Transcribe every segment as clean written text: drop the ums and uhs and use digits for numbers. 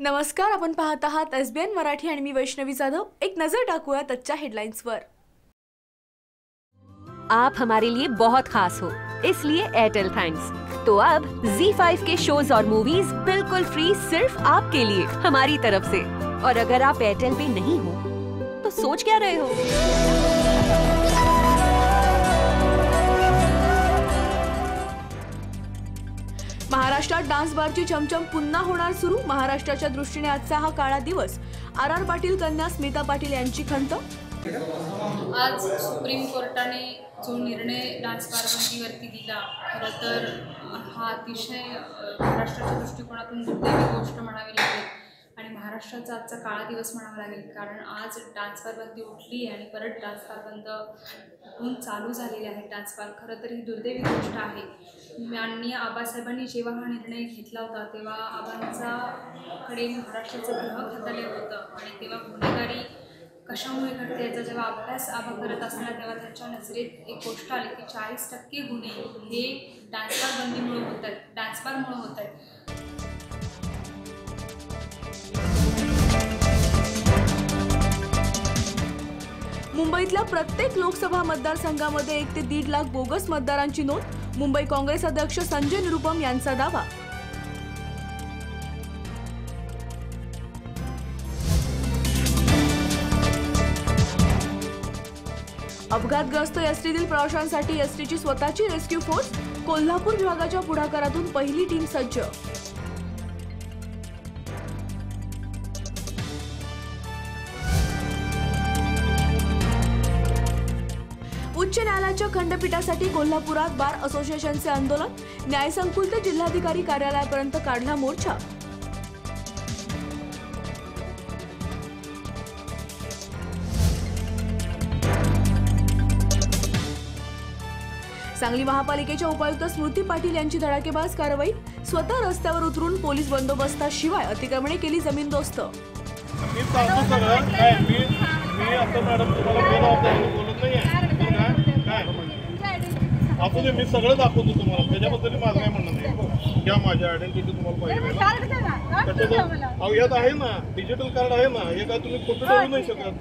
नमस्कार, आपण पाहत आहात SBN मराठी आणि मी वैष्णवी जाधव। एक नजर टाकूया आजच्या हेडलाइंसवर। आप हमारे लिए बहुत खास हो, इसलिए एयरटेल थैंक्स। तो अब ZEE5 के शोज और मूवीज बिल्कुल फ्री सिर्फ आपके लिए हमारी तरफ से। और अगर आप एयरटेल पे नहीं हो तो सोच क्या रहे हो? महाराष्ट्रात डान्स बारची चमचम पुन्हा होणार सुरू। महाराष्ट्राच्या दृष्टीने आजचा हा काळा दिवस। RR पाटील कन्या स्मिता पाटील यांची खंत। आज सुप्रीम कोर्टाने जो निर्णय डान्स बारबंदीवरती दिला, खरं तर हा अतिशय महाराष्ट्राच्या दृष्टिकोनातून दुर्दैवी गोष्ट म्हणावी लागेल आणि महाराष्ट्राचा आजचा काळा दिवस म्हणावा लागेल। कारण आज डान्स बारबंदी उठली आणि परत डान्स बारबंद होऊन चालू झालेले आहे डान्स बार। खरं तर ही दुर्दैवी गोष्ट आहे। माननीय आबासाहेबांनी जेव्हा हा निर्णय घेतला होता तेव्हा आबांच्याकडे महाराष्ट्राचं गृह खात्यालय होतं आणि तेव्हा गुन्हेगारी कशामुळे घडते याचा जेव्हा अभ्यास आबा करत असताना तेव्हा त्यांच्या नजरेत एक गोष्ट आली की 40% गुन्हे हे डान्स बार बंदीमुळे होत आहेत, डान्स बारमुळे होत आहेत। मुंबईतल्या प्रत्येक लोकसभा मतदारसंघामध्ये 1 ते 1.5 लाख बोगस मतदारांची नोंद। मुंबई काँग्रेस अध्यक्ष संजय निरुपम यांचा दावा। अपघातग्रस्त एसटीतील प्रवाशांसाठी एसटीची स्वतःची रेस्क्यू फोर्स। कोल्हापूर विभागाच्या पुढाकारातून पहिली टीम सज्ज। उच्च न्यायालयाच्या खंडपीठासाठी कोल्हापुरात बार असोसिएशनचे आंदोलन। न्यायसंकुल ते जिल्हाधिकारी कार्यालयापर्यंत काढला मोर्चा। सांगली महापालिकेच्या उपायुक्त स्मृती पाटील यांची धडाकेबाज कारवाई। स्वतः रस्त्यावर उतरून पोलीस बंदोबस्ताशिवाय अतिक्रमणे केली जमीनदोस्त। असू दे, मी सगळं दाखवतो तुम्हाला, त्याच्याबद्दल माझं काय म्हणणं नाही। घ्या माझी आयडेंटिटी तुम्हाला पाहिजे अहो यात आहे ना, डिजिटल कार्ड आहे ना, हे काय तुम्ही फोटो ठेवू नाही शकत।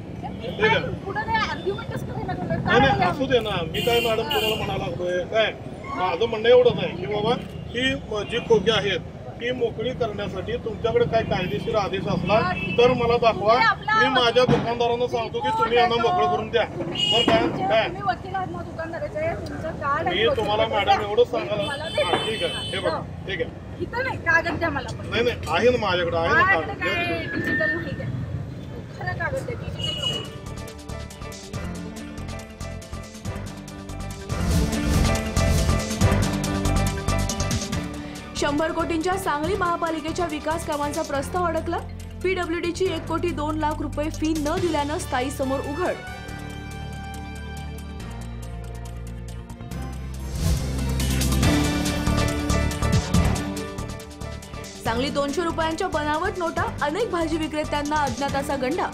नाही असू दे ना, मी काय मॅडम तुम्हाला म्हणायला लागतोय काय, माझं म्हणणं एवढंच आहे की बाबा ही जी खोकी आहेत ती मोकळी करण्यासाठी तुमच्याकडे काय कायदेशीर आदेश असला तर मला दाखवा। मी माझ्या दुकानदारांना सांगतो की तुम्ही यांना मोकळं करून द्या। बरं काय मी तुम्हाला मॅडम एवढंच सांगायला, ठीक आहे, हे बघा, ठीक आहे, नाही नाही आहे ना माझ्याकडे, आहे ना कागद। 100 कोटींच्या सांगली महापालिकेच्या विकास कामांचा प्रस्ताव अडकला। PWDची 1 कोटी 2 लाख रुपये फी न दिल्यानं स्थायी समोर उघड। सांगली 200 रुपयांच्या बनावट नोटा, अनेक भाजी विक्रेत्यांना अज्ञाताचा गंडा।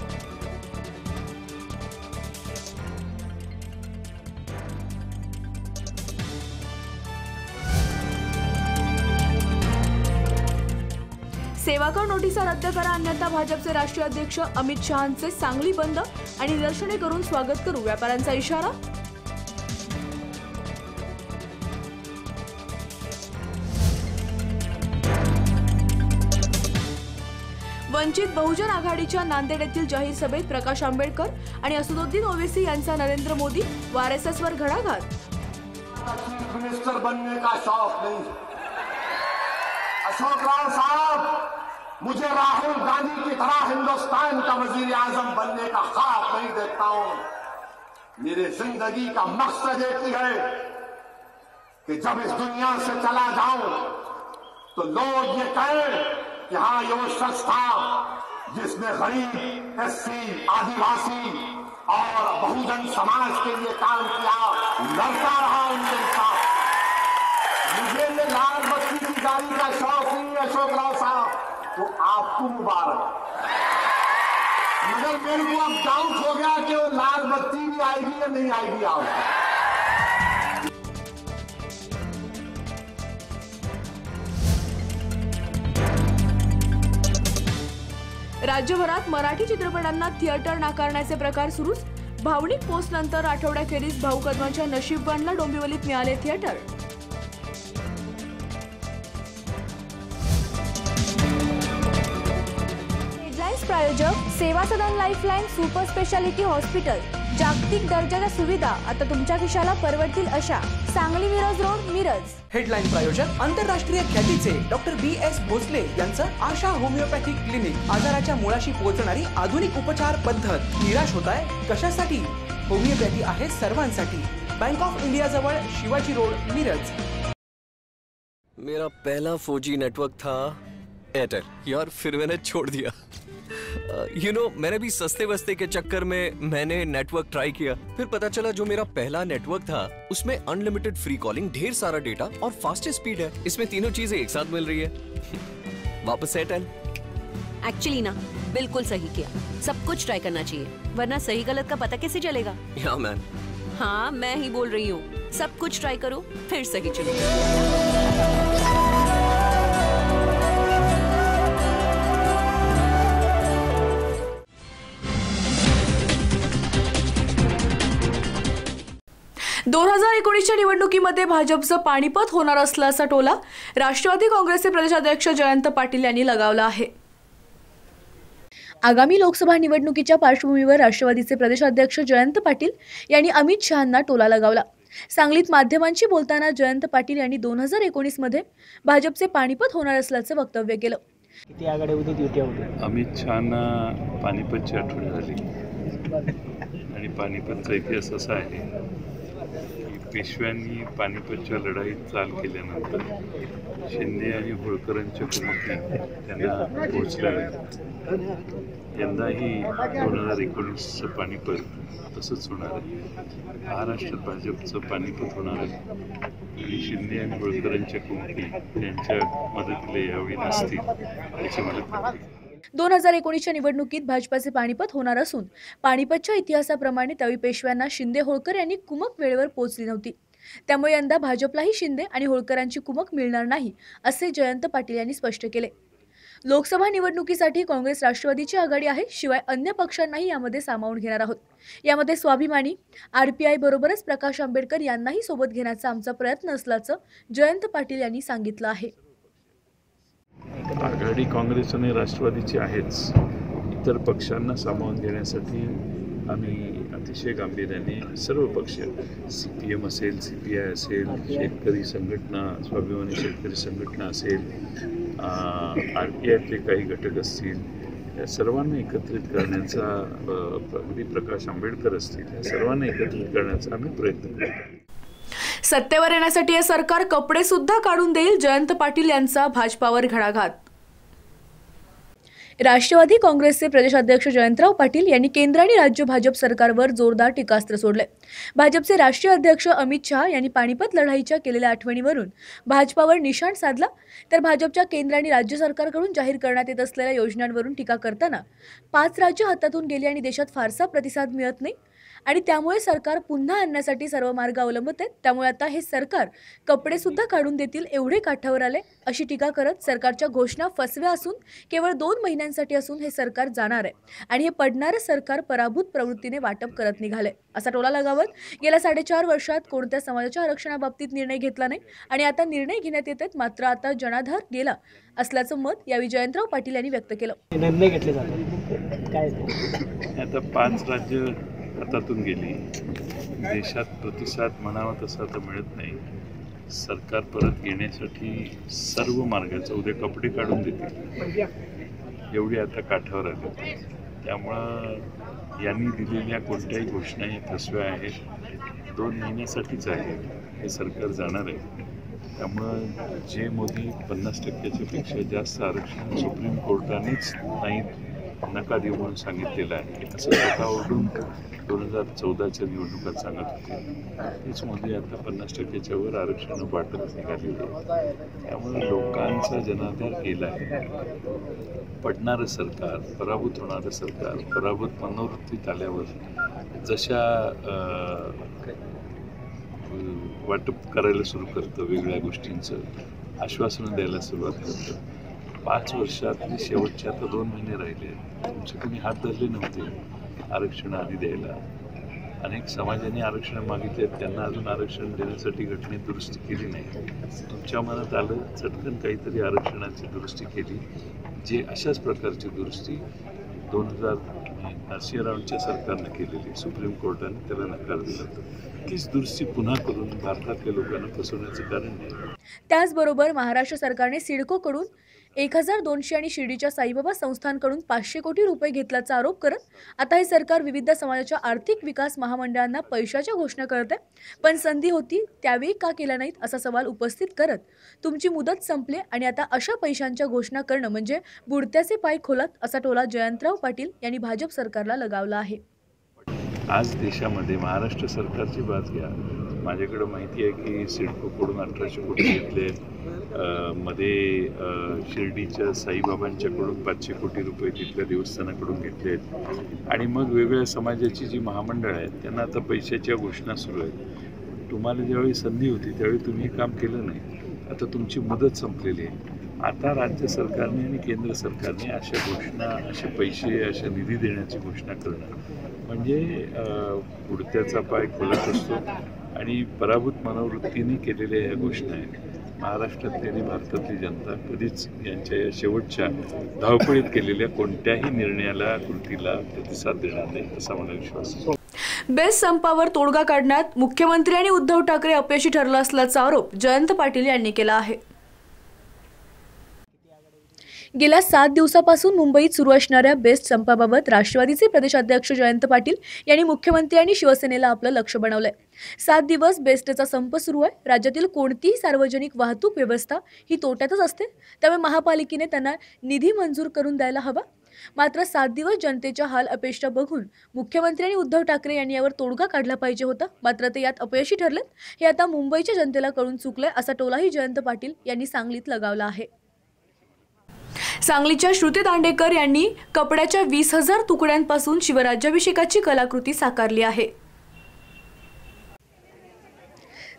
सेवाकर नोटिसा रद्द करा, अन्यथा भाजपचे राष्ट्रीय अध्यक्ष अमित शहांचे सांगली बंद आणि निदर्शने करून स्वागत करू, व्यापाऱ्यांचा इशारा। वंचित बहुजन आघाडीच्या नांदेड येथील जाहीर सभेत प्रकाश आंबेडकर आणि असदुद्दीन ओवैसी यांचा नरेंद्र मोदी व RSSवर घणाघात। मिनिस्टर बनने का शौक नहीं, अशोक राव साहब, मुझे राहुल गांधी की तरह हिंदुस्तान का वजीर आजम बनने का ख्वाब नहीं देखता हूं। मेरी जिंदगी का मकसद एक ही है कि जब इस दुनिया से चला जाऊं तो लोग ये कहें कि हाँ ये वो शख्स था जिसने गरीब, SC, आदिवासी और बहुजन समाज के लिए काम किया, लड़ता रहा उनके साथ। मुझे ये लाल बत्ती की गाड़ी का शौक नहीं है अशोक राव साहब, तो आपको मुबारक। मगर मेरे को अब डाउट हो गया कि वो लाल बत्ती भी आएगी या नहीं आएगी आपको। राज्यभरात मराठी चित्रपटांना थिएटर नाकारण्याचे प्रकार सुरूच. भावनिक पोस्ट नंतर आठवड्याखेरीज भाऊ कदमांच्या नशीबवानला डोंबिवलीत मिळाले थिएटर. हेडलाईन्स प्रायोजक सेवा सदन लाईफलाईन सुपर स्पेशालिटी हॉस्पिटल. जागतिक दर्जाच्या सुविधा आता तुमच्या खिशाला परवडतील अशा. सांगली मिरज रोड, मिरज. हेडलाईन प्रायोजक आंतरराष्ट्रीय ख्यातीचे डॉक्टर BS भोसले यांचं आशा होमिओपॅथिक क्लिनिक. आजाराच्या मुळाशी पोहोचणारी आधुनिक उपचार पद्धत. निराश होताय कशासाठी? होमिओपॅथी आहे सर्वांसाठी. बँक ऑफ इंडिया जवळ, शिवाजी रोड, मिरज. मेरा पहला 4G नेटवर्क था एयरटेल यार, फिर मैंने छोड़ दिया. मैंने भी सस्ते वस्ते के चक्कर में मैंने नेटवर्क ट्राई किया. फिर पता चला जो मेरा पहला नेटवर्क था उसमें अनलिमिटेड फ्री कॉलिंग, ढेर सारा डेटा और फास्टेस्ट स्पीड है. इसमें तीनों चीजें एक साथ मिल रही है. वापस एयरटेल. एक्चुअली ना, बिल्कुल सही किया. सब कुछ ट्राई करना चाहिए, वरना सही गलत का पता कैसे चलेगा? या मैन. हाँ, मैं ही बोल रही हूँ. सब कुछ ट्राई करो, फिर सही चलो. 2019च्या निवडणुकीमध्ये भाजपचं पाणीपत होणार असल्याचा टोला राष्ट्रवादी काँग्रेसचे प्रदेशाध्यक्ष जयंत पाटील यांनी लगावला आहे. आगामी लोकसभा निवडणुकीच्या पार्श्वभूमीवर राष्ट्रवादीचे प्रदेशाध्यक्ष जयंत पाटील यांनी अमित शहांना टोला लगावला. सांगलीत माध्यमांशी बोलताना जयंत पाटील यांनी 2019 मध्ये भाजपचे पाणीपत होणार असल्याचं वक्तव्य केलं. किती आघाडी होती युती होती? अमित शहांना पानिपतची आठवण झाली आणि पानिपतचा इतिहास असा आहे की पेशव्यांनी पानिपतच्या लढाईत चाल केल्यानंतर शिंदे आणि होळकरांच्या कुमकने त्यांना पोहोचल्या. यंदाही 2019चं पानिपत तसंच होणार आहे. महाराष्ट्रात भाजपचं पानिपत होणार आहे आणि शिंदे आणि होळकरांच्या कुमकी त्यांच्या मदतीला यावेळी नसतील याची मला खात्री. 2019च्या निवडणुकीत भाजपाचे पाणीपत होणार असून पाणीपतच्या इतिहासाप्रमाणे त्यावेळी पेशव्यांना शिंदे होळकर यांनी कुमक वेळेवर पोहोचली नव्हती. त्यामुळे यंदा भाजपलाही शिंदे आणि होळकरांची कुमक मिळणार नाही असे जयंत पाटील यांनी स्पष्ट केले. लोकसभा निवडणुकीसाठी काँग्रेस राष्ट्रवादीची आघाडी आहे, शिवाय अन्य पक्षांनाही यामध्ये सामावून घेणार आहोत. यामध्ये स्वाभिमानी, RPI बरोबरच प्रकाश आंबेडकर यांनाही सोबत घेण्याचा आमचा प्रयत्न असल्याचं जयंत पाटील यांनी सांगितलं आहे. आघाडी काँग्रेस आणि राष्ट्रवादीची आहेच. इतर पक्षांना सामावून घेण्यासाठी आम्ही अतिशय गांभीर्याने सर्व पक्ष, CPM असेल, CPI असेल, शेतकरी संघटना, स्वाभिमानी शेतकरी संघटना असेल, RPIतले काही घटक असतील, या सर्वांना एकत्रित करण्याचा, अगदी प्रकाश आंबेडकर असतील, या सर्वांना एकत्रित करण्याचा आम्ही प्रयत्न करतो. सत्तेवर येण्यासाठी हे सरकार कपडे सुद्धा काढून देईल, जयंत पाटील यांचा भाजपावर घणाघात. राष्ट्रवादी काँग्रेसचे प्रदेशाध्यक्ष जयंतराव पाटील यांनी केंद्र आणि राज्य भाजप सरकारवर जोरदार टीकास्त्र सोडले. भाजपचे राष्ट्रीय अध्यक्ष अमित शहा यांनी पाणीपत लढाईच्या केलेल्या आठवणीवरून भाजपावर निशाण साधला, तर भाजपच्या केंद्र आणि राज्य सरकारकडून जाहीर करण्यात येत असलेल्या योजनांवरून टीका करताना 5 राज्य हातातून गेली आणि देशात फारसा प्रतिसाद मिळत नाही आणि त्यामुळे सरकार पुन्हा आणण्यासाठी सर्व मार्ग अवलंबत आहेत. त्यामुळे आता हे सरकार कपडे सुद्धा काढून देतील एवढे काठावर आले अशी टीका करत सरकारच्या घोषणा फसव्या असून केवळ 2 महिन्यांसाठी असून हे सरकार जाणार आहे आणि हे पडणारं सरकार पराभूत प्रवृत्तीने वाटप करत निघाले असा टोला लगावत गेल्या 4.5 वर्षात कोणत्या समाजाच्या आरक्षणाबाबतीत निर्णय घेतला नाही आणि आता निर्णय घेण्यात येत आहेत, मात्र आता जनाधार गेला असल्याचं मत यावेळी जयंतराव पाटील यांनी व्यक्त केलं. निर्णय घेतले जातात काय? आता 5 राज्य हातातून गेली. देशात प्रतिसाद म्हणावा तसा तर मिळत नाही. सरकार परत येण्यासाठी सर्व मार्गाचा, उद्या कपडे काढून देतील एवढी आता काठावर आली. त्यामुळं यांनी दिलेल्या कोणत्याही घोषणा या फसव्या आहेत. 2 महिन्यासाठीच आहे हे सरकार जाणार आहे. त्यामुळं जे मोदी 50% पेक्षा जास्त आरक्षण सुप्रीम कोर्टानेच नाही नका देऊ म्हणून सांगितलेलं आहे, असं स्वतःवरून 2014च्या निवडणुकात सांगत होते. तेच मोदी आता 50%च्या वर आरक्षण वाटत निघालेले आहे. त्यामुळे लोकांचा जनाधार केला आहे. पडणारं सरकार, पराभूत होणारं सरकार, पराभूत मनोवृत्तीत आल्यावर जशा वाटप करायला सुरू करतं, वेगळ्या गोष्टींचं आश्वासनं द्यायला सुरुवात करतं, 5 वर्षातले शेवटचे आता 2 महिने राहिले. तुमचे कोणी हात धरले नव्हते आरक्षण आधी द्यायला. अनेक समाजाने आरक्षण मागितले, त्यांना अजून आरक्षण देण्यासाठी घटनेत दुरुस्ती केली नाही. तुमच्या मनात आलं चटकन काहीतरी आरक्षणाची दुरुस्ती केली, जे अशाच प्रकारची दुरुस्ती 2000 नरसिंहरावांच्या सरकारनं केलेली. सुप्रीम कोर्टाने त्याला नकार दिला. तर तीच दुरुस्ती पुन्हा करून भारतातल्या लोकांना फसवण्याचं कारण नाही. त्याचबरोबर महाराष्ट्र सरकारने सिडकोकडून 1200 आणि शिर्डीच्या साईबाबा संस्थानकडून 500 कोटी रुपये घेतल्याचा आरोप करत आता हे सरकार विविध समाजाच्या आर्थिक विकास महामंडळांना पैशाच्या घोषणा करत आहे, पण संधी होती त्यावेळी का केल्या नाहीत असा सवाल उपस्थित करत तुमची मुदत संपले आणि आता अशा पैशांच्या घोषणा करणं म्हणजे बुडत्याचे पाय खोलात असा टोला जयंतराव पाटील यांनी भाजप सरकारला लगावला आहे. आज देशामध्ये महाराष्ट्र सरकारची बात घ्या. माझ्याकडे माहिती आहे की सिडकोकडून 1800 कोटी घेतले, मध्ये शिर्डीच्या साईबाबांच्याकडून 500 कोटी रुपये तिथल्या देवस्थानाकडून घेतले आहेत आणि मग वेगवेगळ्या समाजाची जी महामंडळ आहेत त्यांना आता पैशाच्या घोषणा सुरू आहेत. तुम्हाला ज्यावेळी संधी होती त्यावेळी तुम्ही काम केलं नाही. आता तुमची मुदत संपलेली आहे. आता राज्य सरकारने आणि केंद्र सरकारने अशा घोषणा, असे पैसे, अशा निधी देण्याची घोषणा करणं म्हणजे बुडत्याचा पाय खोलात असतो आणि पराभूत मनोवृत्तीने केलेल्या ह्या घोषणा आहेत. महाराष्ट्रातली आणि भारतातली जनता कधीच यांच्या या शेवटच्या धावपळीत केलेल्या कोणत्याही निर्णयाला, कृतीला प्रतिसाद देणार नाही असा मला विश्वास आहे. बेस्ट संपावर तोडगा काढण्यात मुख्यमंत्री आणि उद्धव ठाकरे अपयशी ठरला असल्याचा आरोप जयंत पाटील यांनी केला आहे. गेल्या 7 दिवसापासून मुंबईत सुरू असणाऱ्या बेस्ट संपाबाबत राष्ट्रवादीचे प्रदेशाध्यक्ष जयंत पाटील यांनी मुख्यमंत्री आणि शिवसेनेला आपलं लक्ष बनवलंय. 7 दिवस बेस्टचा संप सुरू आहे. राज्यातील कोणतीही सार्वजनिक वाहतूक व्यवस्था ही तोट्यातच असते, त्यामुळे महापालिकेने त्यांना निधी मंजूर करून द्यायला हवा. मात्र 7 दिवस जनतेच्या हाल अपेक्षा बघून मुख्यमंत्री आणि उद्धव ठाकरे यांनी यावर तोडगा काढला पाहिजे होता, मात्र ते यात अपयशी ठरलेत. हे आता मुंबईच्या जनतेला कळून चुकलंय असा टोलाही जयंत पाटील यांनी सांगलीत लगावला आहे. सांगलीच्या श्रुती दांडेकर यांनी कपड्याच्या 20,000 तुकड्यांपासून शिवराज्याभिषेकाची कलाकृती साकारली आहे.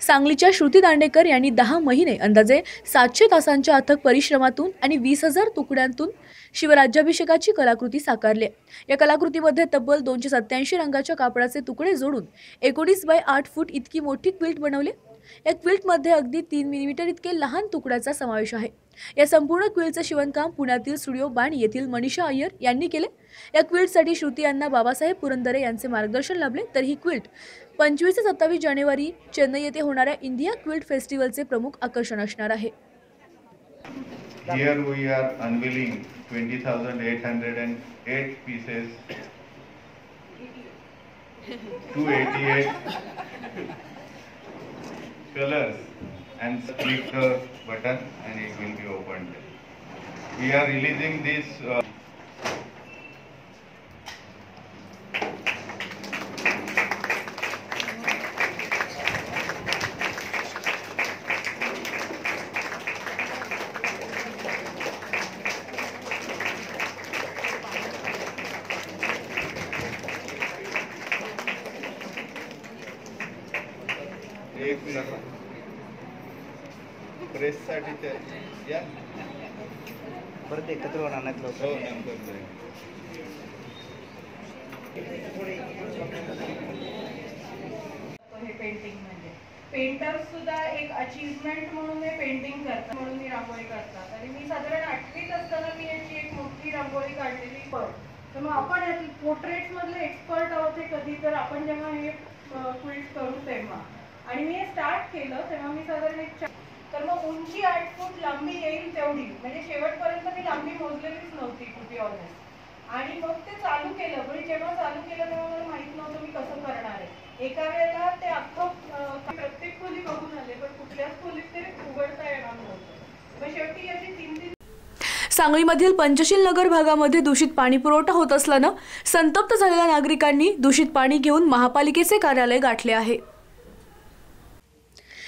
सांगलीच्या श्रुती दांडेकर यांनी 10 महिने अंदाजे 700 तासांच्या अथक परिश्रमातून आणि 20,000 तुकड्यांतून शिवराज्याभिषेकाची कलाकृती साकारली. या कलाकृतीमध्ये तब्बल 287 रंगाच्या कापडाचे तुकडे जोडून 19 बाय 8 फूट इतकी मोठी क्विल्ट बनवली. या क्विल्टमध्ये अगदी 3 मिलीमीटर इतके लहान तुकड्याचा समावेश आहे. या संपूर्ण क्विल्टचं शिवणकाम पुण्यातील स्टुडिओ बाणी येथील मनीषा अय्यर यांनी केले. या क्विल्टसाठी श्रुती यांना बाबासाहेब पुरंदरे यांचे मार्गदर्शन लाभले. तर ही क्विल्ट 25 ते 27 जानेवारी चेन्नई येथे होणाऱ्या इंडिया क्विल्ट फेस्टिवलचे प्रमुख आकर्षण असणार आहे. Here we are unveiling 20,808 pieces, 288 colors, and click the button and it will be opened. We are releasing this एक प्रेससाठी या परत एकत्र होणार नाहीत लोक. हो नंतर हे पेंटिंग म्हणजे पेंटर्स सुद्धा एक अचीवमेंट म्हणून हे पेंटिंग करतात, म्हणून ही रांगोळी करतात. आणि मी साधारण 8वीत असताना मी याची एक मोठी रांगोळी काढलेली. तर मग आपण पोर्ट्रेट्स मधले एक्सपर्ट आहोत हे कधी, तर आपण जेव्हा हे क्विल्ट करू तेव्हा, आणि मी हे स्टार्ट केलं तेव्हा मी साधारण तर मग उंची 8 फूट, लांबी येईल तेवढी, म्हणजे शेवटपर्यंत मी लांबी मोजलेलीच नव्हती टू बी ऑनेस्ट. आणि मग ते चालू केलं, पण जेव्हा चालू केलं तेव्हा मला माहित नव्हतं मी कसं करणार आहे. एका वेळेला ते अख्खं प्रत्येक खोली बघून आले, पण कुठल्याच खोलीत ते उघडता येणार नव्हतं. मग शेवटी याची 3 सांगलीमधील पंचशील नगर भागामध्ये दूषित पाणी पुरवठा होत असल्यानं संतप्त झालेल्या नागरिकांनी दूषित पाणी घेऊन महापालिकेचे कार्यालय गाठले आहे.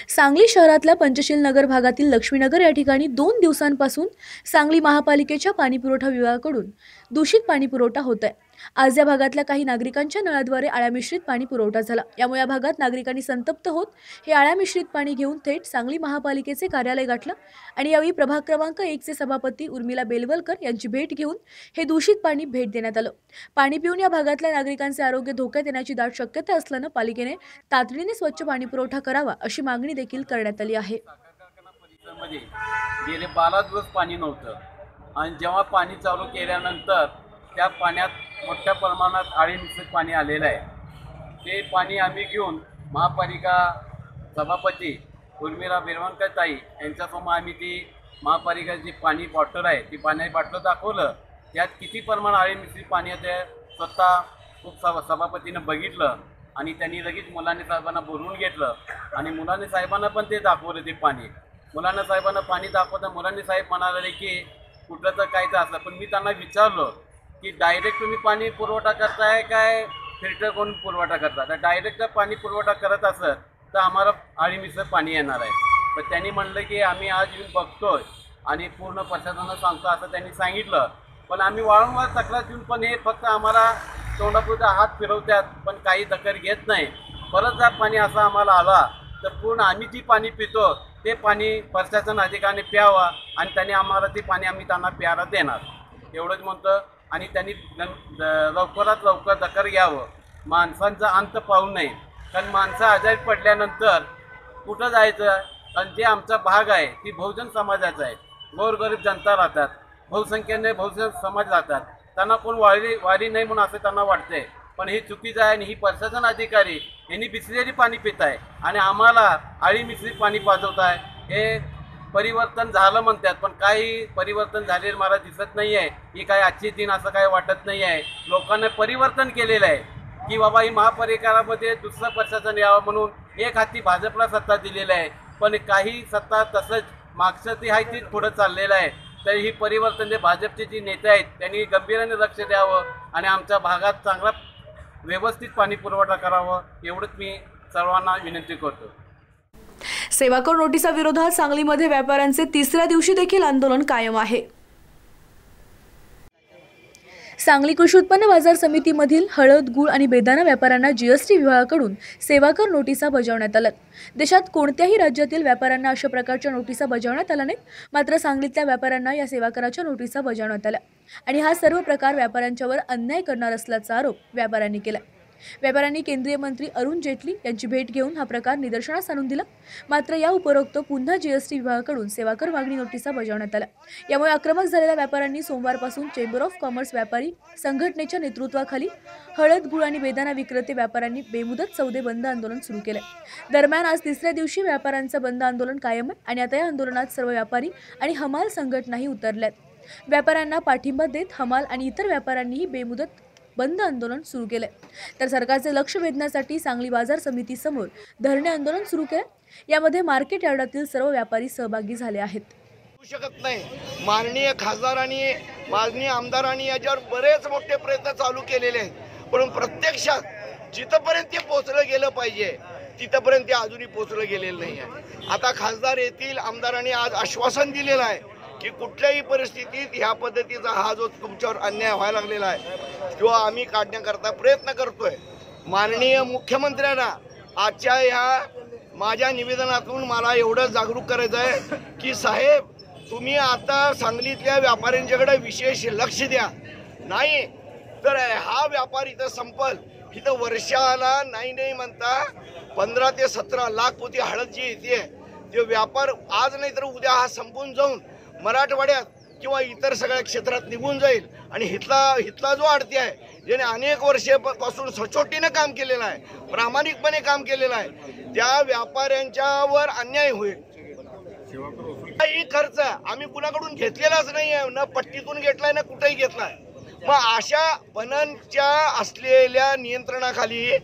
सांगली शहरातल्या पंचशील नगर भागातील लक्ष्मीनगर या ठिकाणी 2 दिवसांपासून सांगली महापालिकेच्या पाणीपुरवठा विभागाकडून दूषित पाणी पुरवठा होत आहे. आज या भागातल्या काही नागरिकांच्या नळाद्वारे आळ्या मिश्रित पाणी पुरवठा झाला। यामुळे या भागात नागरिकांनी संतप्त होत हे आळ्या मिश्रित पाणी घेऊन थेट सांगली महापालिकेचे कार्यालय गाठलं आणि यावेळी प्रभाग क्रमांक 1 चे सभापती उर्मिला बेलवलकर यांची भेट घेऊन हे दूषित पाणी भेट देण्यात आलं। पाणी पिऊन या भागातल्या नागरिकांचे आरोग्य धोक्यात येण्याची दाट शक्यता असल्यानं पालिकेने तातडीने स्वच्छ पाणी पुरवठा करावा अशी मागणी देखील करण्यात आली आहे। गेले 12 दिवस पाणी नव्हतं आणि जेव्हा पाणी चालू केल्यानंतर त्या पाण्यात मोठ्या प्रमाणात आळी मिश्रित पाणी आलेलं आहे। ते पाणी आम्ही घेऊन महापालिका सभापती उर्मिला बेलवलकर ताई यांच्यासमोर आम्ही ती महापालिकाची पाणी बॉटल आहे ती पाण्याची बाटलं दाखवलं। त्यात किती प्रमाण आळी मिश्रित पाणी आहे स्वतः सभापतीनं बघितलं आणि त्यांनी लगेच मुलानी साहेबांना बोलवून घेतलं आणि मुलानी साहेबांना पण ते दाखवलं ते पाणी। मुलानी साहेबांना पाणी दाखवता मुलानी साहेब म्हणाले की कुठलं तर काय तर असलं, पण मी त्यांना विचारलं की डायरेक्ट तुम्ही पाणी पुरवठा करताय काय फिल्टर करून पुरवठा करता? तर डायरेक्ट पाणी पुरवठा करत असत तर आम्हाला आळी मिश्रित पाणी येणार आहे। पण त्यांनी म्हणलं की आम्ही आज येऊन बघतोय आणि पूर्ण प्रशासनाला सांगतो असं त्यांनी सांगितलं। पण आम्ही वारंवार तक्रार देऊन पण हे फक्त आम्हाला तोंडापुरता हात फिरवतात पण काही दखल घेत नाही। परत जर पाणी असं आम्हाला आला तर पूर्ण आम्ही जी पाणी पितो ते पाणी प्रशासन अधिकाऱ्याने प्यावा आणि त्यांनी आम्हाला ते पाणी आम्ही त्यांना प्यायला देणार एवढंच म्हणतं। आणि त्यांनी लवकरात लवकर दखल घ्यावं, माणसांचा अंत पाहू नये, कारण माणसं आजारी पडल्यानंतर कुठं जायचं? कारण जे आमचा भाग आहे ती बहुजन समाजाचा आहे, गोरगरीब जनता राहतात, बहुसंख्येने बहुजन समाज राहतात, त्यांना कोण वारी नाही म्हणून असं त्यांना वाटतंय। पण हे चुकीचं आहे आणि ही प्रशासन अधिकारी यांनी बिसलेली पाणी पित आहे आणि आम्हाला आळी मिश्रित पाणी पाजवत आहे। हे परिवर्तन झालं म्हणतात पण काही परिवर्तन झालेलं मला दिसत नाही आहे। ही काय आजची दिन असं काय वाटत नाही आहे। लोकांना परिवर्तन केलेलं आहे की बाबा ही महापालिकेमध्ये दुसरं प्रशासन यावं म्हणून एक हाती भाजपला सत्ता दिलेलं आहे, पण काही सत्ता तसंच मागचं ती आहे ती पुढं चाललेलं आहे। तर ही परिवर्तन जे भाजपचे जे नेते आहेत त्यांनी गंभीराने लक्ष द्यावं आणि आमच्या भागात चांगला व्यवस्थित पाणी पुरवठा करावं एवढंच मी सर्वांना विनंती करतो। सेवाकर नोटिसा विरोधात सांगलीमध्ये व्यापाऱ्यांचे तिसऱ्या दिवशी देखील आंदोलन कायम आहे। सांगली कृषी उत्पन्न बाजार समितीमधील हळद, गूळ आणि बेदाणा व्यापाऱ्यांना जीएसटी विभागाकडून सेवाकर नोटिसा बजावण्यात आल्या। देशात कोणत्याही राज्यातील व्यापाऱ्यांना अशा प्रकारच्या नोटिसा बजावण्यात आल्या नाहीत, मात्र सांगलीतल्या व्यापाऱ्यांना या सेवाकराच्या नोटिसा बजावण्यात आल्या आणि हा सर्व प्रकार व्यापाऱ्यांच्यावर अन्याय करणार असल्याचा आरोप व्यापाऱ्यांनी केला। व्यापाऱ्यांनी केंद्रीय मंत्री अरुण जेटली यांची भेट घेऊन हा प्रकार निदर्शनास आणून दिला, मात्र या उपरोक्त पुन्हा जीएसटी विभागाकडून सेवाकर मागणी नोटिसा बजावण्यात आल्या। यामुळे आक्रमक झालेल्या व्यापाऱ्यांनी सोमवारपासून चेंबर ऑफ कॉमर्स व्यापारी संघटनेच्या नेतृत्वाखाली हळद, गूळ आणि बेदाणा विक्रेते व्यापाऱ्यांनी बेमुदत सौदे बंद आंदोलन सुरू केले। दरम्यान आज तिसऱ्या दिवशी व्यापाऱ्यांचं बंद आंदोलन कायम आहे आणि आता या आंदोलनात सर्व व्यापारी आणि हमाल संघटनाही उतरल्यात। व्यापाऱ्यांना पाठिंबा देत हमाल आणि इतर व्यापाऱ्यांनीही बेमुदत बंद आंदोलन सुरू केले, तर सरकारचे लक्ष वेधण्यासाठी सांगली बाजार समिती समोर धरणे आंदोलन सुरू केले। यामध्ये मार्केट यार्डातील सर्व व्यापारी सहभागी झाले आहेत। शकत नाही माननीय खासदारांनी माननीय आमदारांनी याच्यावर बरेच मोठे प्रयत्न चालू केलेले आहेत, पण प्रत्यक्षात जिथपर्यंत ते पोहोचलं गेलं पाहिजे तिथपर्यंत ते अजूनही पोहोचलं गेलेलं नाही आहे। आता खासदार येथील आमदारांनी आज आश्वासन दिलेलं आहे की कुठल्याही परिस्थितीत ह्या पद्धतीचा हा जो तुमच्यावर अन्याय व्हायला लागलेला आहे किंवा आम्ही काढण्याकरता प्रयत्न करतोय। माननीय मुख्यमंत्र्यांना आजच्या ह्या माझ्या निवेदनातून मला एवढं जागरूक करायचं आहे की साहेब तुम्ही आता सांगलीतल्या व्यापाऱ्यांच्याकडे विशेष लक्ष द्या, नाही तर हा व्यापार इथं संपल। इथं वर्षाला नाही म्हणता 15 ते 17 लाख पोती हळद जी येते ते व्यापार आज नाही तर उद्या हा संपून जाऊन मराठवाड्यात किंवा इतर सगळ्या क्षेत्रात निघून जाईल आणि हितला जो आडती आहे ज्याने अनेक वर्षापासून सचोटीनं काम केलेलं आहे, प्रामाणिकपणे काम केलेलं आहे, त्या व्यापाऱ्यांच्यावर अन्याय होईल। ही खर्च आम्ही कुणाकडून घेतलेलाच नाही आहे, न पट्टीतून घेतलाय ना कुठेही घेतलाय। मग अशा पणनच्या असलेल्या नियंत्रणाखाली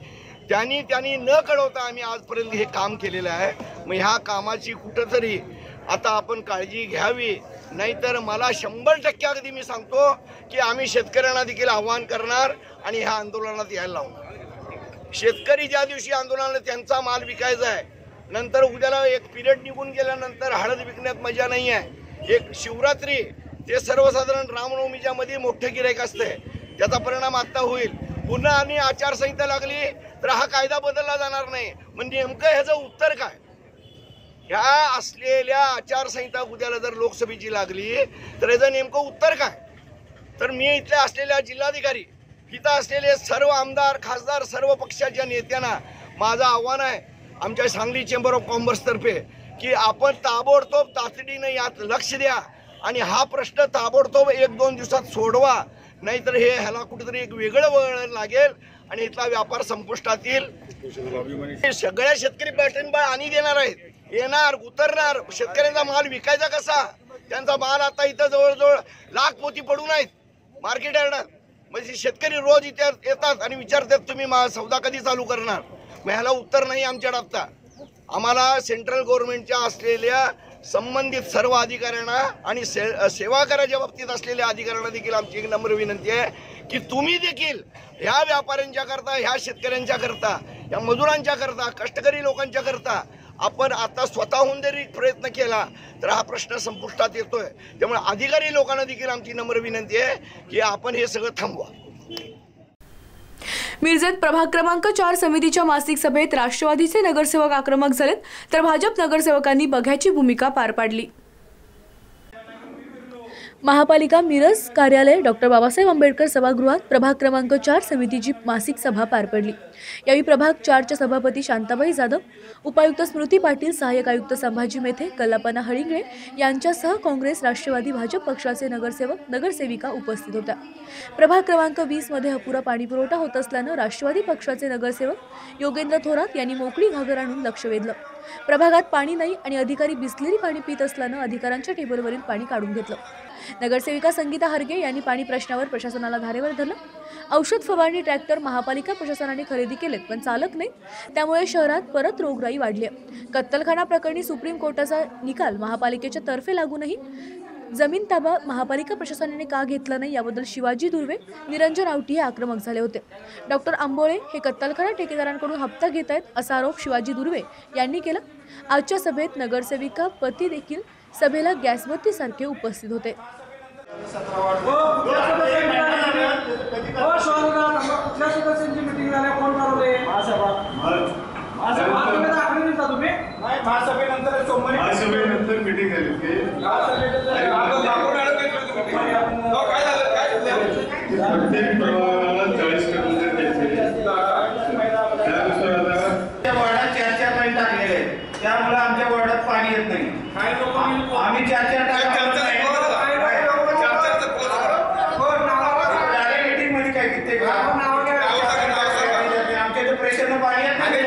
त्यांनी न कळवता आम्ही आजपर्यंत हे काम केलेलं आहे। मग ह्या कामाची कुठंतरी आता आपण काळजी घ्यावी, नाहीतर मला 100% अगदी मी सांगतो की आम्ही शेतकऱ्यांना देखील आव्हान करणार आणि ह्या आंदोलनात यायला लावणार। शेतकरी ज्या दिवशी आंदोलनाला त्यांचा माल विकायचा आहे, नंतर उद्याला एक पिरियड निघून गेल्यानंतर हळद विकण्यात मजा नाही आहे। एक शिवरात्री ते सर्वसाधारण रामनवमीच्या मध्ये मोठे गिराईक असते, त्याचा परिणाम आता होईल. पुन्हा आणि आचारसंहिता लागली तर हा कायदा बदलला जाणार नाही. मग नेमकं ह्याचं उत्तर काय? ह्या असलेल्या आचारसंहिता उद्याला जर लोकसभेची लागली तर याचं नेमकं उत्तर काय? तर मी इथल्या असलेल्या जिल्हाधिकारी, इथं असलेले सर्व आमदार खासदार सर्व पक्षाच्या नेत्यांना माझं आव्हान आहे आमच्या सांगली चेंबर ऑफ कॉमर्स तर्फे की आपण ताबडतोब तातडीने यात लक्ष द्या आणि हा प्रश्न ताबडतोब 1-2 दिवसात सोडवा, नाहीतर ह्याला कुठेतरी एक वेगळं वळण लागेल आणि इथला व्यापार संपुष्टात येईल. सगळ्या शेतकरी पाठिंबा आणि देणार आहेत, येणार उतरणार. शेतकऱ्यांचा माल विकायचा कसा? त्यांचा माल आता इथं जवळजवळ लाख पोती पडून आहेत मार्केट यार्डात. म्हणजे शेतकरी रोज इथे येतात आणि विचारतात तुम्ही सौदा कधी चालू करणार? मग ह्याला उत्तर नाही आमच्याकडे आता. आम्हाला सेंट्रल गव्हर्नमेंटच्या असलेल्या संबंधित सर्व अधिकाऱ्यांना आणि सेवा कराच्या बाबतीत असलेल्या अधिकाऱ्यांना देखील आमची एक नम्र विनंती आहे की तुम्ही देखील ह्या व्यापाऱ्यांच्या करता, ह्या शेतकऱ्यांच्या करता, या मजुरांच्या करता, कष्टकरी लोकांच्या करता आपण आता स्वतःहून जरी प्रयत्न केला तर हा प्रश्न संपुष्टात येतोय. त्यामुळे अधिकारी लोकांना देखील आमची नम्र विनंती आहे की आपण हे सगळं थांबवा. मिरजेत प्रभाग क्रमांक 4 समितीच्या मासिक सभेत राष्ट्रवादीचे नगरसेवक आक्रमक झालेत तर भाजप नगरसेवकांनी बघ्याची भूमिका पार पाडली. महापालिका मिरज कार्यालय डॉक्टर बाबासाहेब आंबेडकर सभागृहात प्रभाग क्रमांक 4 समितीची मासिक सभा पार पडली. यावेळी प्रभाग 4च्या सभापती शांताबाई जाधव, उपायुक्त स्मृती पाटील, सहाय्यक आयुक्त संभाजी मेथे, कल्लापना हळिंगळे यांच्यासह काँग्रेस, राष्ट्रवादी, भाजप पक्षाचे नगरसेवक नगरसेविका उपस्थित होत्या. प्रभाग क्रमांक 20 मध्ये अपुरा पाणीपुरवठा होत असल्यानं राष्ट्रवादी पक्षाचे नगरसेवक योगेंद्र थोरात यांनी मोकळी घागर आणून लक्ष वेधलं. प्रभागात पाणी नाही आणि अधिकारी बिस्लेरी पाणी पित असल्यानं अधिकाऱ्यांच्या टेबलवरील पाणी काढून घेतलं. नगरसेविका संगीता हरगे यांनी पाणी प्रश्नावर प्रशासनाला धारेवर धरलं. औषध फवारणी ट्रॅक्टर महापालिका प्रशासनाने खरेदी केलेत पण चालक नाही, त्यामुळे शहरात परत रोगराई वाढली आहे. कत्तलखाना प्रकरणी सुप्रीम कोर्टाचा निकाल महापालिकेच्या तर्फे लागूनही जमीन ताबा महापालिका प्रशासनाने का घेतला नाही याबद्दल शिवाजी दुर्वे, निरंजन आवटी हे आक्रमक झाले होते. डॉक्टर आंबोळे हे कत्तलखाना ठेकेदारांकडून हप्ता घेत आहेत असा आरोप शिवाजी दुर्वे यांनी केला. आजच्या सभेत नगरसेविका पती देखील सभेला गॅसबत्तीसारखे उपस्थित होते. महासभेनंतर मीटिंग झाली प्रत्येक प्रभागाला 40% द्यायचे. वार्डात 4-4 पाणी टाकलेले आहेत, त्यामुळे आमच्या वार्डात पाणी येत नाही. आम्ही 4-4 मीटिंग मध्ये काय किती आमच्या इथे प्रेशरनं पाणी येत नाही.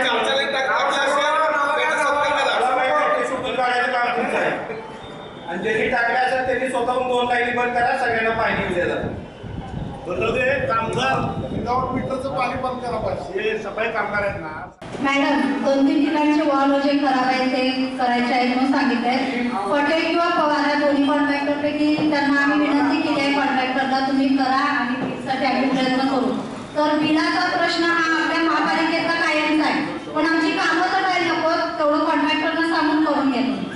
आणि ज्यांनी टाकले असेल त्यांनी स्वतःहून 2 लाईनी बंद करा, सगळ्यांना पाणी येऊ द्या. कामगार विदाउट मीटरचं पाणी बंद करा पाहिजे. हे सफाई कामगार आहेत ना मॅडम, 2-3 ठिकाणचे वॉल जे खराब आहे ते करायचे आहे म्हणून सांगितलंय. पटेल किंवा पवार या दोन्ही कॉन्ट्रॅक्टरपैकी त्यांना आम्ही विनंती केली आहे कॉन्ट्रॅक्टरला तुम्ही करा आणि बिलसाठी आम्ही प्रयत्न करू. तर बिलाचा प्रश्न हा आपल्या महापालिकेचा कायमच आहे, पण आमची कामं तर काय नको तेवढं कॉन्ट्रॅक्टरला सांगून करून घेतो.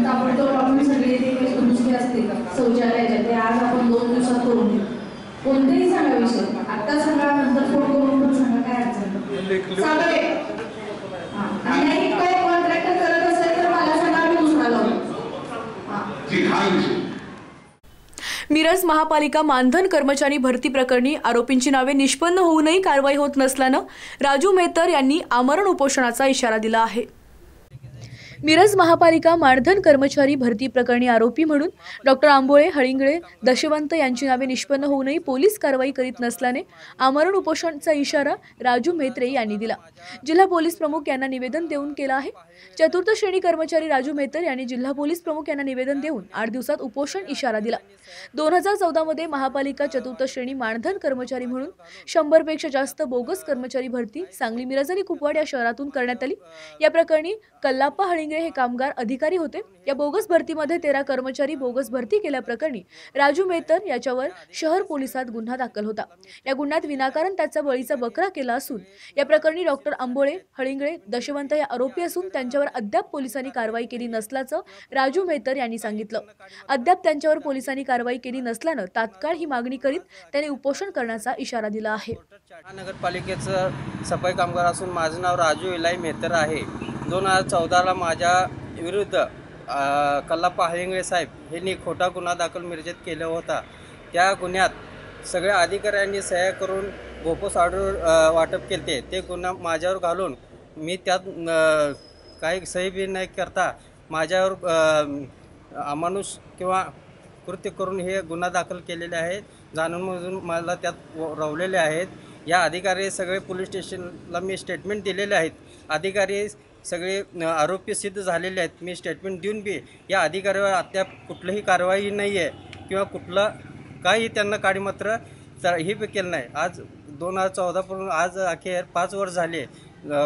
ताबडतोब आपण सगळे जे काही दुरुस्ती असतील शौचालयाच्या ते आज आपण 2 दिवसात करून घेऊ. कोणतेही सांगा विषय, आता सांगा नंतर फोन करून पण सांगा, काय अडचण सांगा. आणि काही कॉन्ट्रॅक्टर करत असेल तर मला सांगा, आम्ही दुसरा लावू. मिरज महापालिका मानधन कर्मचारी भरती प्रकरणी आरोपींची नावे निष्पन्न होऊनही कारवाई होत नसल्यानं राजू मेहतर यांनी आमरण उपोषणाचा इशारा दिला आहे. मिरज महापालिका मानधन कर्मचारी भरती प्रकरणी आरोपी म्हणून डॉक्टर आंबोळे, हळिंगळे, दशवंत यांची नावे निष्पन्न होऊनही पोलीस कारवाई करीत नसल्याने आमरण उपोषणाचा इशारा राजू मेहत्रे यांनी दिला. जिल्हा पोलीस प्रमुख यांना निवेदन देऊन केला आहे. चतुर्थ श्रेणी कर्मचारी राजू मेहतर यांनी जिल्हा पोलीस प्रमुख यांना निवेदन देऊन 8 दिवसात उपोषण इशारा दिला. 2014 मध्ये महापालिका चतुर्थ श्रेणी मानधन कर्मचारी म्हणून 100 पेक्षा जास्त बोगस कर्मचारी भरती सांगली, मिरज आणि कुपवाड या शहरातून करण्यात आली. या प्रकरणी कल्लाप्पा हळिंगळे हे कामगार अधिकारी होते। या बोगस भरतीमध्ये 13 कर्मचारी बोगस भरती केल्याप्रकरणी राजू मेहतर याच्यावर शहर पोलिसात गुन्हा दाखल होता। या गुन्ह्यात विनाकारण त्याचा बळीचा बकरा केला असून या प्रकरणी डॉक्टर आंबोळे, हळिंगळे, दशवंत हे आरोपी असून त्यांच्यावर अद्याप पोलिसांनी कारवाई केली नसल्याचं राजू मेहतर यांनी सांगितलं। अद्याप त्यांच्यावर पोलिसांनी कारवाई केली नसल्यानं तात्काळ ही मागणी करीत त्यांनी उपोषण करण्याचा इशारा दिला आहे। नगरपालिकेचं सफाई कामगार असून माझं नाव राजू इलाई मेहतर आहे। 2014ला माझ्या विरुद्ध कल्लाप्पा हळिंगळे साहेब यांनी खोटा गुन्हा दाखल मिरजेत केला होता। त्या गुन्ह्यात सगळ्या अधिकाऱ्यांनी सह्या करून बोपोस ऑर्डर वाटप केले। ते गुन्हा माझ्यावर घालून मी त्यात काही सही बी नाही करता माझ्यावर अमानुष किंवा कृत्य करून हे गुन्हा दाखल केलेले आहेत। जाणून मला त्यात रवलेले आहेत। या अधिकारी सगळे पोलीस स्टेशनला मी स्टेटमेंट दिलेले आहेत। अधिकारी सगळे आरोपी सिद्ध झालेले आहेत। मी स्टेटमेंट देऊन बी या अधिकाऱ्यावर अद्याप कुठलीही कारवाई नाही आहे किंवा कुठलं काही त्यांना काळीमात्र ही बी केलं नाही। आज 2014 पासून आज अखेर 5 वर्ष झाले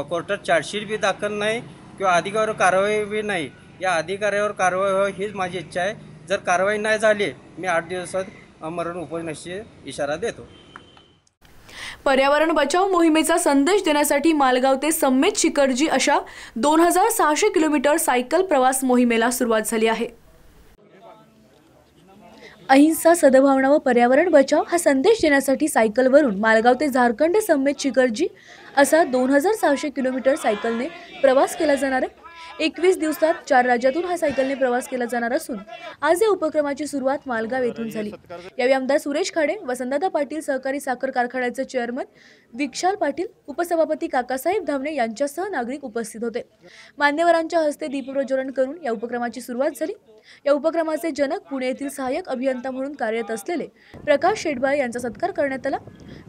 कोर्टात चार्जशीट बी दाखल नाही किंवा अधिकाऱ्यावर कारवाई बी नाही। या अधिकाऱ्यावर कारवाई व्हावी हीच माझी इच्छा आहे। जर कारवाई नाही झाली मी 8 दिवसात मरण उपोषणाचा इशारा देतो। पर्यावरण बचाव मोहिमेचा संदेश देण्यासाठी मालगाव ते सम्मेत शिखरजी अशा 2600 किलोमीटर सायकल प्रवास मोहिमेला सुरुवात झाली आहे। अहिंसा, सद्भावना व पर्यावरण बचाव हा संदेश देण्यासाठी सायकलवरून मालगाव ते झारखंड सम्मेत शिखरजी असा 2600 किलोमीटर सायकलने प्रवास केला जाणार आहे। 21 दिवसात 4 राज्यातून हा सायकलने प्रवास केला जाणार असून आज या उपक्रमाची सुरुवात मालगाव येथून झाली। यावेळी आमदार सुरेश खाडे, वसंतदादा पाटील सहकारी साखर कारखान्याचे चेअरमन विशाल पाटील, उपसभापती काकासाहेब धामणे यांच्यासह नागरिक उपस्थित होते। मान्यवरांच्या हस्ते दीपप्रज्वलन करून या उपक्रमाची सुरुवात झाली। या उपक्रमाचे जनक पुणे येथील सहाय्यक अभियंता म्हणून कार्यरत असलेले प्रकाश शेटबाळे यांचा सत्कार करण्यात आला।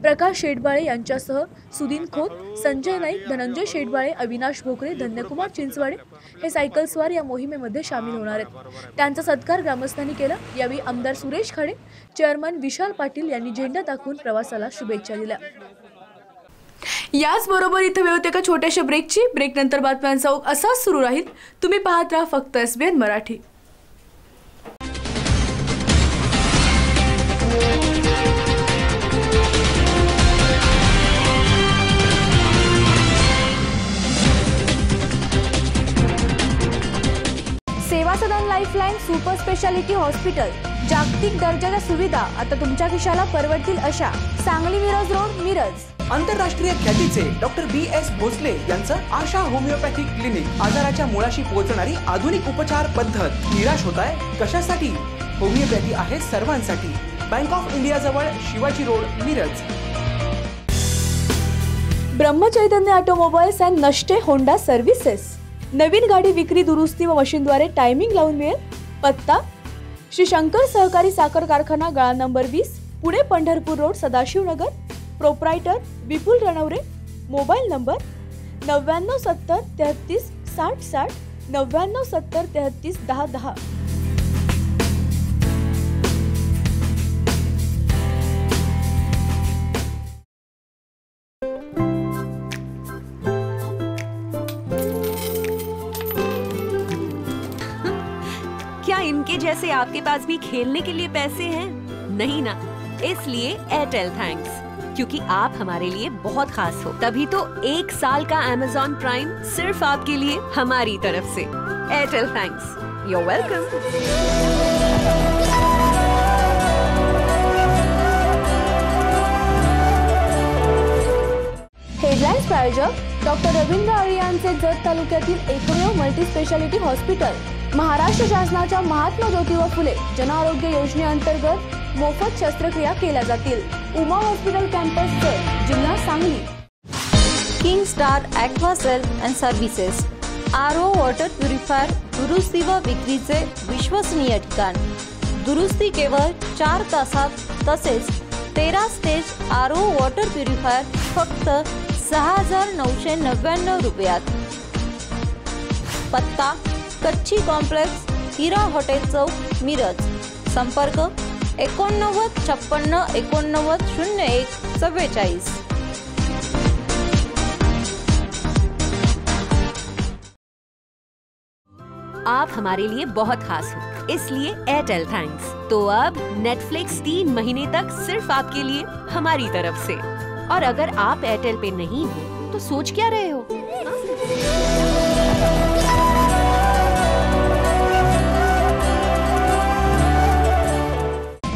प्रकाश शेटबाळे यांच्यासह सुदीन खोत, संजय नाईक, धनंजय शेटबाळे, अविनाश भोकरे, धन्यकुमार चिंचवाडे हे सायकलस्वार या मोहिमेमध्ये सामील होणार आहेत। त्यांचा सत्कार ग्रामस्थांनी केला। यावेळी आमदार सुरेश खाडे, चेअरमन विशाल पाटील यांनी झेंडा दाखवून प्रवासाला शुभेच्छा दिल्या। याचबरोबर इथे वेळ होते एका छोट्याशा ब्रेकची। ब्रेक नंतर बातम्यांचा ओघ असाच सुरू राहील। तुम्ही पाहत राहा फक्त SBN मराठी। सेवा सदन लाईफलाईन सुपर स्पेशालिटी हॉस्पिटल, जागतिक दर्जाच्या सुविधा आता तुमच्या खिशाला परवडतील अशा, सांगली मिरज रोड, मिरज। आंतरराष्ट्रीय ख्यातीचे डॉक्टर BS भोसले यांचं आशा होमिओपॅथिक क्लिनिक, आजाराच्या मुळाशी पोहोचणारी आधुनिक उपचार पद्धत। निराश होताय कशासाठी? होमिओपॅथी आहे सर्वांसाठी। बँक ऑफ इंडिया जवळ, Shivaji road, Miraj. Brahmachaitanya automobiles and नष्टे होंडा सर्व्हिसेस, नवीन गाडी विक्री, दुरुस्ती व मशीनद्वारे टायमिंग लावून मिळेल। पत्ता श्री शंकर सहकारी साखर कारखाना, गाळा number 20, Pune Pandharpur road, Sadashivnagar. Proprietor Vipul Ranaware. Mobile number 9970 33 60 60, 9970 33 10 10। क्या इनके जैसे आपके पास भी खेलने के लिए पैसे हैं? नहीं ना, इसलिए एयरटेल थैंक्स, क्योंकि आप हमारे लिए बहुत खास हो। तभी तो 1 साल का Amazon प्राइम सिर्फ आपके लिए हमारी तरफ से। Airtel thanks, you are welcome. Headlines प्रायोजक डॉक्टर रवींद्र आळे यांचे जत तालुक्यातील एकमेव मल्टीस्पेशालिटी हॉस्पिटल। महाराष्ट्र शासनाच्या महात्मा ज्योतिबा फुले जन आरोग्य योजनेअंतर्गत मोफत शस्त्रक्रिया केल्या जातील। उमा हॉस्पिटल कॅम्पस जत, जिल्हा Sangli. King star Aquacell and services, RO water purifier दुरुस्ती व विक्रीचे विश्वसनीय ठिकाण। दुरुस्ती केवळ 4 तासात, तसेच 13 स्टेज RO वॉटर प्युरिफायर फक्त 6,999 रुपयात। पत्ता कच्ची कॉम्प्लेक्स, हिरा हॉटेल चौक, मिरज। संपर्क 89 56 89 01 44। आप हमारे लिए बहुत खास हो, इसलिए एयरटेल थैंक्स। तो अब नेटफ्लिक्स 3 महीने तक सिर्फ आपके लिए हमारी तरफ से। और अगर आप एयरटेल पे नहीं हो तो सोच क्या रहे हो?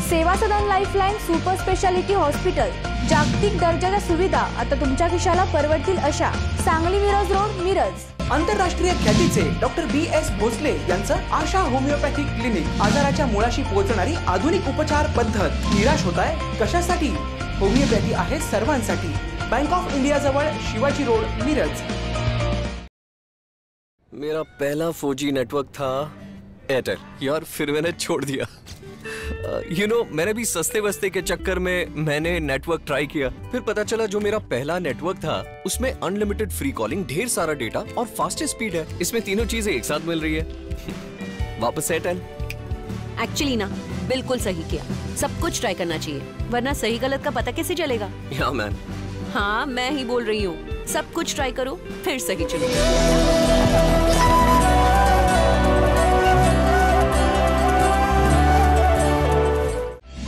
सेवा सदन लाईफलाईन सुपर स्पेशालिटी हॉस्पिटल, जागतिक दर्जाच्या सुविधा आता तुमच्या खिशाला परवडतील अशा। सांगली मिरज रोड, मिरज। आंतरराष्ट्रीय ख्यातीचे डॉक्टर BS भोसले यांचं आशा होमिओपॅथिक क्लिनिक, आजाराच्या मुळाशी पोहोचणारी आधुनिक उपचार पद्धत। निराश होताय कशासाठी? होमिओपॅथी आहे सर्वांसाठी। बँक ऑफ इंडिया जवळ, शिवाजी रोड, मिरज। मेरा पहला 4G नेटवर्क था एयरटेल, यार फिर मैंने छोड़ दिया। मैंने भी सस्ते वस्ते के चक्कर में मैंने नेटवर्क ट्राई किया, फिर पता चला जो मेरा पहला नेटवर्क था उसमें अनलिमिटेड फ्री कॉलिंग, ढेर सारा डेटा और फास्टेस्ट स्पीड है। इसमें तीनों चीजें एक साथ मिल रही है। वापस एयरटेल। एक्चुअली ना, बिल्कुल सही किया। सब कुछ ट्राई करना चाहिए, वरना सही गलत का पता कैसे चलेगा? या मैन। हाँ, मैं ही बोल रही हूँ। सब कुछ ट्राई करो, फिर सही चलो।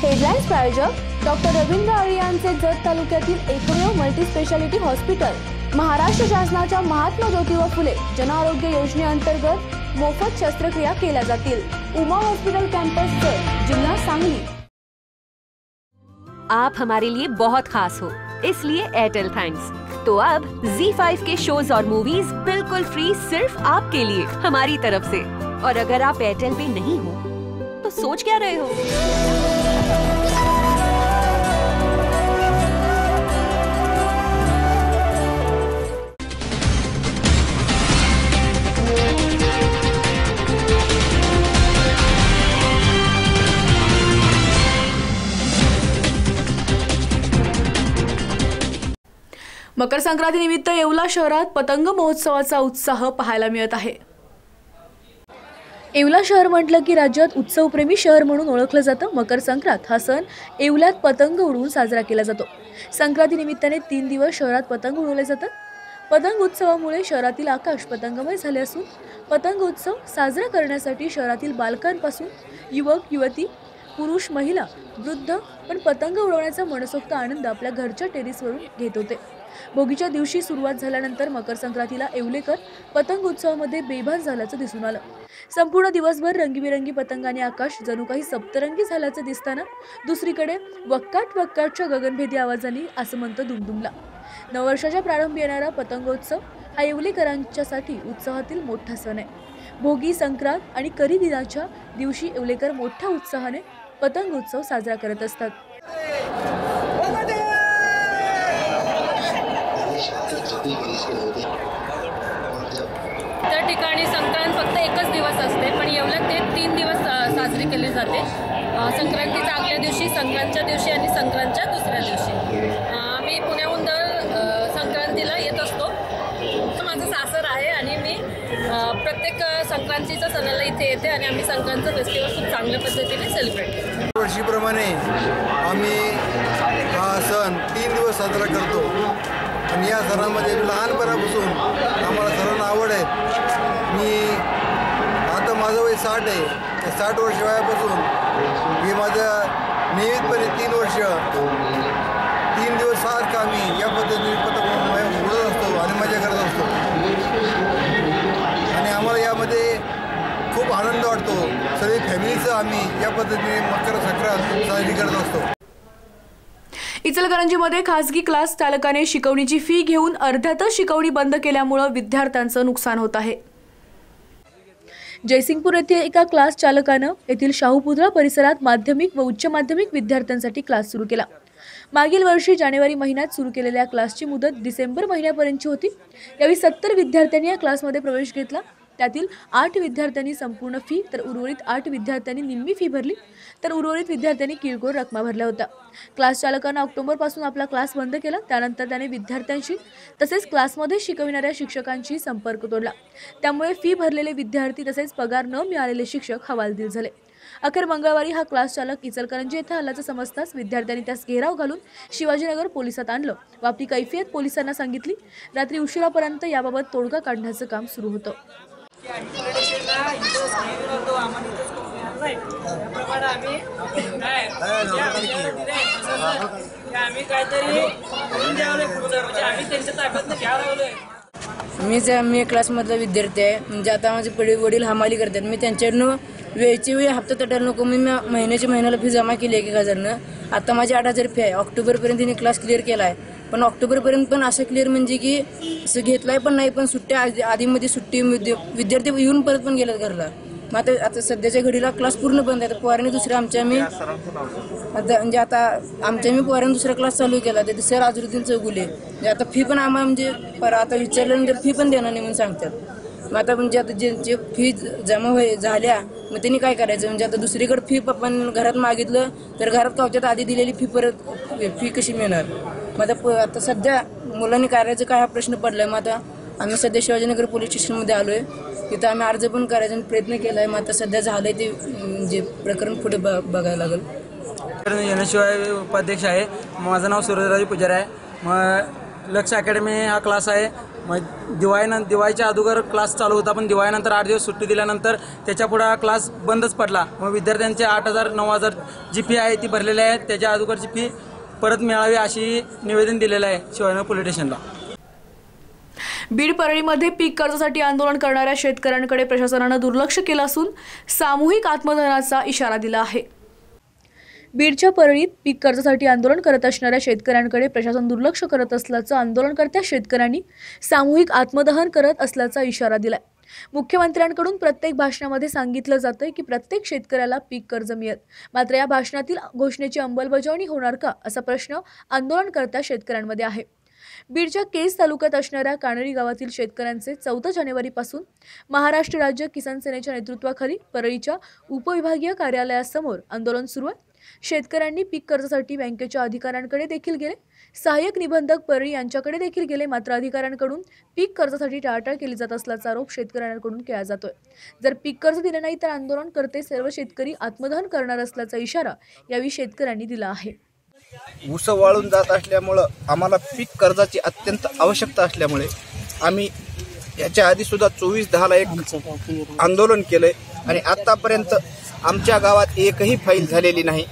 हेडलाईन्स प्रायोजक डॉक्टर रवींद्र आळे यांचे जत तालुक्यातील एकमेव मल्टी स्पेशालिटी हॉस्पिटल। महाराष्ट्र शासनाच्या महात्मा ज्योतिबा फुले जन आरोग्य योजनेअंतर्गत मोफत शस्त्रक्रिया केल्या जातील। उमा हॉस्पिटल कैंपस जत, जिल्हा सांगली। आप हमारे लिए बहुत खास हो, इसलिए एयरटेल थैंक्स। तो अब Z5 के शोज और मूवीज बिल्कुल फ्री सिर्फ आपके लिए हमारी तरफ से। और अगर आप एयरटेल पे नहीं हो तो सोच क्या रहे हो? मकर संक्रांती निमित्त येवला शहरात पतंग महोत्सवाचा उत्साह पाहायला मिळत आहे। येवला शहर म्हटलं की राज्यात उत्सवप्रेमी शहर म्हणून ओळखलं जातं। मकर संक्रांत हा सण येवल्यात पतंग उडवून साजरा केला जातो। संक्रांती निमित्ताने 3 दिवस शहरात पतंग उडवले जातात। पतंग उत्सवामुळे शहरातील आकाश पतंगमय झाले असून पतंग उत्सव साजरा करण्यासाठी शहरातील बालकांपासून युवक युवती, पुरुष, महिला, वृद्ध पण पतंग उडवण्याचा मनसोक्त आनंद आपल्या घरच्या टेरेसवरून घेत होते। भोगीच्या दिवशी सुरुवात झाल्यानंतर मकर संक्रांतीला येवलेकर पतंग उत्सवामध्ये बेभान झाल्याचं दिसून आलं। संपूर्ण दिवसभर रंगीबेरंगी पतंगाने आकाश जणू काही सप्तरंगी झाल्याचं दिसताना दुसरीकडे वक्काटच्या गगनभेदी आवाजांनी आसमंत दुमदुमला। नववर्षाच्या प्रारंभी येणारा पतंगोत्सव हा येवलेकरांच्यासाठी उत्सवातील मोठा सण आहे। भोगी, संक्रांत आणि करी दिनाच्या दिवशी येवलेकर मोठ्या उत्साहाने पतंग उत्सव साजरा करत असतात। त्या ठिकाणी संक्रांत फक्त एकच दिवस असते, पण येवल्यात ते 3 दिवस साजरी केली जाते। संक्रांतीच्या आदल्या दिवशी, संक्रांतच्या दिवशी आणि संक्रांतच्या दुसऱ्या दिवशी। आम्ही पुण्याहून दर संक्रांतीला येत असतो। माझं सासर आहे आणि मी प्रत्येक संक्रांतीच्या सणाला इथे येते आणि आम्ही संक्रांतचं फेस्टिवल खूप चांगल्या पद्धतीने सेलिब्रेट करतो। वर्षीप्रमाणे आम्ही हा सण 3 दिवस साजरा करतो आणि या सणामध्ये लहानपणापासून आम्हाला सर्वांना आवड आहे। मी आता माझं वय 60 आहे, त्या 60 वर्ष वयापासून हे माझं नियमितपणे 3 वर्ष 3 दिवस सारखं आम्ही या पद्धतीने पतंग उडत असतो आणि मजा करत असतो आणि आम्हाला यामध्ये खूप आनंद वाटतो। सगळी फॅमिलीचं आम्ही या पद्धतीने मकर संक्रांत साजरी करत असतो। इचलकरंजीमध्ये खासगी क्लास चालकाने शिकवणीची फी घेऊन अर्ध्यातच शिकवणी बंद केल्यामुळे विद्यार्थ्यांचं नुकसान होत आहे। जयसिंगपूर येथील एका क्लास चालकानं येथील शाहूपुतळा परिसरात माध्यमिक व उच्च माध्यमिक विद्यार्थ्यांसाठी क्लास सुरू केला। मागील वर्षी जानेवारी महिन्यात सुरू केलेल्या क्लासची मुदत डिसेंबर महिन्यापर्यंतची होती। यावेळी 70 विद्यार्थ्यांनी या क्लासमध्ये प्रवेश घेतला। त्यातील 8 विद्यार्थ्यांनी संपूर्ण फी तर उर्वरित 8 विद्यार्थ्यांनी निम्मी फी भरली, तर उर्वरित विद्यार्थ्यांनी किरकोळ रकमा भरल्या होत्या। क्लास चालकाने ऑक्टोबरपासून आपला क्लास बंद केला। त्यानंतर त्याने विद्यार्थ्यांशी तसेच क्लासमध्ये शिकविणाऱ्या शिक्षकांशी संपर्क तोडला। त्यामुळे फी भरलेले विद्यार्थी तसेच पगार न मिळालेले शिक्षक हवालदिल झाले। अखेर मंगळवारी हा क्लास चालक इचलकरंजी येथे आल्याचं समजताच विद्यार्थ्यांनी त्यास घेराव घालून शिवाजीनगर पोलिसात आणलं व आपली कैफियत पोलिसांना सांगितली। रात्री उशिरापर्यंत याबाबत तोडगा काढण्याचं काम सुरू होतं। मी क्लासमधला विद्यार्थी आहे. म्हणजे आता माझे वडील हमाली करतात. मी त्यांच्याकडनं वेळची वेळ हप्ता तटायला नको. मी महिन्याला फी जमा केली 1,000. आता माझी 8,000 फी आहे. ऑक्टोबरपर्यंत तिने क्लास क्लिअर केला आहे. पण ऑक्टोबरपर्यंत पण असं क्लिअर म्हणजे की असं घेतलाय पण नाही. पण सुट्ट्या आधीमध्ये सुट्टी विद्यार्थी येऊन परत पण गेल्यात घरला. मग आता सध्याच्या घडीला क्लास पूर्ण बंद आहे. पोरांनी दुसऱ्या आमच्या मी पोरांनी दुसरा क्लास चालू केला. ते सर अजरुद्दीन चौगुले. म्हणजे आता फी पण आम्हाला म्हणजे आता विचारल्यानंतर फी पण देणार नाही म्हणून सांगतात. मग आता म्हणजे आता ज्यांचे फी जमा झाल्या मग त्यांनी काय करायचं. म्हणजे आता दुसरीकडे फी आपण घरात मागितलं तर घरात कावच्यात आधी दिलेली फी परत फी कशी मिळणार. मग आता सध्या मुलांनी करायचं काय हा प्रश्न पडलाय. मग आता आम्ही सध्या शिवाजीनगर पोलीस स्टेशनमध्ये आलोय. तिथं आम्ही अर्ज पण करायचा प्रयत्न केलाय. मग आता सध्या झालंय ते म्हणजे प्रकरण पुढे बघायला लागेल. याशिवाय उपाध्यक्ष आहे. माझं नाव सूरजराज पुजारी आहे. मग लक्ष अकॅडमी हा क्लास आहे. मग दिवाळीच्या अगोदर क्लास चालू होता. पण दिवाळीनंतर 8 दिवस सुट्टी दिल्यानंतर त्याच्या पुढे हा क्लास बंदच पडला. मग विद्यार्थ्यांचे 8,000 9,000 जी फी आहे ती भरलेली आहे. त्याच्या अगोदरची फी परत मिळावी अशी निवेदन दिलेलं आहे शिवाजीनगर पोलीस स्टेशनला. बीड परळीमध्ये पीक कर्जासाठी आंदोलन करणाऱ्या शेतकऱ्यांकडे प्रशासनानं दुर्लक्ष केलं असून सामूहिक आत्मदहनाचा इशारा दिला आहे. बीडच्या परळीत पीक कर्जासाठी आंदोलन करत असणाऱ्या शेतकऱ्यांकडे प्रशासन दुर्लक्ष करत असल्याचं आंदोलनकर्त्या शेतकऱ्यांनी सामूहिक आत्मदहन करत असल्याचा इशारा दिलाय. मुख्यमंत्र्यांकडून प्रत्येक भाषणामध्ये सांगितलं जातंय की प्रत्येक शेतकऱ्याला पीक कर्ज मिळेल. मात्र या भाषणातील घोषणेची अंमलबजावणी होणार का असा प्रश्न आंदोलनकर्त्या शेतकऱ्यांमध्ये आहे. बीडच्या केज तालुक्यात असणाऱ्या कानडी गावातील शेतकऱ्यांचे 14 जानेवारीपासून महाराष्ट्र राज्य किसान सेनेच्या नेतृत्वाखाली परळीच्या उपविभागीय कार्यालयासमोर आंदोलन सुरू आहे. शेतकऱ्यांनी पीक कर्जासाठी बँकेच्या अधिकाऱ्यांकडे देखील गेले. सहाय्यक निबंधक परळी यांच्याकडे देखील गेले. मात्र अधिकाऱ्यांकडून पीक कर्जासाठी टाळाटाळ केली जात असल्याचा आरोप शेतकऱ्यांकडून केला जातोय. जर पीक कर्ज दिले नाही तर आंदोलन करते सर्व शेतकरी आत्मदहन करणार असल्याचा इशारा यावेळी शेतकऱ्यांनी दिला आहे. ऊस वाळून जात असल्यामुळं आम्हाला पीक कर्जाची अत्यंत आवश्यकता असल्यामुळे आम्ही याच्या आधी सुद्धा 24/10ला एक आंदोलन केलंय आणि आतापर्यंत आमच्या गावात एकही फाईल झालेली नाही.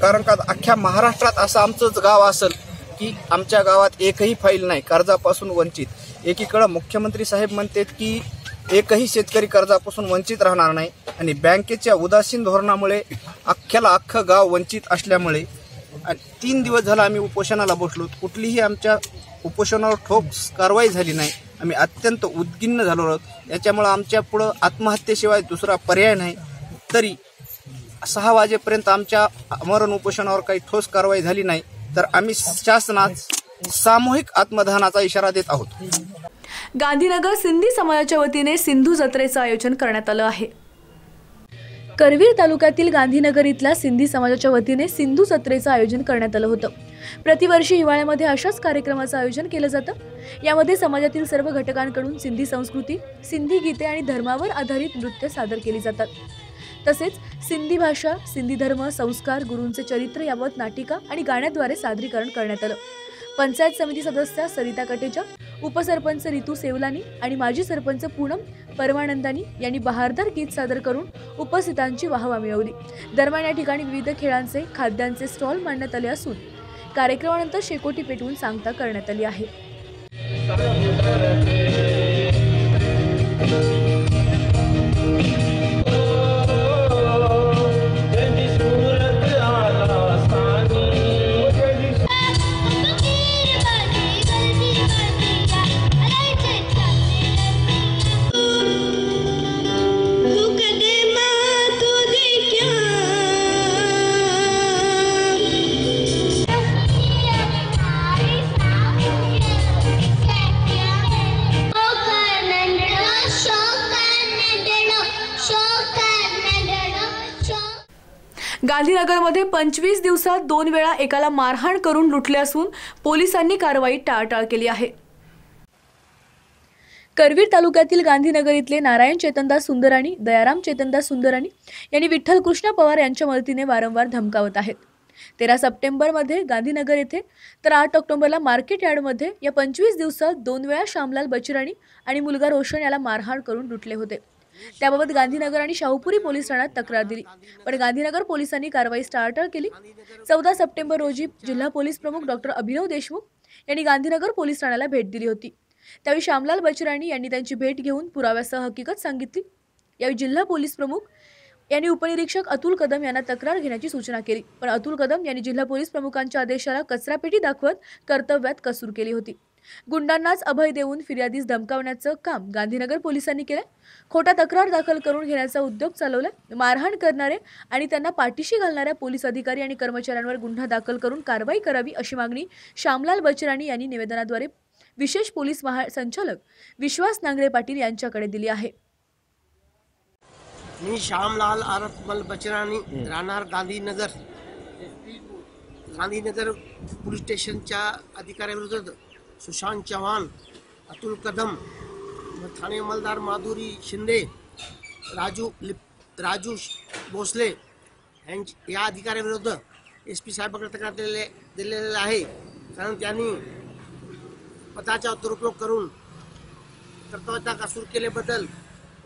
कारण का अख्ख्या महाराष्ट्रात असं आमचंच गाव असेल की आमच्या गावात एकही फाईल नाही कर्जापासून वंचित. एकीकडं मुख्यमंत्री साहेब म्हणतात की एकही शेतकरी कर्जापासून वंचित राहणार नाही आणि बँकेच्या उदासीन धोरणामुळे अख्ख्याला अख्खं गाव वंचित असल्यामुळे 3 दिवस झाला आम्ही उपोषणाला बसलो. कुठलीही आमच्या उपोषणावर ठोस कारवाई झाली नाही. आम्ही अत्यंत उद्विग्न झालो आहोत. याच्यामुळं आमच्या पुढं आत्महत्येशिवाय दुसरा पर्याय नाही. तरी 6 वाजेपर्यंत आमच्या आमरण उपोषणावर काही ठोस कारवाई झाली नाही तर आम्ही शासनास सामूहिक आत्मदहनाचा इशारा देत आहोत. गांधीनगर सिंधी समाजाच्या वतीने सिंधू जत्रेचं आयोजन करण्यात आलं आहे. करवीर तालुक्यातील गांधीनगर इथल्या सिंधी समाजाच्या वतीने सिंधू जत्रेचं आयोजन करण्यात आलं होतं. प्रतिवर्षी हिवाळ्यामध्ये अशाच कार्यक्रमाचं आयोजन केलं जातं. यामध्ये समाजातील सर्व घटकांकडून सिंधी संस्कृती, सिंधी गीते आणि धर्मावर आधारित नृत्य सादर केली जातात. तसेच सिंधी भाषा, सिंधी धर्म, संस्कार, गुरूंचे चरित्र याबाबत नाटिका आणि गाण्याद्वारे सादरीकरण करण्यात आलं. पंचायत समिती सदस्या सरिता कटेजा, उपसरपंच रितू सेवलानी आणि माजी सरपंच पूनम परमानंदानी यांनी बहारदार गीत सादर करून उपस्थितांची वाहवा मिळवली. दरम्यान या ठिकाणी विविध खेळांचे, खाद्यांचे स्टॉल मांडण्यात आले असून कार्यक्रमानंतर शेकोटी पेटवून सांगता करण्यात आली आहे. गांधीनगरमध्ये 25 दिवसात 2 वेळा एकाला मारहाण करून लुटले असून पोलिसांनी कारवाईत टाळाटाळ केली आहे. करवीर तालुक्यातील गांधीनगर इथले नारायण चेतनदास सुंदराणी, दयाराम चेतनदास सुंदराणी यांनी विठ्ठल कृष्ण पवार यांच्या मदतीने वारंवार धमकावत आहेत. 13 सप्टेंबरमध्ये गांधीनगर येथे तर 8 ऑक्टोबरला मार्केट यार्डमध्ये या 25 दिवसात 2 वेळा श्यामलाल बचराणी आणि मुलगा रोशन याला मारहाण करून लुटले होते। त्याबाबत गांधीनगर आणि शाहूपुरी पोलीस ठाण्यात तक्रार दिली, पण गांधीनगर पोलिसांनी कारवाई टाळाटाळ केली। 14 सप्टेंबर रोजी जिल्हा पोलीस प्रमुख डॉक्टर अभिनव देशमुख यांनी गांधीनगर पोलीस ठाण्याला भेट दिली होती। त्यावेळी श्यामलाल बचराणी यांनी त्यांची भेट घेऊन पुराव्यासह हकीकत सांगितली। यावेळी जिल्हा पोलीस प्रमुख यांनी उपनिरीक्षक अतुल कदम यांना तक्रार घेण्याची सूचना केली, पण अतुल कदम यांनी जिल्हा पोलीस प्रमुखांच्या आदेशाला कचरापेटी दाखवत कर्तव्यात कसूर केली होती। गुंडांनाच अभय देऊन फिर्यादीस धमकावण्याचं काम गांधीनगर पोलिसांनी केलं। खोटा तक्रार दाखल करून घेण्याचा उद्योग चालवलाय। मारहाण करणारे आणि त्यांना पाठीशी घालणाऱ्या पोलीस अधिकारी आणि कर्मचाऱ्यांवर गुन्हा दाखल करून कारवाई करावी अशी मागणी श्यामलाल बचराणी यांनी निवेदनाद्वारे विशेष पोलीस महासंचालक विश्वास नांगरे पाटील यांच्याकडे दिली आहे। मी श्यामलाल आरतमल बचराणी राहणार गांधीनगर पोलीस स्टेशनच्या अधिकाऱ्याविरुद्ध सुशांत चव्हाण, अतुल कदम व ठाणे अंमलदार माधुरी शिंदे, राजू भोसले या अधिकाऱ्याविरुद्ध SP साहेबांकडे तक्रार दिलेली आहे। कारण त्यांनी पदाचा दुरुपयोग करून कर्तव्याचा कसूर केल्याबद्दल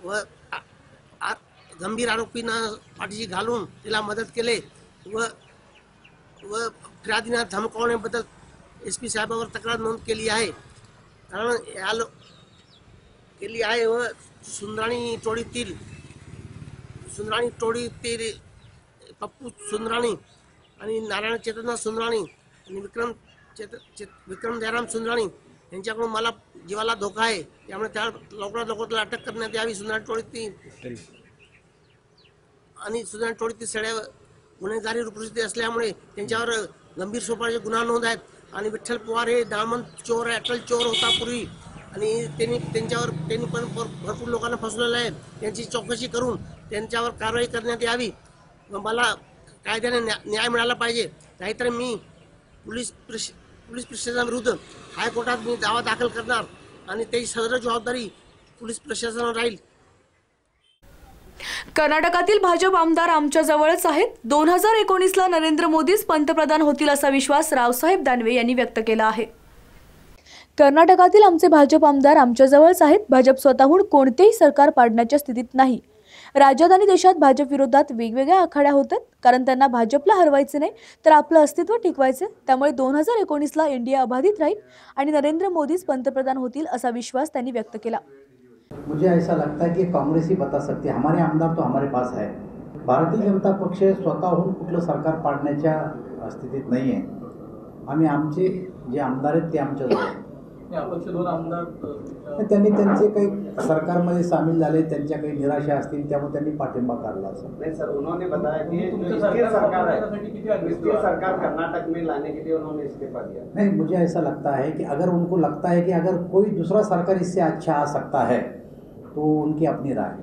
व गंभीर आरोपींना पाठीशी घालून तिला मदत केले व फिर्यादींना धमकावण्याबद्दल SP साहेबांवर तक्रार नोंद केली आहे। कारण केली आहे व सुंदराणी टोळीतील पप्पू सुंदराणी आणि नारायण चेतना सुंदराणी आणि विक्रम जयराम सुंदराणी यांच्याकडून मला जीवाला धोका आहे, त्यामुळे त्या लवकरात लवकर अटक करण्यात यावी। सुंदराणी टोळीतील सड्या गुन्हेगारी परिस्थिती असल्यामुळे त्यांच्यावर गंभीर स्वरूपाचे गुन्हा नोंद आहेत आणि विठ्ठल पवार हे डायमंड चोर आहे, अटल चोर होता पूर्वी आणि त्यांनी पण भरपूर लोकांना फसवलेलं आहे। त्यांची चौकशी करून त्यांच्यावर कारवाई करण्यात यावी व मला कायद्याने न्याय मिळाला पाहिजे। नाहीतर मी पोलीस प्रशासनाविरुद्ध हायकोर्टात मी दावा दाखल करणार आणि त्याची सर्व जबाबदारी पोलीस प्रशासनावर राहील। कर्नाटकातील भाजप आमदार आमच्या जवळच आहेत। 2019ला नरेंद्र मोदीच पंतप्रधान होतील असा विश्वास रावसाहेब दानवे यांनी व्यक्त केला आहे। कर्नाटकातील आमचे भाजप आमदार आमच्या जवळच आहेत। भाजप स्वतःहून कोणतेही सरकार पाडण्याच्या स्थितीत नाही। राज्यात आणि देशात भाजप विरोधात वेगवेगळ्या आखाड्या होतात, कारण त्यांना भाजपला हरवायचे नाही तर आपलं अस्तित्व टिकवायचे। त्यामुळे 2019ला इंडिया अबाधित राहील आणि नरेंद्र मोदीच पंतप्रधान होतील असा विश्वास त्यांनी व्यक्त केला। मुझे ऐसा लगता है कि कांग्रेस ही बता सकती है, हमारे आमदार तो हमारे पास है। भारतीय जनता पक्ष स्वतःहून कुठलं सरकार पाडण्याच्या स्थितीत नाही आहे। आम्ही आमचे जे आमदार आहेत ते आमच्या जवळ अपक्ष 2 आमदार त्यांनी त्यांचे काही सरकारमध्ये सामील झाले, त्यांच्या काही निराशा असतील त्यामुळे त्यांनी पाठिंबा काढला असेल। नहीं सर, उन्होंने बताया कि सरकार है, सरकार कर्नाटक में लाने के लिए उन्होंने इस्तीफा दिया। नहीं, मुझे ऐसा लगता है कि अगर उनको लगता है कि अगर कोई दूसरा सरकार इससे अच्छा आ सकता है तो उनकी अपनी राय।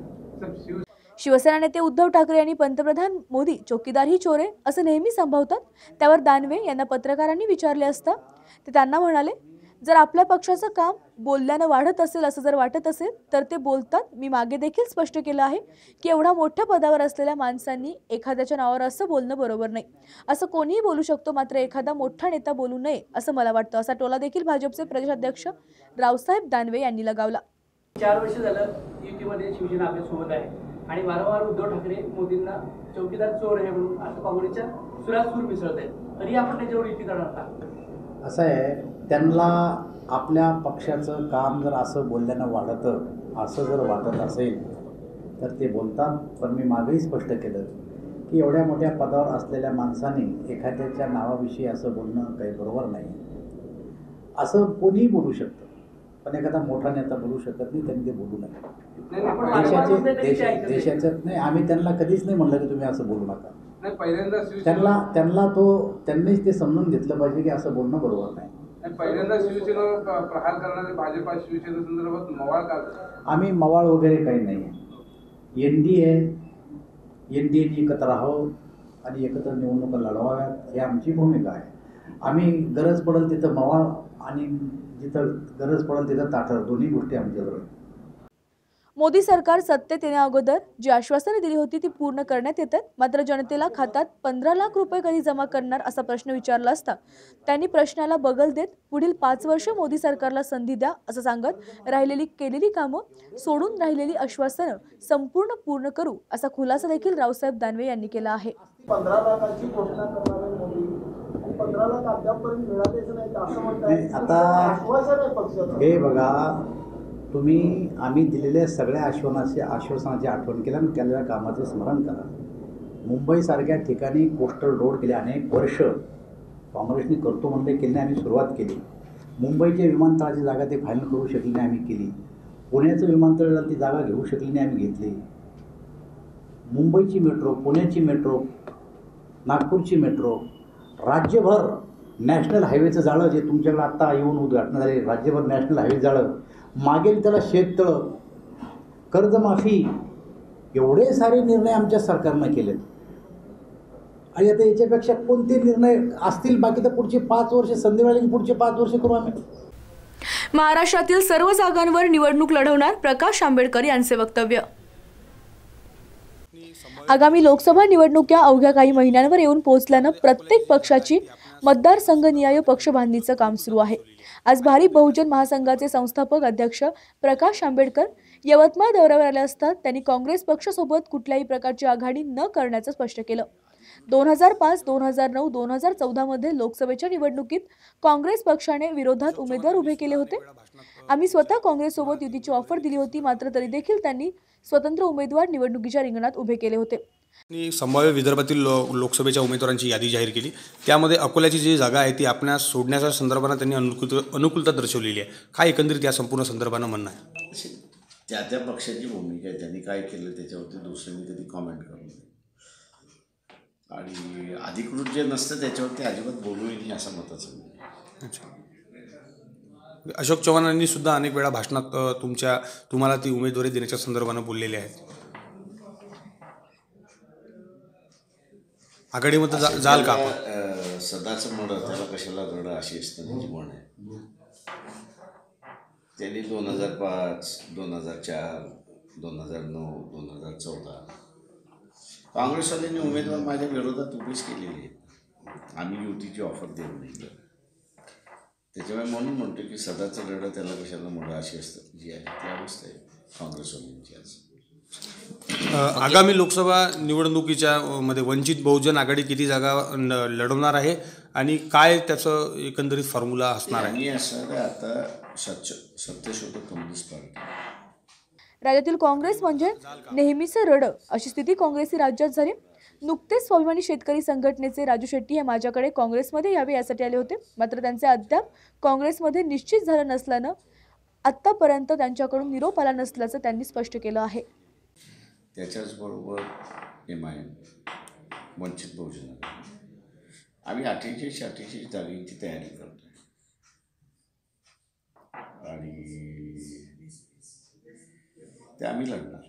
शिवसेना नेते उद्धव ठाकरे यांनी पंतप्रधान मोदी चौकीदार ही चोर आहे असं नेहमी संभवतात। त्यावर दानवे यांना पत्रकारांनी विचारले असता ते त्यांना म्हणाले, जर आपल्या पक्षाचं काम बोलल्यानं वाढत असेल असं जर वाटत असेल तर ते बोलतात। मी मागे देखील स्पष्ट केलं आहे की एवढा मोठ्या पदावर असलेल्या माणसांनी एखाद्याच्या नावावर असं बोलणं बरोबर नाही। असं कोणीही बोलू शकतो, मात्र एखादा मोठा नेता बोलू नये असं मला वाटतं, असा टोला देखील भाजपचे प्रदेशाध्यक्ष रावसाहेब दानवे यांनी लगावला। 4 वर्ष झालं युतीमध्ये शिवसेना आपल्या सोबत आहे आणि वारंवार उद्धव ठाकरे मोदींना चौकीदार चोर आहे म्हणून असं काँग्रेसच्या सुरात सूर मिसळत आहेत, तरी आपण त्याच्यावर युती करणार का? असं आहे, त्यांना आपल्या पक्षाचं काम जर असं बोलल्यानं वाढतं असं जर वाटत असेल तर ते बोलतात। पण मी मागेही स्पष्ट केलं की एवढ्या मोठ्या पदावर असलेल्या माणसाने एखाद्याच्या नावाविषयी असं बोलणं काही बरोबर नाही। असं कोणीही बोलू शकतं, पण एखादा मोठा नेता बोलू शकत नाही, त्यांनी ते बोलू नये। देशाचं नाही, आम्ही त्यांना कधीच नाही म्हणलं की तुम्ही असं बोलू नका। त्यांनीच ते समजून घेतलं पाहिजे की असं बोलणं बरोबर नाही। पहिल्यांदा शिवसेनेवर प्रहार करणारे भाजपा शिवसेने संदर्भात मवाळ का? आम्ही मवाळ वगैरे काही नाही। एनडीएने एकत्र राहावं आणि एकत्र निवडणुका लढवाव्यात ही आमची भूमिका आहे। आम्ही गरज पडेल तिथं मवाळ आणि जिथं गरज पडेल तिथं ताठर, दोन्ही गोष्टी आमच्याजवळ आहेत। मोदी सरकार सत्तेत येण्याअगोदर जी आश्वासने दिली होती ती पूर्ण करण्यात येतात, मात्र जनतेला खात्यात 15 लाख रुपये कधी जमा करणार असा प्रश्न विचारला असता त्यांनी प्रश्नाला बगल देत पुढील 5 वर्ष मोदी सरकारला संधी द्या असं सांगत राहिलेली केलेली कामं सोडून राहिलेली आश्वासनं संपूर्ण पूर्ण करू असा खुलासा देखील रावसाहेब दानवे यांनी केला आहे. 15 लाखाची घोषणा करणारे मोदी 15 लाख अद्यापपर्यंत मिळालेच नाही असं म्हणतात. आता आश्वासन आहे पक्षाचं. हे बघा, आम्ही दिलेल्या सगळ्या आश्वासनाची आठवण केल्या आणि केलेल्या कामाचं स्मरण करा. मुंबईसारख्या ठिकाणी कोस्टल रोड गेले अनेक वर्ष काँग्रेसने करतो म्हणले केले, आम्ही सुरुवात केली. मुंबईच्या विमानतळाची जागा ते फायनल करू शकली नाही, आम्ही केली. पुण्याचं विमानतळ ती जागा घेऊ शकली नाही, आम्ही घेतली. मुंबईची मेट्रो, पुण्याची मेट्रो, नागपूरची मेट्रो, राज्यभर नॅशनल हायवेचं जाळं जे तुमच्याकडे आत्ता येऊन उद्घाटन झाले, राज्यभर नॅशनल हायवे जाळं, मागेल त्याला शेततळं, कर्जमाफी, एवढे सारे निर्णय आमच्या सरकारनं केलेत. आणि आता याच्यापेक्षा कोणते निर्णय असतील बाकी तर पुढचे 5 वर्ष संधी मिळाली, पुढचे 5 वर्ष करू आम्ही. महाराष्ट्रातील सर्व जागांवर निवडणूक लढवणार प्रकाश आंबेडकर यांचे वक्तव्य. आगामी लोकसभा निवडणुका अवघ्या काही महिन्यांवर येऊन पोहोचल्यानं प्रत्येक पक्षाची मतदारसंघनिहाय पक्ष बांधणीचं काम सुरू आहे. आज भारिप बहुजन महासंघाचे संस्थापक अध्यक्ष प्रकाश आंबेडकर यवतमाळ दौऱ्यावर आले असता त्यांनी काँग्रेस पक्षासोबत कुठल्याही प्रकारची आघाडी न करण्याचं स्पष्ट केलं. 2005, 2009, 2014 मध्ये लोकसभेच्या निवडणुकीत काँग्रेस पक्षाने विरोधात उमेदवार उभे केले होते. आम्ही स्वतः काँग्रेससोबत युतीची ऑफर दिली होती, मात्र तरी देखील त्यांनी स्वतंत्र उमेदवार निवडणुकीच्या रिंगणात उभे केले होते. संभाव्य विदर्भातील लोकसभेच्या उमेदवारांची यादी जाहीर केली. त्यामध्ये अकोल्याची जी जागा आहे ती आपणास सोडण्याच्या संदर्भानं त्यांनी अनुकूलता दर्शवलेली आहे. काय एकंदरीत या संपूर्ण संदर्भानं म्हणणं आहे? त्या पक्षाची भूमिका आहे, त्यांनी काय केलं त्याच्यावरती दुसऱ्यांनी कधी कॉमेंट करू नये आणि अधिकृत जे नसतं त्याच्यावरती अजिबात बोलूही नाही असं मताचं. अच्छा. अशोक चव्हाणांनी सुद्धा अनेक वेळा भाषणात तुम्हाला ती उमेदवारी देण्याच्या संदर्भानं बोललेले आहेत. आघाडीमध्ये जाल का आपण? सदाचं मड त्याला कशाला रड अशी असतं त्याची म्हण आहे. त्यांनी 2005, 2004, 2009, 2014 काँग्रेसवाल्यांनी उमेदवार माझ्या विरोधात उभेच केलेले आहेत. आम्ही युतीची ऑफर देऊ नाही. त्याच्यामुळे म्हणून म्हणतो की सदाचं रड त्याला कशाला मड अशी असतं जी आहे ती अवस्था आहे काँग्रेसवाल्यांची आज. आगामी लोकसभा निवडणुकीच्या मध्ये वंचित बहुजन आघाडी किती जागा लढवणार आहे आणि काय त्याचं एकंदरीत फॉर्म्युला असणार आहे? असं आता सत्यशोधक कम्युनिस्ट पार्टी. राज्यातील काँग्रेस म्हणजे नेहमीचं रड अशी स्थिती काँग्रेसची राज्यात झाली. नुकतेच स्वाभिमानी शेतकरी संघटनेचे राजू शेट्टी हे माझ्याकडे काँग्रेसमध्ये यावे यासाठी आले होते, मात्र त्यांचे अद्याप काँग्रेसमध्ये निश्चित झालं नसल्यानं आत्तापर्यंत त्यांच्याकडून निरोप आला नसल्याचं त्यांनी स्पष्ट केलं आहे. त्याच्याचबरोबर MIM वंचित बहुजन आम्ही 48 जागेची तयारी करतो आणि ते आम्ही लढणार.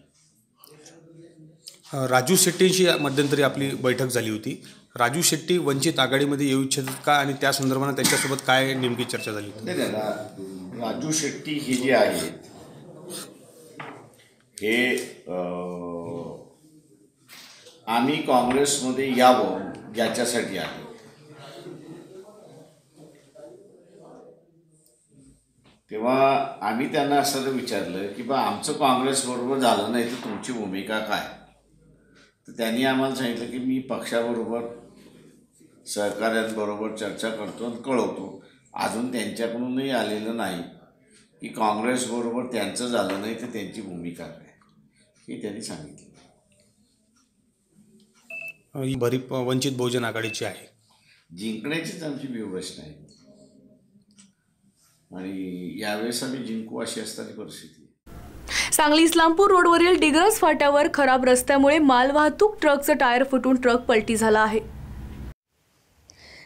राजू शेट्टींशी मध्यंतरी आपली बैठक झाली होती. राजू शेट्टी वंचित आघाडीमध्ये येऊ इच्छितात का आणि त्या संदर्भानं त्यांच्यासोबत काय नेमकी चर्चा झाली? राजू शेट्टी हे जे आहेत हे आम्ही काँग्रेसमध्ये यावं याच्यासाठी आहे. तेव्हा आम्ही त्यांना असं विचारलं की बा आमचं काँग्रेसबरोबर झालं नाही तर तुमची भूमिका काय. तर त्यांनी आम्हाला सांगितलं की मी पक्षाबरोबर सहकाऱ्यांबरोबर चर्चा करतो आणि कळवतो. अजून त्यांच्याकडूनही आलेलं नाही की काँग्रेसबरोबर त्यांचं झालं नाही तर त्यांची भूमिका काय हे त्यांनी सांगितलं. ही भारिप वंचित बहुजन आघाडीची आहे. जिंकण्याचीच आमची व्यूहरचना आहे आणि यावेळेस आम्ही जिंकू अशी असणारी परिस्थिती. सांगली इस्लामपूर रोडवरील डिग्रस फाट्यावर खराब रस्त्यामुळे मालवाहतूक ट्रकचं टायर फुटून ट्रक पलटी झाला आहे.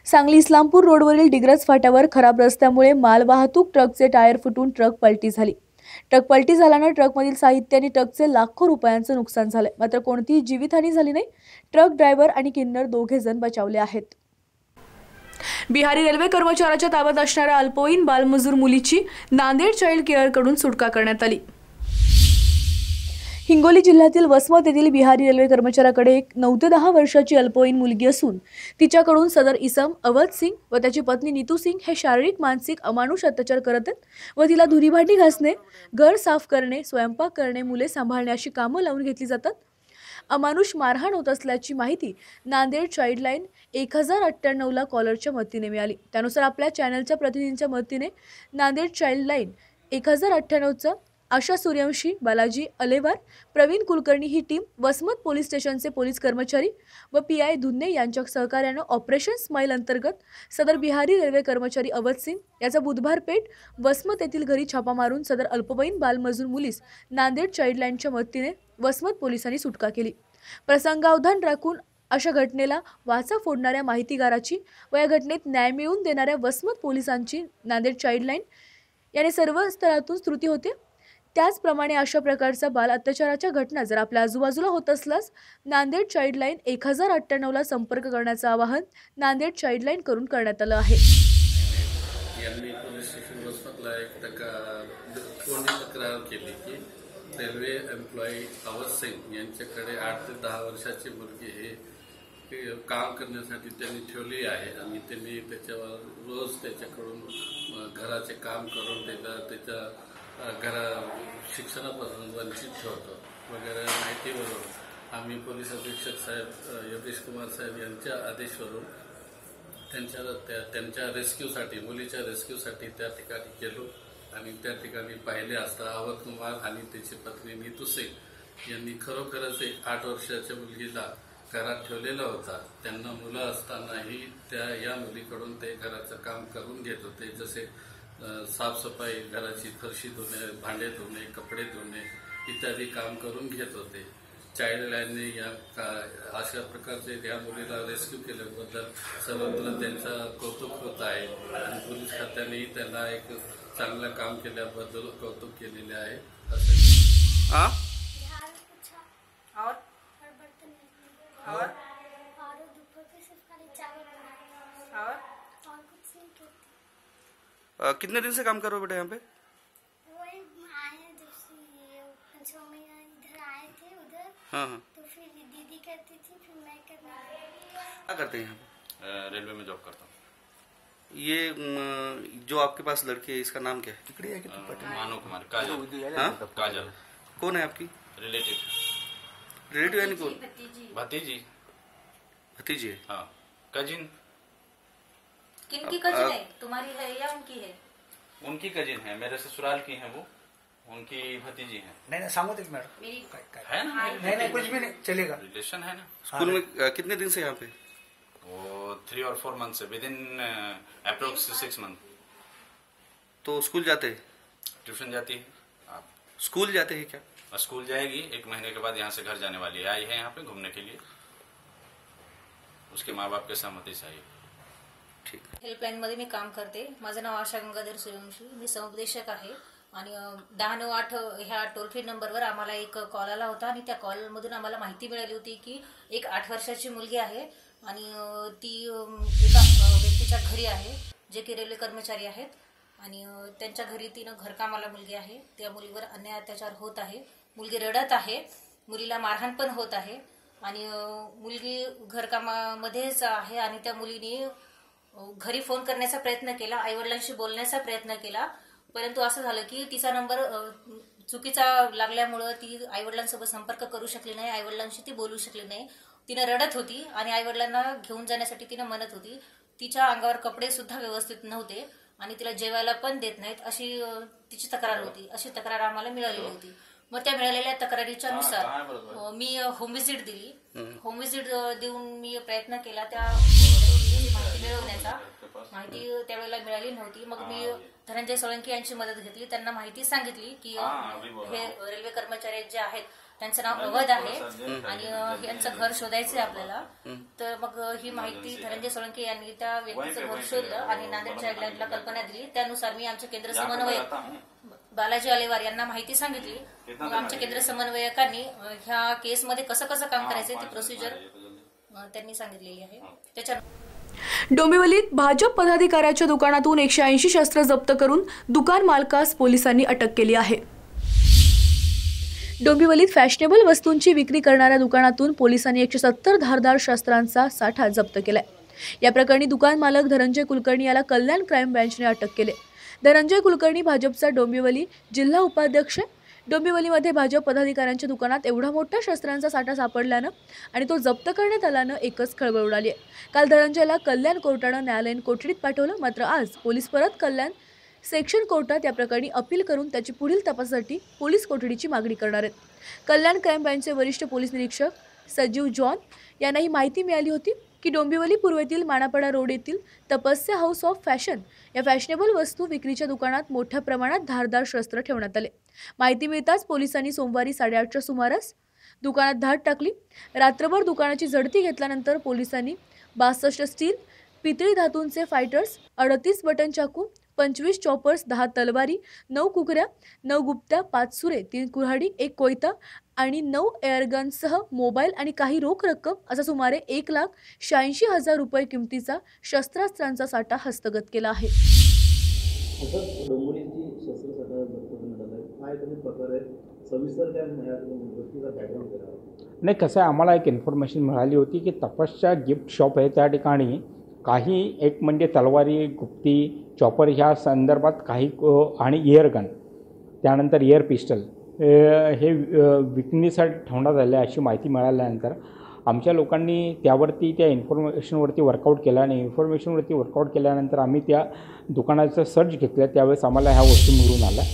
सांगली इस्लामपूर रोडवरील डिग्रस फाट्यावर खराब रस्त्यामुळे मालवाहतूक ट्रकचे टायर फुटून ट्रक पलटी झाली. ट्रक पलटी झाल्यानं ट्रकमधील साहित्य आणि ट्रकचे लाखो रुपयांचं नुकसान झाले, मात्र कोणतीही जीवितहानी झाली नाही. ट्रक ड्रायव्हर आणि किन्नर दोघे जण बचावले आहेत. बिहारी रेल्वे कर्मचाऱ्याच्या ताब्यात असणाऱ्या अल्पवयीन बालमजूर मुलीची नांदेड चाइल्ड केअरकडून सुटका करण्यात आली. हिंगोली जिल्ह्यातील वसमत येथील बिहारी रेल्वे कर्मचाऱ्याकडे एक 9 ते 10 वर्षाची अल्पवयीन मुलगी असून तिच्याकडून सदर इसम अवध सिंग व त्याची पत्नी नीतू सिंग हे शारीरिक मानसिक अमानुष अत्याचार करत आहेत व तिला धुरीभांडी घासणे, घर साफ करणे, स्वयंपाक करणे, मुले सांभाळणे अशी कामं लावून घेतली जातात. अमानुष मारहाण होत असल्याची माहिती नांदेड चाइल्डलाइन 1098 ला कॉलरच्या मदतीने मिळाली. त्यानुसार आपल्या चॅनलच्या प्रतिनिधींच्या मदतीने नांदेड चाइल्डलाइन 1098चा आशा सूर्यवंशी, बालाजी अलेवार, प्रवीण कुलकर्णी ही टीम वसमत पोलीस स्टेशनचे पोलीस कर्मचारी व PI धुन्ने यांच्या सहकार्याने ऑपरेशन स्माइल अंतर्गत सदर बिहारी रेल्वे कर्मचारी अवध सिंग याचा बुधवार पेठ वसमत येथील घरी छापा मारून सदर अल्पवयीन बालमजूर मुलीस नांदेड चाइल्डलाइनच्या मदतीने वसमत पोलिसांनी सुटका केली. प्रसंगावधान राखून अशा घटनेला वाचा फोडणाऱ्या माहितीगाराची व या घटनेत न्याय मिळवून देणाऱ्या वसमत पोलिसांची नांदेड चाइल्डलाइन याने सर्व स्तरातून स्तुती होते. त्याचप्रमाणे अशा प्रकारचा बाल अत्याचाराच्या घटना जर आपल्या आजूबाजूला होत असल्यास नांदेड चाइल्डलाइन 1098 ला संपर्क करण्याचं आवाहन नांदेड चाइल्डलाइन करून करण्यात आलं आहे. यांनी पोलीस स्टेशन वसमतला एक तक्रार केली की रेल्वे एम्प्लॉई अवध सिंग यांच्याकडे 8 ते 10 वर्षाची मुलगी हे काम करण्यासाठी त्यांनी ठेवली आहे आणि त्यांनी त्याच्यावर रोज त्याच्याकडून घराचे काम करून त्याच्या शिक्षणापासून वंचित ठेवतो वगैरे माहितीवरून आम्ही पोलीस अधीक्षक साहेब योगेश कुमार साहेब यांच्या आदेशवरून त्यांच्या रेस्क्यूसाठी मुलीच्या रेस्क्यूसाठी त्या ठिकाणी गेलो आणि त्या ठिकाणी पाहिले असता अवध कुमार आणि त्याची पत्नी नीतू सिंग यांनी खरोखरच एक 8 वर्षाच्या मुलगीला घरात ठेवलेला होता. त्यांना मुलं असतानाही या मुलीकडून ते घराचं काम करून घेत होते, जसे साफसफाई, घराची फरशी धुणे, भांडे धुणे, कपडे धुणे इत्यादी काम करून घेत होते. चाइल्डलाइनने अशा प्रकारचे या मुलीला रेस्क्यू केल्याबद्दल सर्वत्र त्यांचा कौतुक होत आहे आणि पोलीस खात्यानेही त्यांना एक चांगलं काम केल्याबद्दल कौतुक केलेले आहे. कितने दिन से काम कर रहे हो बेटा यहाँ पे? वही आए जब इधर आए थे उधर. हाँ. तो फिर दीदी करती थी, फिर मैं करने लगी. क्या करते हैं यहाँ पे? रेलवे में जॉब करता हूँ. ये जो आपके पास लड़की है इसका नाम क्या है? मानो कुमार. काजल. कौन है आपकी? रिलेटिव यानी कौन? भतीजी. भतीजी है? हाँ. कजिन. किनकी कजिन है? तुम्हारी है या उनकी है? उनकी कजिन है, मेरे ससुराल की है वो, उनकी भतीजी है. नहीं सांगो तक मैडम है ना? नहीं कुछ भी नहीं चलेगा. रिलेशन है ना. स्कूल में कितने दिन से यहाँ पे? वो 3 और 4 month say, with in approx 6 month. तो स्कूल जाते हैं? ट्यूशन जाती है. आप स्कूल जाते हैं क्या? स्कूल जाएगी, 1 महीने के बाद यहाँ से घर जाने वाली है. आई है यहाँ पे घूमने के लिए, उसके माँ बाप के सहमति से आई. हेल्पलाईन मध्ये मी काम करते. माझं नाव आशा गंगाधर सूर्यवंशी, मी समुपदेशक आहे. आणि 1098 ह्या टोल फ्री नंबरवर आम्हाला एक कॉल आला होता आणि त्या कॉलमधून आम्हाला माहिती मिळाली होती की एक 8 वर्षाची मुलगी आहे आणि ती एका व्यक्तीच्या घरी आहे जे की रेल्वे कर्मचारी आहेत आणि त्यांच्या घरी तिनं घरकामाला मुलगी आहे. त्या मुलीवर अन्याय अत्याचार होत आहे. मुलगी रडत आहे, मुलीला मारहाण पण होत आहे आणि मुलगी घरकामामध्येच आहे आणि त्या मुलीने घरी फोन करण्याचा प्रयत्न केला, आईवडिलांशी बोलण्याचा प्रयत्न केला, परंतु असं झालं की तिचा नंबर चुकीचा लागल्यामुळं ती आईवडिलांसोबत संपर्क करू शकली नाही, आईवडिलांशी ती बोलू शकली नाही. तिनं रडत होती आणि आईवडिलांना घेऊन जाण्यासाठी तिनं म्हणत होती. तिच्या अंगावर कपडे सुद्धा व्यवस्थित नव्हते आणि तिला जेवायला पण देत नाहीत अशी तिची तक्रार होती. अशी तक्रार आम्हाला मिळालेली होती. मग त्या मिळालेल्या तक्रारीच्या नुसार मी होम व्हिजिट दिली. होम व्हिजिट देऊन मी प्रयत्न केला त्या माहिती मिळवण्याचा. माहिती त्यावेळेला मिळाली नव्हती. मग मी धनंजय सोळंकी यांची मदत घेतली. त्यांना माहिती सांगितली की हे रेल्वे कर्मचारी जे आहेत त्यांचं नाव अवध आहे आणि यांचं घर शोधायचंय आपल्याला. तर मग ही माहिती धनंजय सोळंकी यांनी त्या व्यक्तीचं घर शोधलं आणि नांदेड चाइल्डलाइनला कल्पना दिली. त्यानुसार मी आमचे केंद्र समन्वयक बालाजी अलेवार यांना माहिती सांगितली. मग आमच्या केंद्र समन्वयकांनी ह्या केसमध्ये कसं कसं काम करायचं ती प्रोसिजर त्यांनी सांगितलेली आहे. त्याच्या डोंबिवलीत भाजप पदाधिकाऱ्याच्या दुकानातून 180 शस्त्र जप्त करून दुकान मालकास पोलिसांनी अटक केली आहे. डोंबिवलीत फॅशनेबल वस्तूंची विक्री करणाऱ्या दुकानातून पोलिसांनी 170 धारदार शस्त्रांचा साठा जप्त केलाय. या प्रकरणी दुकान मालक धनंजय कुलकर्णी याला कल्याण क्राईम ब्रँचने अटक केले. धनंजय कुलकर्णी भाजपचा डोंबिवली जिल्हा उपाध्यक्ष. डोंबिवलीमध्ये भाजप पदाधिकाऱ्यांच्या दुकानात एवढा मोठा शस्त्रांचा साठा सापडल्यानं आणि तो जप्त करण्यात आल्यानं एकच खळबळ उडाली आहे. काल धनंजयला कल्याण कोर्टानं न्यायालयीन कोठडीत पाठवलं. मात्र आज पोलीस परत कल्याण सेक्शन कोर्टात या प्रकरणी अपील करून त्याची पुढील तपासासाठी पोलीस कोठडीची मागणी करणार आहेत. कल्याण क्राईम ब्रँचचे वरिष्ठ पोलीस निरीक्षक सजीव जॉन यांना ही माहिती मिळाली होती की डोंबिवली पूर्वेतील माणापाडा रोड येथील तपस्या हाऊस ऑफ फॅशन या फॅशनेबल वस्तू विक्रीच्या दुकानात मोठ्या प्रमाणात धारदार शस्त्र ठेवण्यात आले. माहिती मिळताच पोलिसांनी सोमवारी 8:30च्या सुमारास दुकानात धाड टाकली. रात्रभर दुकानाची झडती घेतल्यानंतर पोलिसांनी 62 स्टील पितळी धातूंचे फायटर्स, 38 बटन चाकू, 25 चॉपर्स, 10 तलवारी, 9 कुकऱ्या, 9 गुप्त्या, 5 सुरे, 3 कुऱ्हाडी, 1 कोयता आणि 9 एअरगनसह मोबाईल आणि काही रोख रक्कम असा सुमारे 1,86,000 रुपये किमतीचा शस्त्रास्त्रांचा साठा हस्तगत केला आहे. नाही, कसं आहे, आम्हाला एक इन्फॉर्मेशन मिळाली होती की तपस्या गिफ्ट शॉप आहे त्या ठिकाणी काही एक म्हणजे तलवारी, गुप्ती, चॉपर ह्या संदर्भात काही आणि इयरगन, त्यानंतर इयर पिस्टल हे विक्रीसाठी ठेवण्यात आले अशी माहिती मिळाल्यानंतर आमच्या लोकांनी त्यावरती त्या इन्फॉर्मेशनवरती वर्कआउट केलं आणि इन्फॉर्मेशनवरती वर्कआउट केल्यानंतर आम्ही त्या दुकानाचं सर्च घेतलं. त्यावेळेस आम्हाला ह्या वस्तू मिळून आल्या.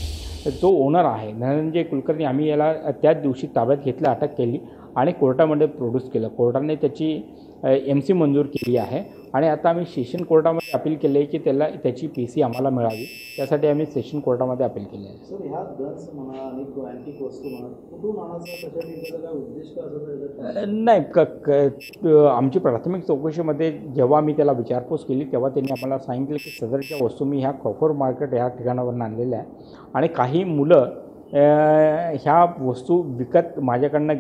जो ओनर आहे धनंजय कुलकर्णी, आम्ही याला त्याच दिवशी ताब्यात घेतलं, अटक केली आणि कोर्टामध्ये प्रोड्यूस केलं. कोर्टाने त्याची MC मंजूर केली आहे आणि आता आम्ही सेशन कोर्टामध्ये अपील केले आहे की त्याची PC आम्हाला मिळावी. त्यासाठी आम्ही सेशन कोर्टामध्ये अपील केले आहे. सर, ह्या गन्स म्हणा आणि अँटिक वस्तू म्हणा कुठून आणायचं, कशासाठी, काय उद्देश का असं नाही, आमची प्राथमिक चौकशीमध्ये जेव्हा आम्ही त्याला विचारपूस केली तेव्हा त्यांनी आम्हाला सांगितलं की सदरच्या वस्तू मी ह्या क्रॉफर्ड मार्केट ह्या ठिकाणावरून आणलेल्या आहे आणि काही मुलं ह्या वस्तू विकत माझ्याकडनं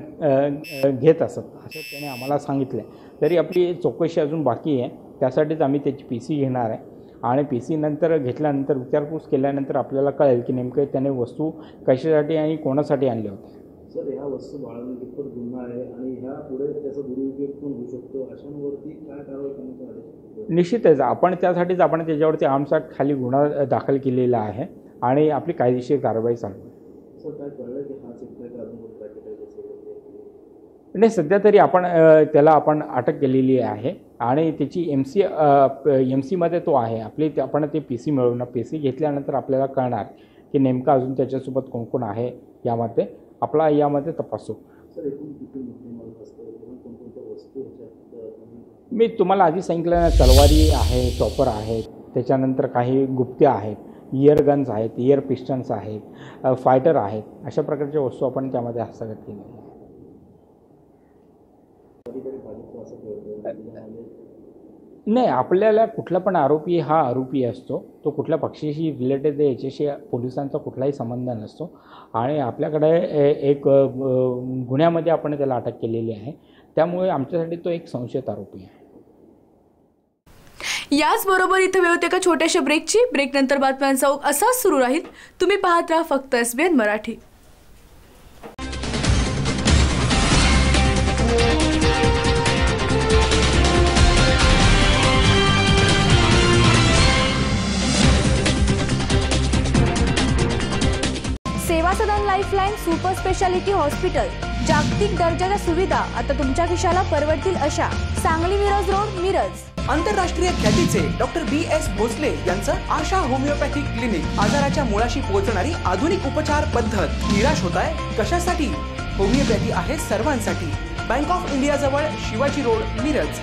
घेत असत असं त्याने आम्हाला सांगितलं. तरी आपली चौकशी अजून बाकी आहे, त्यासाठीच आम्ही त्याची PC घेणार आहे आणि PC नंतर घेतल्यानंतर विचारपूस केल्यानंतर आपल्याला कळेल की नेमकं त्याने वस्तू कशासाठी आणि कोणासाठी आणले होते. सर, ह्या वस्तू बाळगणे कितपत गुन्हा आहे आणि ह्या पुढे त्याचा दुरुपयोग पण होऊ शकतो, अशांवरती काय कारवाई करण्यात आली? निश्चितच आपण त्यासाठीच आपण त्याच्यावरती आर्म्स ॲक्ट खाली गुन्हा दाखल केलेला आहे आणि आपली कायदेशीर कारवाई चालू आहे. सर, काय कळलं की हाच एक पॅकेट आहे? नाही, सध्या तरी आपण त्याला अटक केलेली आहे आणि त्याची MC तो आहे. आपण ते PC मिळवणं, PC घेतल्यानंतर आपल्याला कळणार की नेमकं अजून त्याच्यासोबत कोण कोण आहे यामध्ये आपला यामध्ये तपासू. सर, एकूण किती मुद्देमाल असतं, कोणकोणत्या वस्तू ह्याच्यात? मी तुम्हाला आधी सांगितलं ना, तलवारी आहे, चॉपर आहेत, त्याच्यानंतर काही गुप्त्या आहेत, इयर गन्स आहेत, इयर पिस्टन्स आहेत, फायटर आहेत, अशा प्रकारच्या वस्तू आपण त्यामध्ये हस्तगत केलेल्या आहेत. नाही, आपल्याला कुठला पण आरोपी हा आरोपी असतो, तो कुठल्या पक्षाशी रिलेटेड आहे याच्याशी पोलिसांचा कुठलाही संबंध नसतो आणि आपल्याकडे एक गुन्ह्यामध्ये आपण त्याला अटक केलेली आहे, त्यामुळे आमच्यासाठी तो एक संशयित आरोपी आहे. याचबरोबर इथं वेळ होते एका छोट्याशा ब्रेकची. ब्रेकनंतर बातम्यांचा ओघ असाच सुरू राहील. तुम्ही पाहत राहा फक्त SBN मराठी. सेवा सदन लाईफलाईन सुपर स्पेशालिटी हॉस्पिटल, जागतिक दर्जाच्या सुविधा आता तुमच्या खिशाला परवडतील अशा. सांगली मिरज रोड, मिरज. आंतरराष्ट्रीय ख्यातीचे डॉक्टर BS भोसले यांचं आशा होमिओपॅथिक क्लिनिक. आजाराच्या मुळाशी पोहोचणारी आधुनिक उपचार पद्धत. निराश होताय कशासाठी? होमिओपॅथी आहे सर्वांसाठी. बँक ऑफ इंडिया जवळ, Shivaji road, Miraj.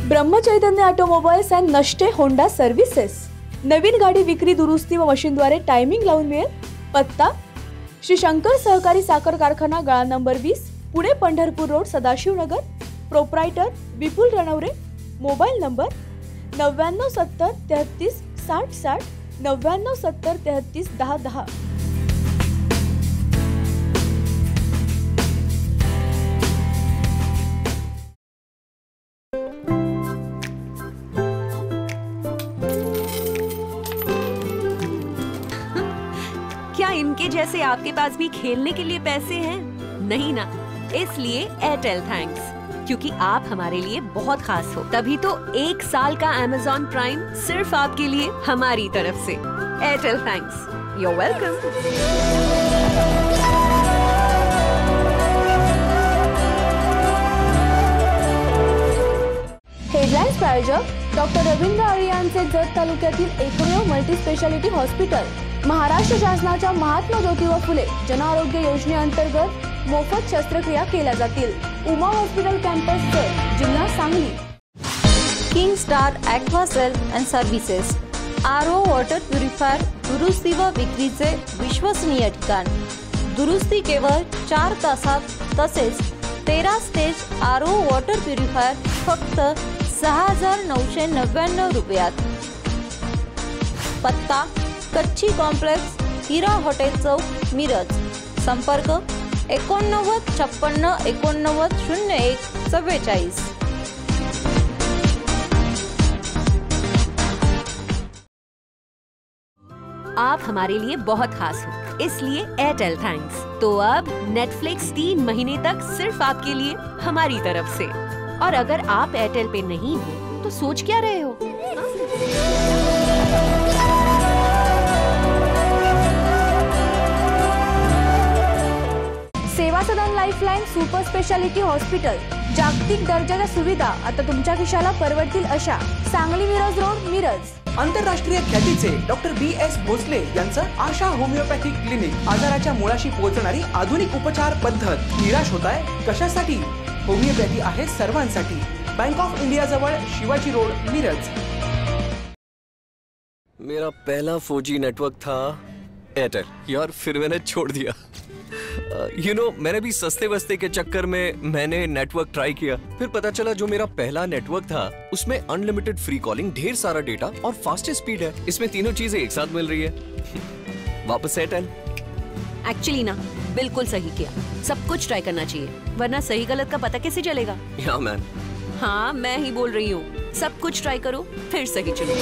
Brahmachaitanya automobiles and नष्टे होंडा सर्व्हिसेस. नवीन गाडी विक्री, दुरुस्ती व मशीनद्वारे टायमिंग लावून मिळेल. पत्ता श्री शंकर सहकारी साखर कारखाना, गाळा number 20, Pune Pandharpur road, Sadashivnagar. Proprietor Vipul Ranaware. Mobile number 9970 33 60 60, 9970 33 10 10. इनके जैसे आपके पास भी खेलने के लिए पैसे हैं? नहीं ना, इसलिए एयरटेल थैंक्स, क्योंकि आप हमारे लिए बहुत खास हो। तभी तो 1 साल का Amazon प्राइम सिर्फ आपके लिए हमारी तरफ से। Airtel thanks, you're welcome। Headlines प्रायोजक डॉक्टर रवींद्र आरे यांचे जत तालुक्यातील एकमेव मल्टीस्पेशालिटी हॉस्पिटल महाराष्ट्र शासनाच्या महात्मा ज्योतिबा फुले जन आरोग्य योजनेअंतर्गत मोफत शस्त्रक्रिया केल्या जातील। उमा हॉस्पिटल कॅम्पस जत, जिल्हा Sangli. King star Aquacell and services, RO water purifier दुरुस्ती व विक्रीचे विश्वसनीय ठिकाण। दुरुस्ती केवळ 4 तासात, तसेच 13 स्टेज आरओ वॉटर प्युरिफायर फक्त 6,999 रुपयात। पत्ता कच्ची कॉम्प्लेक्स, हिरा हॉटेल चौक, मिरज। संपर्क 89 56 89 01 44। आप हमारे लिए बहुत खास हो, इसलिए एयरटेल थैंक्स। तो अब नेटफ्लिक्स 3 महीने तक सिर्फ आपके लिए हमारी तरफ से। और अगर आप एयरटेल पे नहीं हो तो सोच क्या रहे हो? सेवा सदन लाईफलाईन सुपर स्पेशालिटी हॉस्पिटल, जागतिक दर्जाच्या सुविधा आता तुमच्या खिशाला परवडतील अशा। सांगली मिरज रोड, मिरज। आंतरराष्ट्रीय ख्यातीचे डॉक्टर BS भोसले यांचं आशा होमिओपॅथिक क्लिनिक, आजाराच्या मुळाशी पोहोचणारी आधुनिक उपचार पद्धत। निराश होताय कशासाठी? होमिओपॅथी आहे सर्वांसाठी। बैंक ऑफ इंडिया जवळ, शिवाजी रोड, मिरज। मेरा पहला 4G नेटवर्क था एयरटेल, यार फिर मैंने छोड़ दिया। मैंने भी सस्ते वस्ते के चक्कर में मैंने नेटवर्क ट्राई किया, फिर पता चला जो मेरा पहला नेटवर्क था उसमें अनलिमिटेड फ्री कॉलिंग, ढेर सारा डेटा और फास्टेस्ट स्पीड है। इसमें तीनों चीजें एक साथ मिल रही है। वापस एयरटेल। एक्चुअली ना, बिल्कुल सही किया। सब कुछ ट्राई करना चाहिए, वरना सही गलत का पता कैसे चलेगा? या मैन। हाँ, मैं ही बोल रही हूँ। सब कुछ ट्राई करो, फिर सही चलो।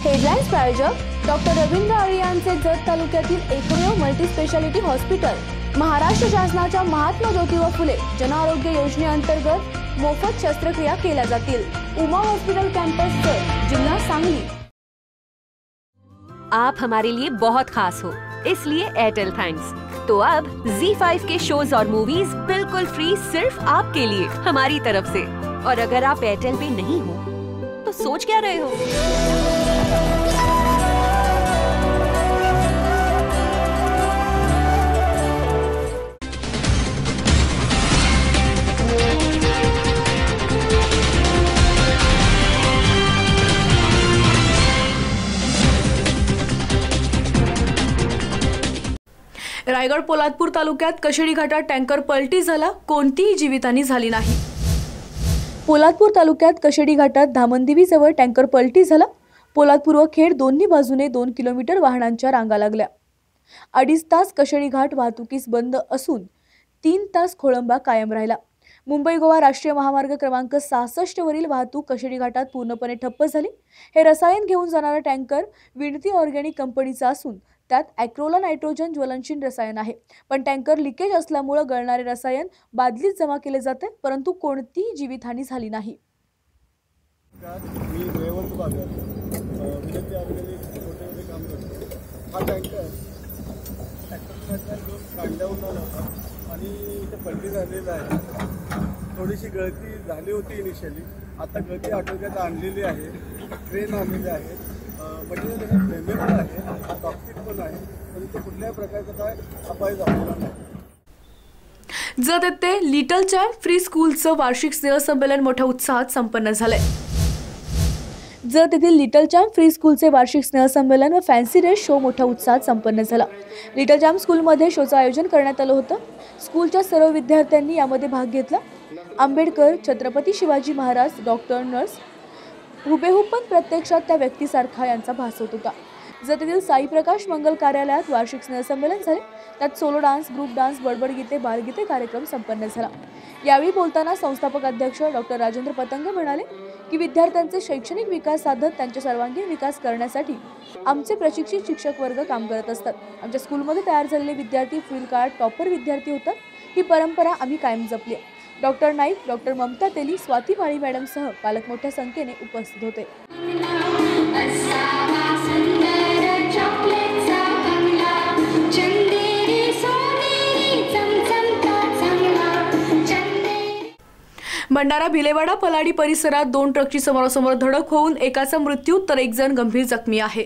हेडलाईन्स प्रायोजक डॉक्टर रवींद्र आरे यांचे जत तालुक्यातील एकमेव मल्टीस्पेशालिटी हॉस्पिटल महाराष्ट्र शासनाच्या महात्मा ज्योतिबा फुले जन आरोग्य योजनेअंतर्गत मोफत शस्त्रक्रिया केल्या जातील। उमा हॉस्पिटल कॅम्पस जत, जिल्हा सांगली। आप हमारे लिए बहुत खास हो, इसलिए एयरटेल थैंक्स। तो अब ZEE5 के शोज और मूवीज बिल्कुल फ्री सिर्फ आपके लिए हमारी तरफ से। और अगर आप एयरटेल पे नहीं हो तो सोच क्या रहे हो? रायगड पोलादपूर तालुक्यात कशेडी घाटात टँकर पलटी झाला, कोणतीही जीवितहानी झाली नाही। पोलादपूर तालुक्यात कशेडी घाटात धामणदिवीजवळ टँकर पलटी झाला। पोलादपूर व खेड दोन्ही बाजूने 2 किलोमीटर वाहनांच्या रांगा लागल्या। 2.5 तास कशेडी घाट वाहतुकीस बंद असून 3 तास खोळंबा कायम राहिला। मुंबई गोवा राष्ट्रीय महामार्ग क्रमांक 66 वरील वाहतूक कशेडी घाटात पूर्णपणे ठप्प झाली। हे रसायन घेऊन जाणारा टँकर विनती ऑर्गॅनिक कंपनीचा असून त्यात ॲक्रोला नायट्रोजन ज्वलनशील रसायन आहे, पण टँकर लिकेज असल्यामुळे गळणारे रसायन बादलीत जमा केले जाते, परंतु कोणतीही जीवितहानी झाली नाही। मी रेवंत बाजार विनंती ऑर्गॅनिक हॉटेलमध्ये काम करतो। हा टँकर घेऊन कांड्याहून आला होता आणि इथे पलटी झालेला आहे। थोडीशी गळती झाली होती इनिशियली, आता गळती आटोक्यात आणलेली आहे। ट्रेन आणलेली आहे, मटेरियल हे फ्लेमेबल आहे, टॉक्सिक पण आहे, परंतु कुठल्याही प्रकारचा काय अपाय झालेला नाही। जत येथे लिटल चॅम्प फ्री स्कूलचं वार्षिक स्नेहसंमेलन मोठ्या उत्साहात संपन्न झालंय। जत येथील लिटल चॅम्प फ्री स्कूलचे वार्षिक स्नेहसंमेलन व फॅन्सी ड्रेस शो मोठ्या उत्साहात संपन्न झाला। लिटल चॅम्प स्कूलमध्ये शोचं आयोजन करण्यात आलं होतं। स्कूलच्या सर्व विद्यार्थ्यांनी यामध्ये भाग घेतला। आंबेडकर, छत्रपती शिवाजी महाराज, डॉक्टर, नर्स हुबेहूब पण प्रत्यक्षात त्या व्यक्तीसारखा यांचा भास होत होता। जतेतील साई प्रकाश मंगल कार्यालयात वार्षिक स्नेहसंमेलन झाले। त्यात सोलो डान्स, ग्रुप डान्स, बडबड गीते, बालगीते कार्यक्रम संपन्न झाला। यावेळी बोलताना संस्थापक अध्यक्ष डॉक्टर राजेंद्र पतंग म्हणाले की विद्यार्थ्यांचे शैक्षणिक विकास साधत त्यांचा सर्वांगीण विकास करण्यासाठी आमचे प्रशिक्षित शिक्षक वर्ग काम करत असतात. आमच्या स्कूलमध्ये तयार झालेले विद्यार्थी फील्ड कार्ड टॉपर विद्यार्थी होतात. ही परंपरा आम्ही कायम जपली आहे. डॉक्टर नाईक, डॉक्टर ममता तेली, स्वाती माळी मॅडमसह पालक मोठ्या संख्येने उपस्थित होते. भंडारा भिलेवाडा पलाडी परिसरात 2 ट्रकची समोरासमोर धडक होऊन एकाचा मृत्यू तर एक जण गंभीर जखमी आहे.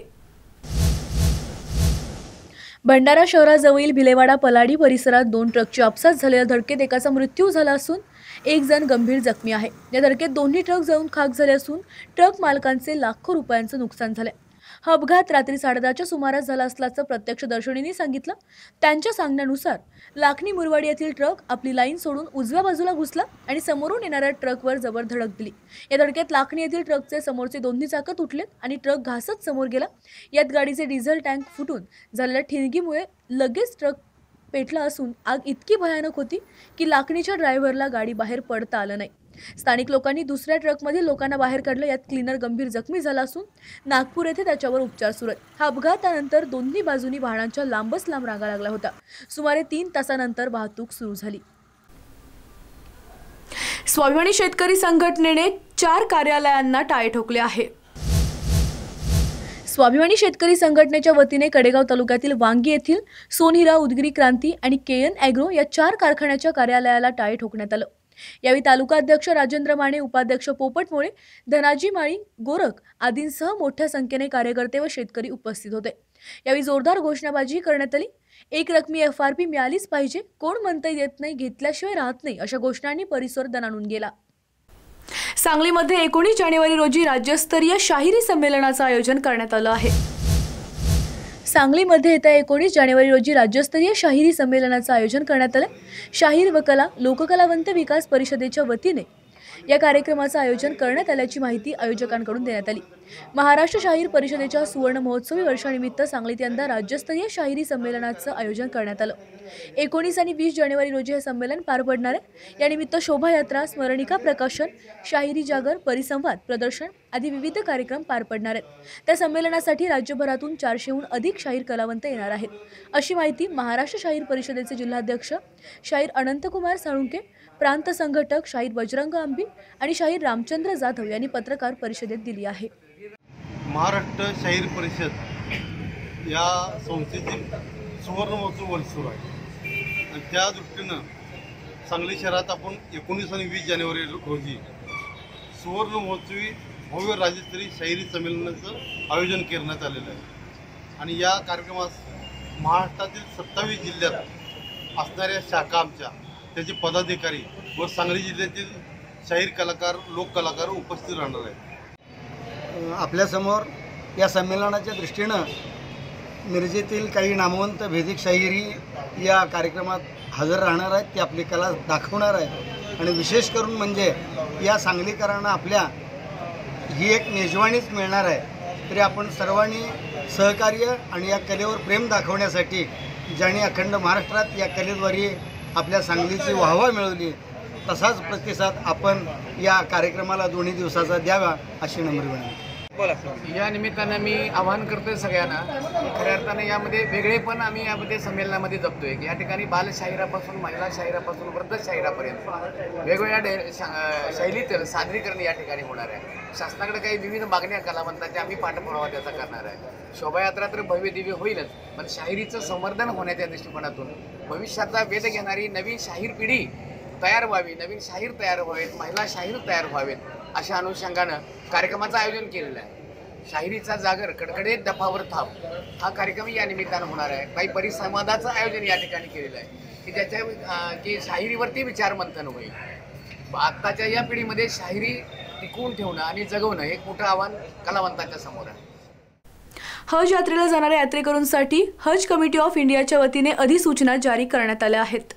भंडारा शहराजवळील भिलेवाडा पलाडी परिसरात 2 ट्रकची आपसात झालेल्या धडकेत एकाचा मृत्यू झाला असून एक जण गंभीर जखमी आहे. या धडकेत दोन्ही ट्रक जळून खाक झाले असून ट्रक मालकांचे लाखो रुपयांचे नुकसान झाले. हा अपघात रात्री 10:30च्या सुमारास झाला असल्याचं प्रत्यक्षदर्शींनी सांगितलं. त्यांच्या सांगण्यानुसार लाखनी मुरवाडी येथील ट्रक आपली लाईन सोडून उजव्या बाजूला घुसला आणि समोरून येणाऱ्या ट्रकवर जबर धडक दिली. या धडकेत लाखनी येथील ट्रकचे समोरचे दोन्ही चाकं तुटलेत आणि ट्रक घासत समोर गेला. यात गाडीचे डिझेल टँक फुटून झालेल्या ठिणगीमुळे लगेच ट्रक पेटला असून आग इतकी भयानक होती की लाखनीच्या ड्रायव्हरला गाडी बाहेर पडता आलं नाही. स्थानिक लोकांनी दुसऱ्या ट्रकमधील लोकांना बाहेर काढलं. यात क्लीनर गंभीर जखमी झाला असून नागपूर येथे त्याच्यावर उपचार सुरू आहेत. हा अपघातानंतर दोन्ही बाजूनी वाहनांच्या लांबच लांब रांगा लागल्या होत्या. सुमारे 3 तासानंतर वाहतूक सुरू झाली. स्वाभिमानी शेतकरी संघटनेने 4 कार्यालयांना टाळे ठोकले आहे. स्वाभिमानी शेतकरी संघटनेच्या वतीने कडेगाव तालुक्यातील वांगी येथील सोनहिरा, उदगिरी क्रांती आणि केएन ॲग्रो या 4 कारखान्याच्या कार्यालयाला टाळे ठोकण्यात आलं. यावेळी तालुका अध्यक्ष राजेंद्र माने, उपाध्यक्ष पोपट मोळे, धनाजी माळी, गोरख आदींसह मोठ्या संख्येने कार्यकर्ते व शेतकरी उपस्थित होते. यावेळी जोरदार घोषणाबाजी करण्यात आली. 1 रकमी FRP मिळालीच पाहिजे, कोण म्हणता येत नाही, घेतल्याशिवाय राहत नाही अशा घोषणांनी परिसर दणाणून गेला. सांगलीमध्ये 19 जानेवारी रोजी राज्यस्तरीय शाहिरी संमेलनाचं आयोजन करण्यात आलं आहे. सांगलीमध्ये येत्या 19 जानेवारी रोजी राज्यस्तरीय शाहिरी संमेलनाचं आयोजन करण्यात आलं. शाहीर व कला लोककलावंत विकास परिषदेच्या वतीने या कार्यक्रमाचं आयोजन करण्यात आल्याची माहिती आयोजकांकडून देण्यात आली. महाराष्ट्र शाहीर परिषदेच्या सुवर्ण महोत्सवी वर्षानिमित्त सांगलीत यंदा राज्यस्तरीय शाहिरी संमेलनाचं आयोजन करण्यात आलं. 19 आणि 20 जानेवारी रोजी हे संमेलन पार पडणार आहे. यानिमित्त शोभायात्रा, स्मरणिका प्रकाशन, शाहिरी जागर, परिसंवाद, प्रदर्शन आदी विविध कार्यक्रम पार पडणार आहेत. त्या संमेलनासाठी राज्यभरातून 400हून अधिक शाहीर कलावंत येणार आहेत, अशी माहिती महाराष्ट्र शाहीर परिषदेचे जिल्हाध्यक्ष शाहीर अनंतकुमार साळुंके, प्रांत संघटक शाहीर बजरंग आंबी आणि शाहीर रामचंद्र जाधव यांनी पत्रकार परिषदेत दिली आहे. महाराष्ट्र शाहीर परिषद या संस्थेचे सुवर्ण महोत्सव वर्ष सुरू आहे आणि त्या दृष्टीनं सांगली शहरात आपण 19 आणि 20 जानेवारी रोजी सुवर्ण महोत्सवी भव्य राज्यस्तरीय शाहिरी संमेलनाचं आयोजन करण्यात आलेलं आहे. आणि या कार्यक्रमास महाराष्ट्रातील 27 जिल्ह्यात असणाऱ्या शाखा आमच्या त्याचे पदाधिकारी व सांगली जिल्ह्यातील शाहीर कलाकार, लोककलाकार उपस्थित राहणार आहेत. आपल्यासमोर या संमेलनाच्या दृष्टीनं मिरजेतील काही नामवंत भेदिक शाहिरी या कार्यक्रमात हजर राहणार आहेत. ते आपली कला दाखवणार आहेत आणि विशेष करून म्हणजे या सांगलीकरांना आपल्या ही एक मेजवानीच मिळणार आहे. तरी आपण सर्वांनी सहकार्य आणि या कलेवर प्रेम दाखवण्यासाठी ज्यांनी अखंड महाराष्ट्रात या कलेद्वारे आपल्या सांगलीची वाहवा मिळवली तसाच प्रतिसाद आपण या कार्यक्रमाला 2 दिवसाचा द्यावा अशी नम्र विनंती. या निमित्तानं मी आवाहन करतोय सगळ्यांना. खऱ्या अर्थानं यामध्ये वेगळेपण आम्ही यामध्ये संमेलनामध्ये जपतोय की या ठिकाणी बालशाहिरापासून महिला शाहिरापासून वृद्ध शाहिरापर्यंत वेगवेगळ्या शैलीत सादरीकरण या ठिकाणी होणार आहे. शासनाकडे काही विविध मागण्या कलावंतांच्या आम्ही पाठपुरावा त्याचा करणार आहे. शोभायात्रा तर भव्य दिव्य होईलच, पण शाहिरीचं संवर्धन होण्याच्या दृष्टिकोनातून भविष्याचा वेध घेणारी नवीन शाहीर पिढी तयार व्हावी, नवीन शाहीर तयार व्हावेत, महिला शाहीर तयार व्हावेत अशा अनुषंगानं कार्यक्रमाचं आयोजन केलेलं आहे. शाहिरीचा जागर, कडकडे दफावर थाप हा कार्यक्रम या निमित्तानं होणार आहे. काही परिसंवादाचं आयोजन या ठिकाणी केलेलं आहे की ज्याच्या की शाहिरीवरती विचारमंथन होईल. आत्ताच्या या पिढीमध्ये शाहिरी टिकवून ठेवणं आणि जगवणं एक मोठं आव्हान कलावंतांच्या समोर आहे. हज यात्रेला जाणाऱ्या यात्रेकरूंसाठी हज कमिटी ऑफ इंडियाच्या वतीने अधिसूचना जारी करण्यात आल्या आहेत.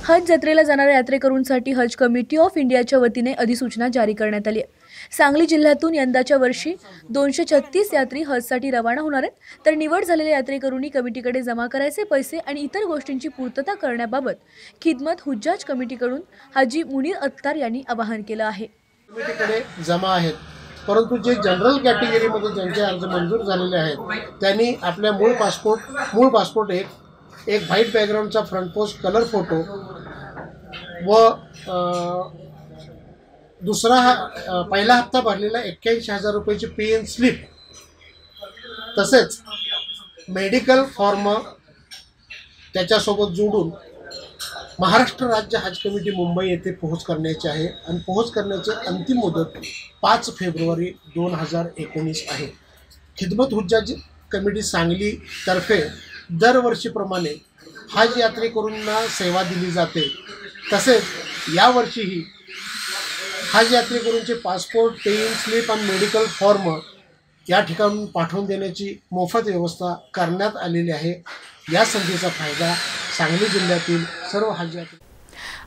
हज जत्रेला जाणाऱ्या यात्रेकरूंसाठी हज कमिटी ऑफ इंडियाच्या वतीने अधिसूचना जारी करण्यात आली आहे. सांगली जिल्ह्यातून यंदाच्या वर्षी 236 यात्री हजसाठी रवाना होणार आहेत. तर निवड झालेल्या यात्रेकरूंनी कमिटीकडे जमा करायचे पैसे आणि इतर गोष्टींची पूर्तता करण्याबाबत खिदमत हुज्जाज कमिटीकडून हाजी मुनीर अत्तार यांनी आवाहन केलं आहे. कमिटीकडे जमा आहेत, परंतु जे जनरल कॅटेगरीमध्ये ज्यांचे अर्ज मंजूर झालेले आहेत त्यांनी आपल्या मूळ पासपोर्ट एक व्हाईट बॅकग्राऊंडचा फ्रंट पोस्ट कलर फोटो व पहिला हप्ता भरलेला 81,000 रुपयाची PN स्लिप तसेच मेडिकल फॉर्म त्याच्यासोबत जोडून महाराष्ट्र राज्य हज कमिटी मुंबई येथे पोहोच करण्याची आहे आणि पोहोच करण्याची अंतिम मुदत 5 फेब्रुवारी 2019 आहे. खिदमत हुज्जाज कमिटी सांगली तर्फे दरवर्षीप्रमाणे हज यात्रेकरूंना सेवा दिली जाते. तसेच यावर्षीही हज यात्रेकरूंचे पासपोर्ट, पेन स्लिप आणि मेडिकल फॉर्म या ठिकाणून पाठवून देण्याची मोफत व्यवस्था करण्यात आलेली आहे. या संधीचा फायदा सांगली जिल्ह्यातील सर्व हज यात्रे.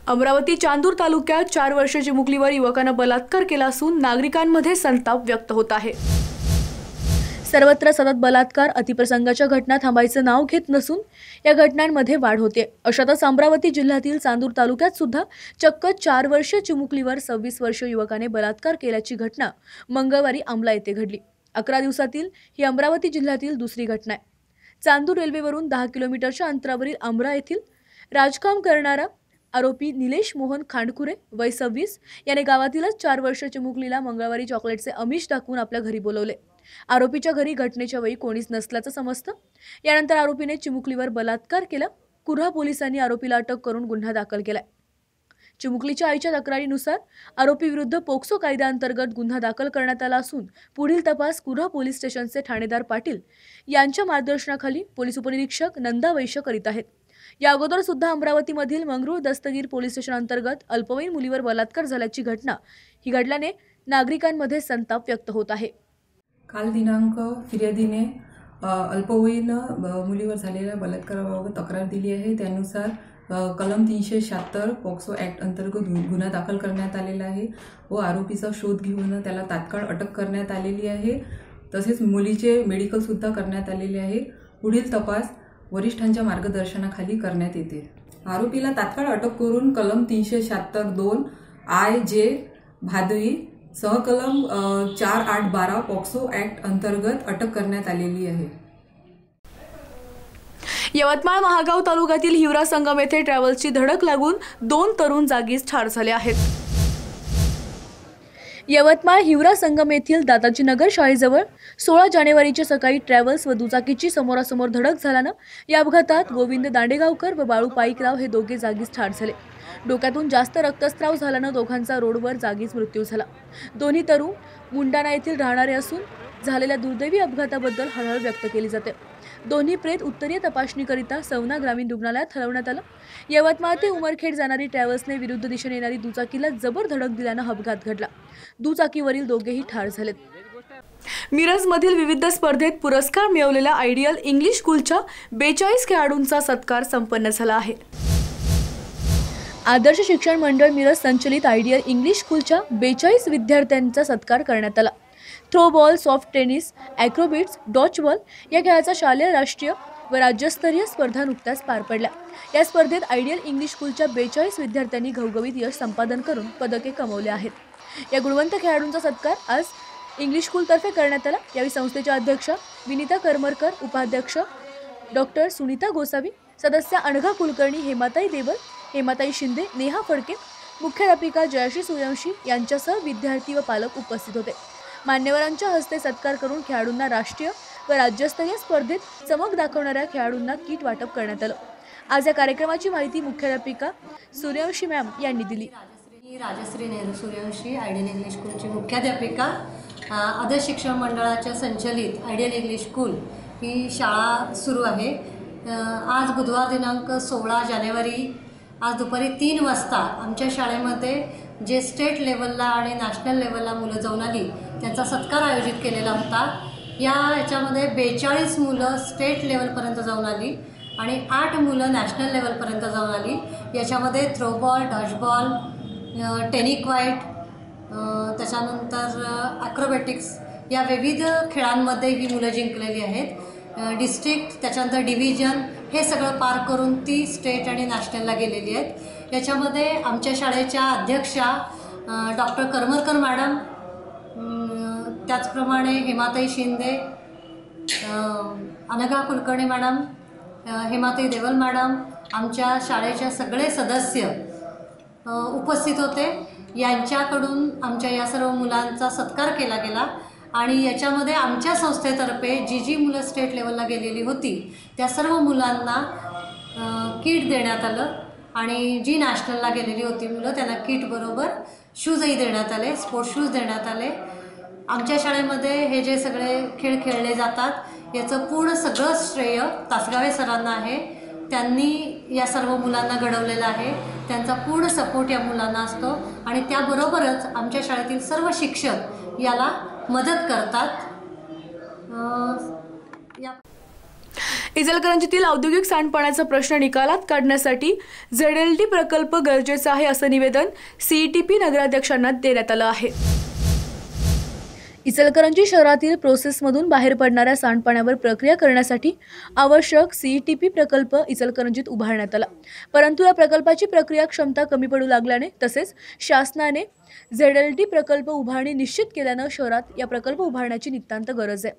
अमरावती चांदूर तालुक्यात 4 वर्षीय चिमुकलीवर युवकानं बलात्कार केला असून नागरिकांमध्ये संताप व्यक्त होत आहे. सर्वत्र सतत बलात्कार, अतिप्रसंगाच्या घटना थांबायचं नाव घेत नसून या घटनांमध्ये वाढ होते. अशातच अमरावती जिल्ह्यातील चांदूर तालुक्यात सुद्धा चक्क 4 वर्षीय चिमुकलीवर 26 वर्षीय युवकाने बलात्कार केल्याची घटना मंगळवारी आमला येथे घडली. 11 दिवसातील ही अमरावती जिल्ह्यातील दुसरी घटना आहे. चांदूर रेल्वेवरून 10 किलोमीटरच्या अंतरावरील आमरा येथील राजकाम करणारा आरोपी निलेश मोहन खांडकुरे वय 26 याने गावातीलच 4 वर्षीय चिमुकलीला मंगळवारी चॉकलेटचे आमिष दाखवून आपल्या घरी बोलवले. आरोपीच्या घरी घटनेच्या वेळी कोणीच नसल्याचं समजतं. यानंतर आरोपीने चिमुकलीवर बलात्कार केला. कुऱ्हा पोलिसांनी आरोपीला अटक करून गुन्हा दाखल केलाय. चिमुकलीच्या आईच्या तक्रारीनुसार आरोपी विरुद्ध पोक्सो कायद्याअंतर्गत गुन्हा दाखल करण्यात आला असून पुढील तपास कुऱ्हा पोलीस स्टेशनचे ठाणेदार पाटील यांच्या मार्गदर्शनाखाली पोलीस उपनिरीक्षक नंदा वैश्य करीत आहेत. या अगोदर सुद्धा अमरावतीमधील मंगरूळ दस्तगीर पोलीस स्टेशन अंतर्गत अल्पवयीन मुलीवर बलात्कार झाल्याची घटना ही घडल्याने नागरिकांमध्ये संताप व्यक्त होत आहे. काल दिनांक फिर्यादीने अल्पवयीन मुलीवर झालेल्या बलात्काराबाबत तक्रार दिली आहे. त्यानुसार कलम 376 पॉक्सो ॲक्ट अंतर्गत गुन्हा दाखल करण्यात आलेला आहे व आरोपीचा शोध घेऊन त्याला तात्काळ अटक करण्यात आलेली आहे. तसेच मुलीचे मेडिकलसुद्धा करण्यात आलेले आहे. पुढील तपास वरिष्ठांच्या मार्गदर्शनाखाली करण्यात येते. आरोपीला तात्काळ अटक करून कलम 376(2) IJ भादवी सहकलम 4812 पॉक्सो ॲक्ट अंतर्गत अटक करण्यात आलेली आहे. यवतमाळ महागाव तालुक्यातील हिवरा संगम येथे ट्रॅव्हल्सची धडक लागून 2 तरुण जागीच ठार झाले आहेत. यवतमाळ हिवरा संगम येथील दादाजी नगर शाळेजवळ 16 जानेवारीच्या सकाळी ट्रॅव्हल्स व दुचाकीची समोरासमोर धडक झाल्यानं या अपघातात गोविंद दांडेगावकर व बाळू पाईकराव हे दोघे जागीच ठार झाले. डोक्यातून जास्त रक्तस्राव झाल्यानं दोघांचा रोडवर जागीच मृत्यू झाला. दोन्ही तरुण मुंडाणा येथील राहणारे असून झालेल्या दुर्दैवी अपघाताबद्दल हळहळ व्यक्त केली जाते. दोन्ही प्रेत उत्तरीय तपासणीकरिता सवना ग्रामीण रुग्णालयात हलवण्यात आलं. यवतमाळ ते उमरखेड जाणारी ट्रॅव्हल्सने विरुद्ध दिशेने येणारी दुचाकीला जबर धडक दिल्यानं अपघात घडला. दुचाकीवरील दोघेही ठार झालेत. मिरजमधील विविध स्पर्धेत पुरस्कार मिळवलेल्या आयडियल इंग्लिश स्कूलच्या 42 खेळाडूंचा सत्कार संपन्न झाला आहे. आदर्श शिक्षण मंडळ मिरज संचलित आयडियल इंग्लिश स्कूलच्या 42 विद्यार्थ्यांचा सत्कार करण्यात आला. थ्रोबॉल, सॉफ्ट टेनिस, ॲक्रोबिट्स, डॉचबॉल या खेळाचा शालेय, राष्ट्रीय व राज्यस्तरीय स्पर्धा नुकत्याच पार पडल्या. या स्पर्धेत आयडियल इंग्लिश स्कूलच्या 42 विद्यार्थ्यांनी घवघवीत यश संपादन करून पदके कमवले आहेत. या गुणवंत खेळाडूंचा सत्कार आज इंग्लिश स्कूलतर्फे करण्यात आला. यावेळी संस्थेच्या अध्यक्षा विनीता करमरकर, उपाध्यक्ष डॉक्टर सुनीता गोसावी, सदस्य अनघा कुलकर्णी, हेमाताई देवल, हेमाताई शिंदे, नेहा फडके, मुख्याध्यापिका जयाश्री सूर्यवंशी यांच्यासह विद्यार्थी व पालक उपस्थित होते. मान्यवरांच्या हस्ते सत्कार करून खेळाडूंना राष्ट्रीय व राज्यस्तरीय स्पर्धेत चमक दाखवणाऱ्या खेळाडूंना किट वाटप करण्यात आलं. आज या कार्यक्रमाची माहिती मुख्याध्यापिका सूर्यवंशी मॅम यांनी दिली. राजश्री नेहरू सूर्यवंशी, आयडियल इंग्लिश स्कूलची मुख्याध्यापिका. आदर्श शिक्षण मंडळाच्या संचलित आयडियल इंग्लिश स्कूल ही शाळा सुरू आहे. आज बुधवार दिनांक 16 जानेवारी आज दुपारी 3 वाजता आमच्या शाळेमध्ये जे स्टेट लेवलला आणि नॅशनल लेवलला मुलं जाऊन आली त्यांचा सत्कार आयोजित केलेला होता. याच्यामध्ये 42 मुलं स्टेट लेवलपर्यंत जाऊन आली आणि 8 मुलं नॅशनल लेवलपर्यंत जाऊन आली. याच्यामध्ये थ्रोबॉल, डॉचबॉल, टेनिक्वाईट, त्याच्यानंतर ॲक्रोबॅटिक्स या विविध खेळांमध्ये ही मुलं जिंकलेली आहेत. डिस्ट्रिक्ट, त्याच्यानंतर डिव्हिजन हे सगळं पार करून ती स्टेट आणि नॅशनलला गेलेली आहेत. याच्यामध्ये आमच्या शाळेच्या अध्यक्षा डॉक्टर करमरकर मॅडम, त्याचप्रमाणे हेमाताई शिंदे, अनघा कुलकर्णी मॅडम, हेमाताई देवल मॅडम, आमच्या शाळेच्या सगळे सदस्य उपस्थित होते. यांच्याकडून आमच्या या सर्व मुलांचा सत्कार केला गेला आणि याच्यामध्ये आमच्या संस्थेतर्फे जी मुलं स्टेट लेवलला गेलेली होती त्या सर्व मुलांना किट देण्यात आलं आणि जी नॅशनलला गेलेली होती मुलं त्यांना किटबरोबर शूजही देण्यात आले, स्पोर्ट्स शूज देण्यात आले. आमच्या शाळेमध्ये हे जे सगळे खेळ खेळले जातात याचं पूर्ण सगळं श्रेय तासगावे सरांना आहे. त्यांनी या सर्व मुलांना घडवलेलं आहे. त्यांचा पूर्ण सपोर्ट या मुलांना असतो आणि त्याबरोबरच आमच्या शाळेतील सर्व शिक्षक याला मदत करतात. इचलकरंजीतील औद्योगिक सांडपाण्याचा प्रश्न निकालात काढण्यासाठी ZLT प्रकल्प गरजेचा आहे असं निवेदन CETP नगराध्यक्षांना देण्यात आलं आहे. इचलकरंजी शहरातील प्रोसेसमधून बाहेर पडणाऱ्या सांडपाण्यावर प्रक्रिया करण्यासाठी आवश्यक CETP प्रकल्प इचलकरंजीत उभारण्यात आला. परंतु या प्रकल्पाची प्रक्रिया क्षमता कमी पडू लागल्याने तसेच शासनाने ZLT प्रकल्प उभारणी निश्चित केल्यानं शहरात या प्रकल्प उभारण्याची नितांत गरज आहे.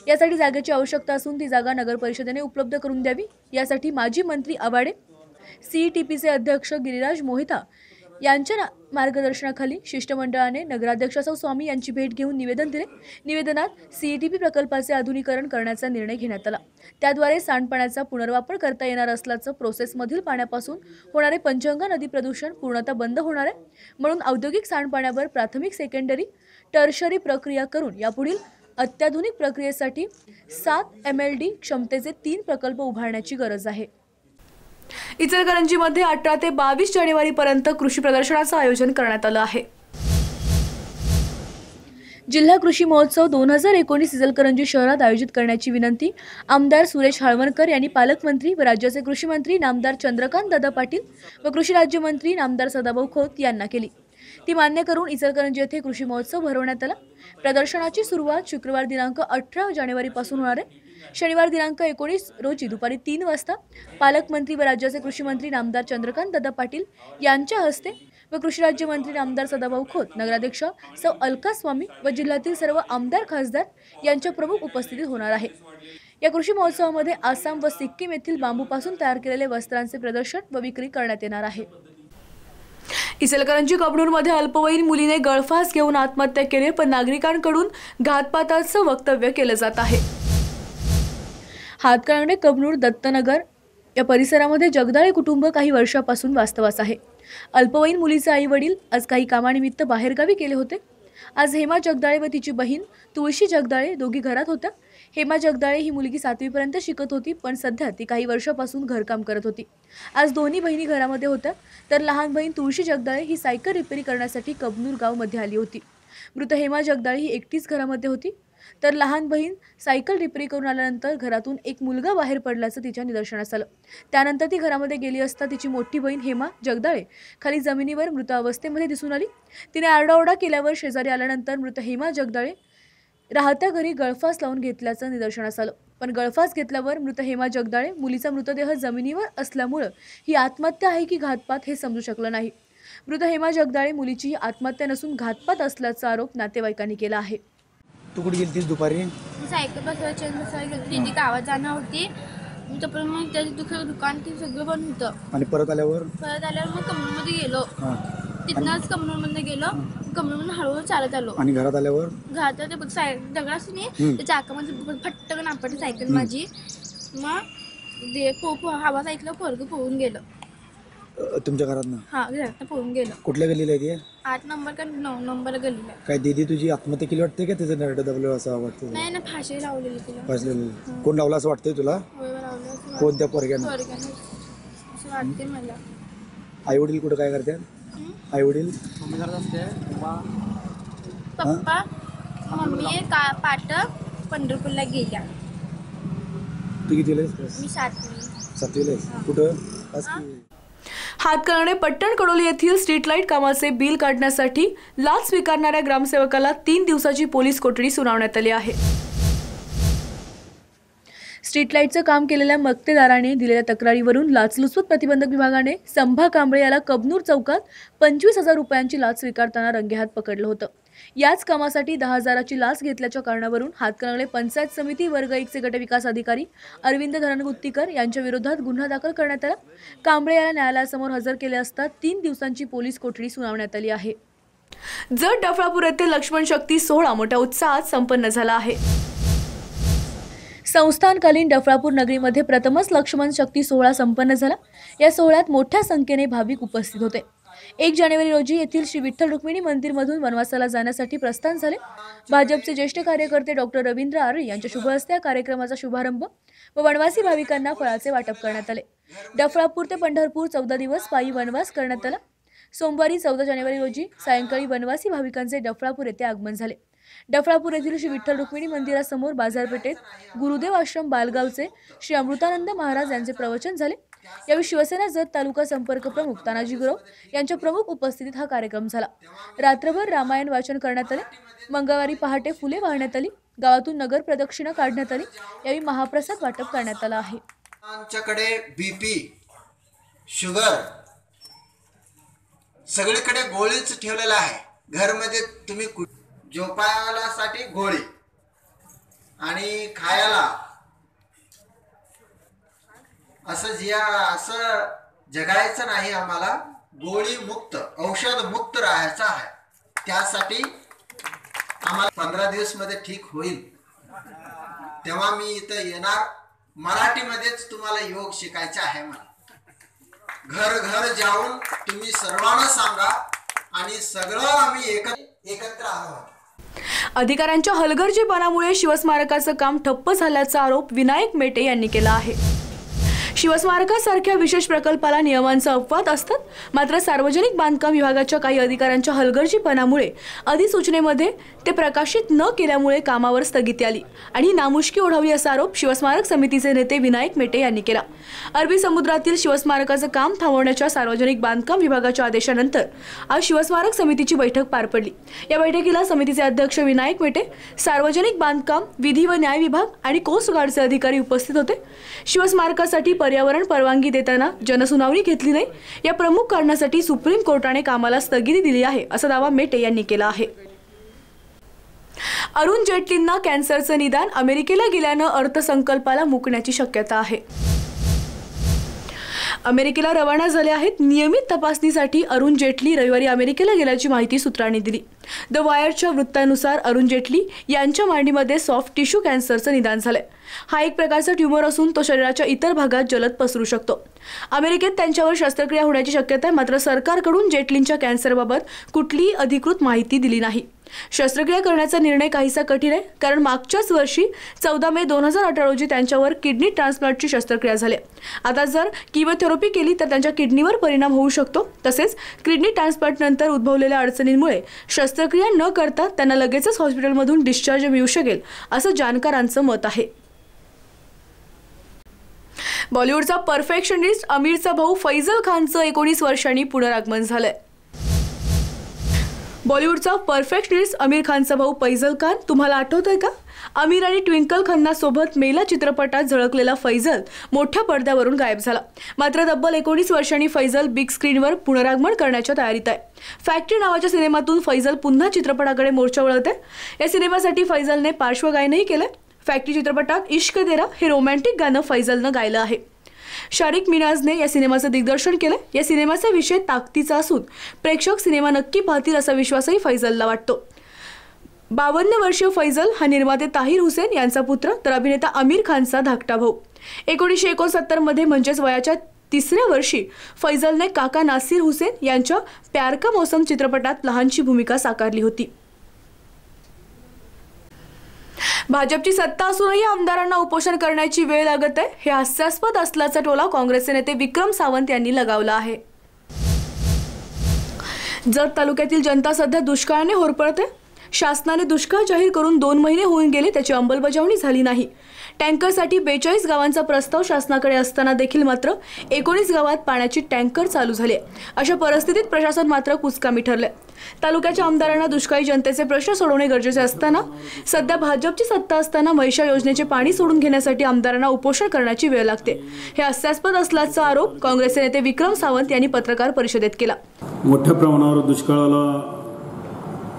यासाठी जागेची आवश्यकता असून ती जागा नगर परिषदेने उपलब्ध करून द्यावी. यासाठी माजी मंत्री आवाडे, CETPचे अध्यक्ष गिरिराज मोहिता यांच्या मार्गदर्शनाखाली शिष्टमंडळाने नगराध्यक्ष स्वामी यांची भेट घेऊन निवेदन दिले. निवेदनात CETP प्रकल्पाचे आधुनिकीकरण करण्याचा निर्णय घेण्यात आला. त्याद्वारे सांडपाण्याचा पुनर्वापर करता येणार असल्याचं प्रोसेसमधील पाण्यापासून होणारे पंचगंगा नदी प्रदूषण पूर्णतः बंद होणार आहे. म्हणून औद्योगिक सांडपाण्यावर प्राथमिक, सेकंडरी, टर्शरी प्रक्रिया करून यापुढील अत्याधुनिक प्रक्रियेसाठी 7 MLD क्षमतेचे 3 प्रकल्प उभारण्याची गरज आहे. इचलकरंजीमध्ये 18 ते 22 जानेवारीपर्यंत कृषी प्रदर्शनाचं आयोजन करण्यात आलं आहे. जिल्हा कृषी महोत्सव 2019 इचलकरंजी शहरात आयोजित करण्याची विनंती आमदार सुरेश हाळवणकर यांनी पालकमंत्री व राज्याचे कृषी मंत्री नामदार चंद्रकांत दादा पाटील व कृषी राज्यमंत्री नामदार सदाभाऊ खोत यांना केली. ती मान्य करून इचलकरंजी येथे कृषी महोत्सव भरवण्यात आला. प्रदर्शनाची सुरुवात शुक्रवार दिनांक 18 जानेवारीपासून होणार आहे. शनिवार दिनांक 19 रोजी दुपारी 3 वाजता पालकमंत्री व राज्याचे कृषी मंत्री नामदार चंद्रकांत दादा पाटील यांच्या हस्ते व कृषी राज्यमंत्री नामदार सदाभाऊ खोत, नगराध्यक्ष सौ अलका स्वामी व जिल्ह्यातील सर्व आमदार खासदार यांच्या प्रमुख उपस्थितीत होणार आहे. या कृषी महोत्सवामध्ये आसाम व सिक्कीम येथील बांबूपासून तयार केलेले वस्त्रांचे प्रदर्शन व विक्री करण्यात येणार आहे. इचलकरंजी कबनूरमध्ये अल्पवयीन मुलीने गळफास घेऊन आत्महत्या केली, पण नागरिकांकडून घातपाताचं वक्तव्य केलं जात आहे. हातकणंगले, कबनूर, दत्तनगर या परिसरामध्ये जगदाळे कुटुंब काही वर्षापासून वास्तवास आहे. अल्पवयीन मुलीचे आई वडील आज काही कामानिमित्त बाहेरगावी गेले होते. आज हेमा जगदाळे व तिची बहीण तुळशी जगदाळे दोघी घरात होत्या. हेमा जगदाळे ही मुलगी 7वीपर्यंत शिकत होती, पण सध्या ती काही वर्षापासून घरकाम करत होती. आज दोन्ही बहिणी घरामध्ये होत्या, तर लहान बहीण तुळशी जगदाळे ही सायकल रिपेरी करण्यासाठी कबनूर गावमध्ये आली होती. मृत हेमा जगदाळे ही एकटीच घरामध्ये होती, तर लहान बहीण सायकल रिपेरी करून आल्यानंतर घरातून एक मुलगा बाहेर पडल्याचं तिच्या निदर्शनास आलं. त्यानंतर ती घरामध्ये गेली असता तिची मोठी बहीण हेमा जगदाळे खाली जमिनीवर मृत अवस्थेमध्ये दिसून आली. तिने आरडाओरडा केल्यावर शेजारी आल्यानंतर मृत हेमा जगदाळे राहत्या घरी गळफास लावून घेतल्याचं निदर्शनास आलं. पण गळफास घेतल्यावर मृत हेमा जगदाळे मुलीचा मृतदेह जमिनीवर असल्यामुळं ही आत्महत्या आहे की घातपात हे समजू शकलं नाही. मृत हेमा जगदाळे मुलीची आत्महत्या नसून घातपात असल्याचा आरोप नातेवाईकांनी केला आहे. तू कुठे गेलतीस दुपारी? सायकल बसवायला गेली, दिदी गावात जाणार होती. तोपर्यंत मग त्या दुकान ते सगळं बंद होतं. आणि परत आल्यावर मग कमनूरमध्ये गेलो. तिथनंच कमनूरमध्ये गेलो. कमनूरमधून हळूहळू चालत आलो. आणि घरात आल्यावर दगड असं नाही त्या चाकामध्ये फटकन आपटली सायकल माझी. मग आवाज ऐकलं, पोरगं पळून गेलं. तुमच्या घरात ना? हा, घरात पळून गेलं. कुठल्या गल्लीला आहे ते? 8 नंबर का 9 नंबर गल्लीला. काय दीदी तुझी आत्महत्या केली वाटते का तिचं नरड दबलं असं वाटतं? नाही ना, फाशी लावलेली तिला. फाशी कोण लावला असं वाटतंय तुला? कोणत्या पोरग्यानं? असं वाटते मला. आई वडील कुठं काय करतात? आई वडील पप्पा मम्मी पाट पंढरपूरला गेल्या. तू कितीला? मी 7वी. कुठं? हातकणंगले पट्टण कडोली येथील स्ट्रीट लाईट कामाचे बिल काढण्यासाठी लाच स्वीकारणाऱ्या ग्रामसेवकाला 3 दिवसाची पोलीस कोठडी सुनावण्यात आली आहे. स्ट्रीट लाईटचं काम केलेल्या मक्तेदाराने दिलेल्या तक्रारीवरून लाचलुचपत प्रतिबंधक विभागाने संभा कांबळे याला कबनूर चौकात 25,000 रुपयांची लाच स्वीकारताना रंगेहात पकडलं होतं. याच कामासाठी 10,000ची लाच घेतल्याच्या कारणावरून हातकणंगले पंचायत समिती वर्ग 1चे गटविकास अधिकारी अरविंद धनगुत्तीकर यांच्या विरोधात गुन्हा दाखल करण्यात आला. कांबळे याला न्यायालयासमोर हजर केले असता 3 दिवसांची पोलीस कोठडी सुनावण्यात आली आहे. जत डफळापूर येथे लक्ष्मण शक्ती सोहळा मोठ्या उत्साहात संपन्न झाला आहे. संस्थानकालीन डफळापूर नगरीमध्ये प्रथमच लक्ष्मण शक्ती सोहळा संपन्न झाला. या सोहळ्यात मोठ्या संख्येने भाविक उपस्थित होते. 1 जानेवारी रोजी येथील श्री विठ्ठल रुक्मिणी मंदिरमधून वनवासाला जाण्यासाठी प्रस्थान झाले. भाजपचे ज्येष्ठ कार्यकर्ते डॉक्टर रवींद्र आर्य यांच्या शुभ हस्ते या कार्यक्रमाचा शुभारंभ व वनवासी भाविकांना फळाचे वाटप करण्यात आले. डफळापूर ते पंढरपूर 14 दिवस पायी वनवास करण्यात आला. सोमवारी 14 जानेवारी रोजी सायंकाळी वनवासी भाविकांचे डफळापूर येथे आगमन झाले. डफळापूर येथील श्री विठ्ठल रुक्मिणी मंदिरासमोर बाजारपेठेत गुरुदेव आश्रम बालगावचे श्री अमृतानंद महाराज यांचे प्रवचन झाले. यावेळी शिवसेना जत तालुका संपर्क प्रमुख तानाजी गुरव यांच्या प्रमुख उपस्थितीत हा कार्यक्रम झाला. रात्रभर रामायण वाचन करण्यात आले. मंगळवारी पहाटे फुले वाहण्यात आली. गावातून नगर प्रदक्षिणा काढण्यात आली. यावेळी महाप्रसाद वाटप करण्यात आला आहे. आमच्याकडे बीपी शुगर सगळीकडे गोळीच ठेवलेला आहे. घरमध्ये तुम्ही झोपायलासाठी गोळी आणि खायला असं जगायचं नाही. आम्हाला गोळी मुक्त औषध मुक्त राहायचं आहे. त्यासाठी आम्हाला 15 दिवस मध्ये ठीक होईल तेव्हा मी इथं येणार. मराठीमध्येच तुम्हाला योग शिकायचा आहे. मला घर घर जाऊन तुम्ही सर्वांना सांगा आणि सगळं आम्ही एकत्र आहोत. अधिकाऱ्यांच्या हलगर्जीपणामुळे शिवस्मारकाचं काम ठप्प झाल्याचा आरोप विनायक मेटे यांनी केला आहे. शिवस्मारकासारख्या विशेष प्रकल्पाला नियमांचा अपवाद असतात. मात्र सार्वजनिक बांधकाम विभागाच्या काही अधिकाऱ्यांच्या हलगर्जीपणामुळे अधिसूचनेमध्ये ते प्रकाशित न केल्यामुळे कामावर स्थगिती आली आणि नामुष्की ओढवली असा आरोप शिवस्मारक समितीचे नेते विनायक मेटे यांनी केला. अरबी समुद्रातील शिवस्मारकाचं काम थांबवण्याच्या सार्वजनिक बांधकाम विभागाच्या आदेशानंतर आज शिवस्मारक समितीची बैठक पार पडली. या बैठकीला समितीचे अध्यक्ष विनायक मेटे, सार्वजनिक बांधकाम, विधी व न्याय विभाग आणि कोस्ट गार्डचे अधिकारी उपस्थित होते. शिवस्मारकासाठी पर्यावरण परवानगी देताना जनसुनावणी घेतली नाही या प्रमुख कारणासाठी सुप्रीम कोर्टाने कामाला स्थगिती दिली आहे असा दावा मेटे यांनी केला आहे. अरुण जेटलींना कॅन्सरचं निदान अमेरिकेला गेल्यानं अर्थसंकल्पाला मुकण्याची शक्यता आहे. अमेरिकेला रवाना झाले आहेत. नियमित तपासणीसाठी अरुण जेटली रविवारी अमेरिकेला गेल्याची माहिती सूत्रांनी दिली. द वायरच्या वृत्तानुसार अरुण जेटली यांच्या मांडीमध्ये सॉफ्ट टिश्यू कॅन्सरचं निदान झालंय. हा एक प्रकारचा ट्यूमर असून तो शरीराच्या इतर भागात जलद पसरू शकतो. अमेरिकेत त्यांच्यावर शस्त्रक्रिया होण्याची शक्यता आहे. मात्र सरकारकडून जेटलींच्या कॅन्सरबाबत कुठलीही अधिकृत माहिती दिली नाही. शस्त्रक्रिया करण्याचा निर्णय काहीसा कठीण आहे कारण मागच्याच वर्षी 14 मे 2018 रोजी त्यांच्यावर किडनी ट्रान्सप्लांटची शस्त्रक्रिया झाली. आता जर किमोथेरपी केली तर त्यांच्या किडनीवर परिणाम होऊ शकतो. तसेच किडनी ट्रान्सप्लांटनंतर उद्भवलेल्या अडचणींमुळे शस्त्रक्रिया न करता त्यांना लगेचच हॉस्पिटलमधून डिस्चार्ज मिळू शकेल असं जाणकारांचं मत आहे. बॉलिवूडचा परफेक्शनिस्ट आमिरचा भाऊ फैजल खानचं 19 वर्षांनी पुनरागमन झालंय. बॉलिवूडचा परफेक्शनिस्ट आमिर खानचा भाऊ फैजल खान तुम्हाला आठवतोय का? आमिर आणि ट्विंकल खन्ना सोबत मेला चित्रपटात झळकलेला फैजल मोठ्या पडद्यावरून गायब झाला. मात्र तब्बल 19 वर्षांनी फैजल बिग स्क्रीनवर पुनरागमन करण्याच्या तयारीत आहे. फॅक्टरी नावाच्या सिनेमातून फैजल पुन्हा चित्रपटाकडे मोर्चा वळवते. या सिनेमासाठी फैजलने पार्श्वगायनही केलंय. फॅक्टरी चित्रपटात इश्क तेरा हे रोमॅन्टिक गाणं फैजलनं गायलं आहे. शारिक मिनाजने या सिनेमाचं दिग्दर्शन केलं. या सिनेमाचा विषय ताकदीचा असून प्रेक्षक सिनेमा नक्की पाहतील असा विश्वासही फैजलला वाटतो. 52 वर्षीय फैजल हा निर्माते ताहिर हुसेन यांचा पुत्र तर अभिनेता आमिर खानचा धाकटा भाऊ. 1969 मध्ये म्हणजेच वयाच्या 3ऱ्या वर्षी फैजलने काका नासिर हुसेन यांच्या प्यार का मौसम चित्रपटात लहानशी भूमिका साकारली होती. भाजपची सत्ता असूनही आमदारांना उपोषण करण्याची वेळ लागत आहे हे हास्यास्पद असल्याचा टोला काँग्रेसचे नेते विक्रम सावंत यांनी लगावला आहे. जत तालुक्यातील जनता सध्या दुष्काळाने होरपळते. शासनाने दुष्काळ जाहीर करून 2 महिने होऊन गेले त्याची अंमलबजावणी झाली नाही. टँकरसाठी 42 गावांचा प्रस्ताव शासनाकडे असताना देखील मात्र 19 गावात पाण्याची टँकर चालू झाले। अशा परिस्थितीत प्रशासन मात्र कुचकामी ठरले। तालुक्याच्या आमदारांना दुष्काळी जनतेचे प्रश्न सोडवणे गरजेचे असताना सध्या भाजपची सत्ता असताना म्हैशा योजनेचे पाणी सोडून घेण्यासाठी आमदारांना उपोषण करण्याची वेळ लागते। हे हास्यास्पद असल्याचा आरोप काँग्रेसचे नेते विक्रम सावंत यांनी पत्रकार परिषदेत केला। मोठ्या प्रमाणावर दुष्काळाला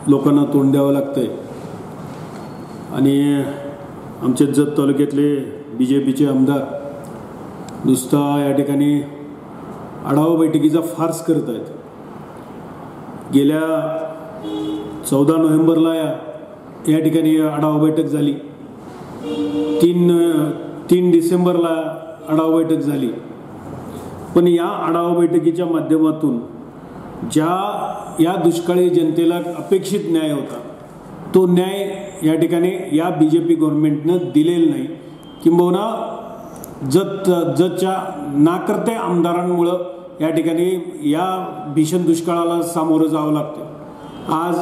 लोकांना तोंड द्यावं लागतंय आणि आमचे जत तालुक्यातले बीजेपीचे आमदार नुसता या ठिकाणी आढावा बैठकीचा फार्स करत आहेत। गेल्या 14 नोव्हेंबरला या ठिकाणी आढावा बैठक झाली, 3 डिसेंबरला आढावा बैठक झाली, पण या आढावा बैठकीच्या माध्यमातून या दुष्काळी जनतेला अपेक्षित न्याय होता तो न्याय या ठिकाणी या बीजेपी गव्हर्नमेंटनं दिलेला नाही। किंबहुना जतच्या नाकर्त्या आमदारांमुळं या ठिकाणी या भीषण दुष्काळाला सामोरं जावं लागतं। आज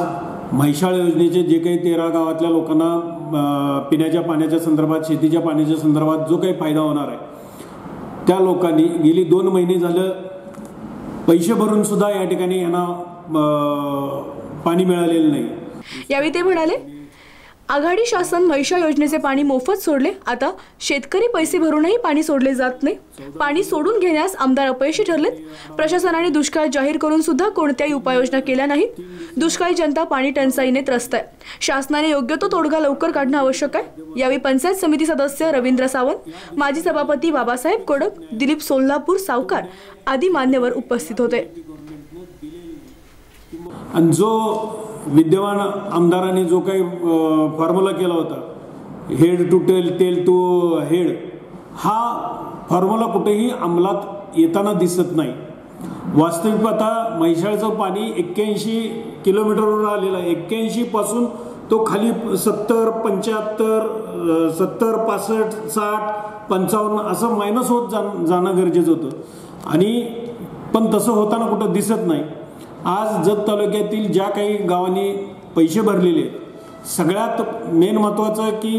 म्हैसाळ योजनेचे जे काही 13 गावातल्या लोकांना पिण्याच्या पाण्याच्या संदर्भात, शेतीच्या पाण्याच्या संदर्भात जो काही फायदा होणार आहे, त्या लोकांनी गेली 2 महिने झालं पैसे भरून सुद्धा या ठिकाणी यांना पाणी मिळालेलं नाही। यावेळी ते म्हणाले, आघाडी शासन म्हैशा योजनेचे पाणी मोफत सोडले, आता शेतकरी पैसे भरूनही पाणी सोडले जात नाही। पाणी सोडून घेण्यास आमदार अपयशी ठरलेत। प्रशासनाने दुष्काळ जाहीर करून सुद्धा कोणत्याही उपाययोजना केल्या नाहीत। दुष्काळी जनता पाणी टंचाईने त्रस्त आहे। शासनाने योग्य तो तोडगा लवकर काढणं आवश्यक आहे। यावेळी पंचायत समिती सदस्य रवींद्र सावंत, माजी सभापती बाबासाहेब कोडक, दिलीप सोलापूर सावकार आदी मान्यवर उपस्थित होते। आणि जो विद्यमान आमदारांनी जो काही फॉर्म्युला केला होता, head to tail to head, हा फॉर्म्युला कुठेही अंमलात येताना दिसत नाही। वास्तविक पाहता म्हैसाळचं पाणी 81 किलोमीटरवर आलेलं आहे। 81 पासून तो खाली 70, 75, 70, 65, 60, 55 असं मायनस होत जाणं गरजेचं होतं आणि पण तसं होताना कुठं दिसत नाही। आज जत तालुक्यातील ज्या काही गावांनी पैसे भरलेले, सगळ्यात मेन महत्त्वाचं की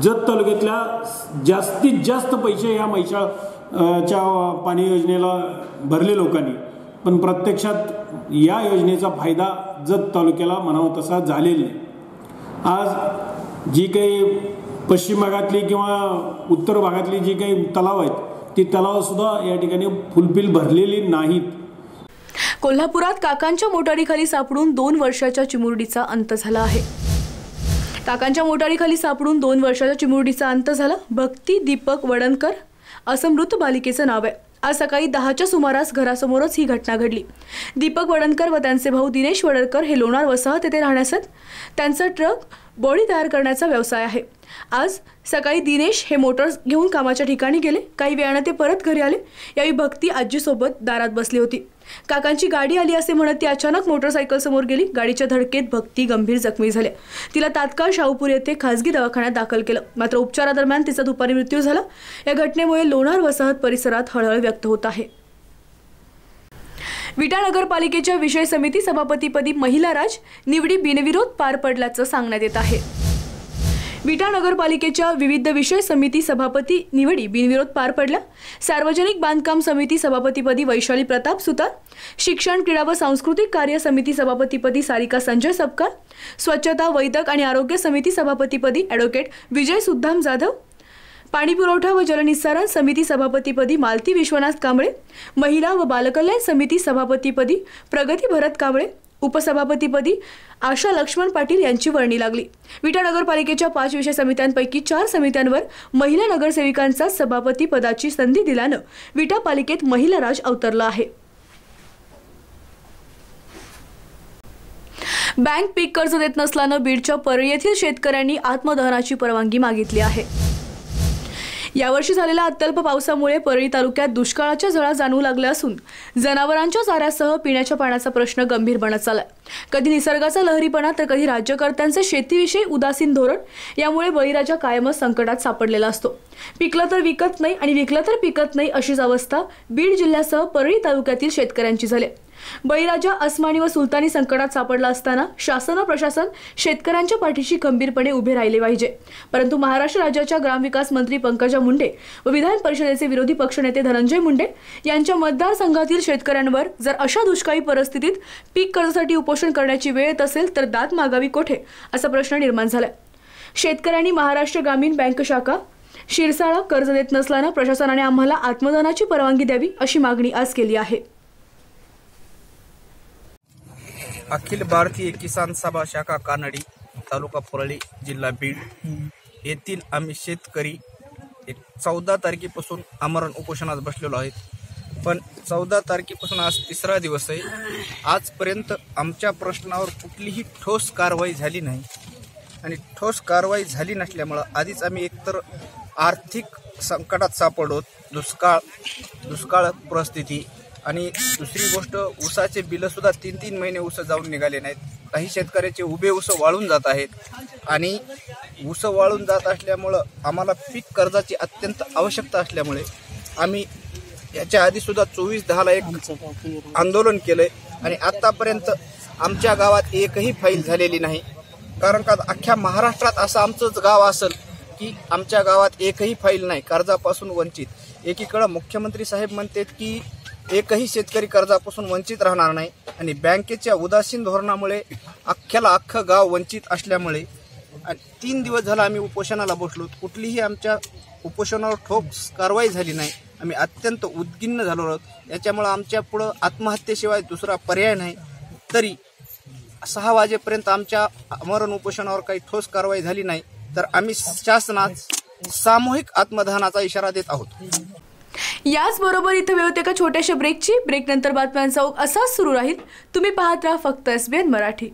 जत तालुक्यातल्या जास्तीत जास्त पैसे या म्हैसाळच्या पाणी योजनेला भरले लोकांनी, पण प्रत्यक्षात या योजनेचा फायदा जत तालुक्याला म्हणावा तसा झालेला नाही। आज जी काही पश्चिम भागातली किंवा उत्तर भागातली जी काही तलाव आहेत, ती तलावसुद्धा या ठिकाणी फुलफिल भरलेली नाहीत। कोल्हापुरात काकांच्या मोटारीखाली सापडून 2 वर्षाच्या चिमुरडीचा अंत झाला आहे। काकांच्या मोटारीखाली सापडून 2 वर्षाच्या चिमुरडीचा अंत झाला। भक्ती दीपक वडणकर असं मृत बालिकेचं नाव आहे। आज सकाळी 10च्या सुमारास घरासमोरच ही घटना घडली। दीपक वडणकर व त्यांचे भाऊ दिनेश वडणकर हे लोणार वसाहत येथे राहण्यास आहेत। त्यांचा ट्रक बॉडी तयार करण्याचा व्यवसाय आहे। आज सकाळी दिनेश हे मोटर घेऊन कामाच्या ठिकाणी गेले। काही वेळाने ते परत घरी आले। यावेळी भक्ती आजीसोबत दारात बसली होती। काकांची गाडी आली असे म्हणत ती अचानक मोटरसायकल समोर गेली। गाडीच्या धडकेत भक्ती गंभीर जखमी झाली। तिला तात्काळ शाहूपूर येथे खासगी दवाखान्यात दाखल केलं, मात्र उपचारादरम्यान तिचा दुपारी मृत्यू झाला। या घटनेमुळे लोणार वसाहत परिसरात हळहळ व्यक्त होत आहे। विटा नगरपालिकेच्या विषय समिती सभापतीपदी महिला राज निवडी बिनविरोध पार पडल्याचं सांगण्यात येत आहे। विटा नगरपालिकेच्या विविध विषय समिती सभापती निवडी बिनविरोध पार पडल्या। सार्वजनिक बांधकाम समिती सभापतीपदी वैशाली प्रताप सुतार, शिक्षण क्रीडा व सांस्कृतिक कार्य समिती सभापतीपदी सारिका संजय सबकार, स्वच्छता वैद्यक आणि आरोग्य समिती सभापतीपदी ॲडव्होकेट विजय सुद्धाम जाधव, पाणी पुरवठा व जलनिस्सारण समिती सभापतीपदी मालती विश्वनाथ कांबळे, महिला व बालकल्याण समिती सभापतीपदी प्रगती भरत कांबळे, उपसभापतीपदी आशा लक्ष्मण पाटील यांची वर्णी लागली। विटा नगरपालिकेच्या 5 विषय समित्यांपैकी 4 समित्यांवर महिला नगरसेविकांचा सभापती पदाची संधी दिल्यानं विटा पालिकेत महिला राज अवतरला आहे। बँक पीक कर्ज देत नसल्यानं बीडच्या परळी येथील शेतकऱ्यांनी आत्मदहनाची परवानगी मागितली आहे। यावर्षी झालेल्या अत्यल्प पावसामुळे परळी तालुक्यात दुष्काळाच्या झळा जाणवू लागल्या असून जनावरांच्या चाऱ्यासह पिण्याच्या पाण्याचा प्रश्न गंभीर बनत चाललाय। कधी निसर्गाचा लहरीपणा तर कधी राज्यकर्त्यांचे शेतीविषयी उदासीन धोरण यामुळे बळीराजा कायमच संकटात सापडलेला असतो। पिकलं तर विकत नाही आणि विकलं तर पिकत नाही अशीच अवस्था बीड जिल्ह्यासह परळी तालुक्यातील शेतकऱ्यांची झाली। बळीराजा, अस्मानी व सुलतानी संकटात सापडला असताना शासन व प्रशासन शेतकऱ्यांच्या पाठीशी खंबीरपणे उभे राहिले पाहिजे. परंतु महाराष्ट्र राज्याच्या ग्रामविकास मंत्री पंकजा मुंडे व विधान परिषदेचे विरोधी पक्षनेते धनंजय मुंडे यांच्या मतदारसंघातील शेतकऱ्यांवर जर अशा दुष्काळी परिस्थितीत पीक कर्जासाठी उपोषण करण्याची वेळ येत असेल तर दाद मागावी कोठे, असा प्रश्न निर्माण झालाय. शेतकऱ्यांनी महाराष्ट्र ग्रामीण बँक शाखा शिरसाळा कर्ज देत नसल्यानं प्रशासनाने आम्हाला आत्मदानाची परवानगी द्यावी अशी मागणी आज केली आहे. अखिल भारतीय किसान सभा शाखा कानडी, तालुका परळी, जिल्हा बीड येथील आम्ही शेतकरी 14 तारखेपासून आमरण उपोषणात बसलेलो आहेत. पण 14 तारखेपासून आज 3रा दिवस आहे. आजपर्यंत आमच्या प्रश्नावर कुठलीही ठोस कारवाई झाली नाही आणि ठोस कारवाई झाली नसल्यामुळं आधीच आम्ही एकतर आर्थिक संकटात सापडलो, दुष्काळ परिस्थिती, आणि दुसरी गोष्ट ऊसाचे बिलंसुद्धा 3-3 महिने ऊस जाऊन निघाले नाहीत. काही शेतकऱ्याचे उभे ऊस वाळून जात आहेत आणि ऊस वाळून जात असल्यामुळं आम्हाला पीक कर्जाची अत्यंत आवश्यकता असल्यामुळे आम्ही याच्या आधीसुद्धा 24/10ला एक आंदोलन केलं आहे आणि आत्तापर्यंत आमच्या गावात एकही फाईल झालेली नाही. कारण का अख्ख्या महाराष्ट्रात असं आमचंच गाव असेल की आमच्या गावात एकही फाईल नाही कर्जापासून वंचित. एकीकडं मुख्यमंत्री साहेब म्हणतात की एकही शेतकरी कर्जापासून वंचित राहणार नाही आणि बँकेच्या उदासीन धोरणामुळे अख्ख्याला अख्खं गाव वंचित असल्यामुळे 3 दिवस झाला आम्ही उपोषणाला बसलो. कुठलीही आमच्या उपोषणावर ठोस कारवाई झाली नाही. आम्ही अत्यंत उद्विग्न झालो आहोत. याच्यामुळं आमच्या पुढं आत्महत्येशिवाय दुसरा पर्याय नाही. तरी 6 वाजेपर्यंत आमच्या आमरण उपोषणावर काही ठोस कारवाई झाली नाही तर आम्ही शासनास सामूहिक आत्मदहनाचा इशारा देत आहोत. याचबरोबर इथं वेळ होते का छोट्याशा ब्रेकची. ब्रेकनंतर बातम्यांचा ओघ असाच सुरू राहील. तुम्ही पाहत राहा फक्त SBN मराठी.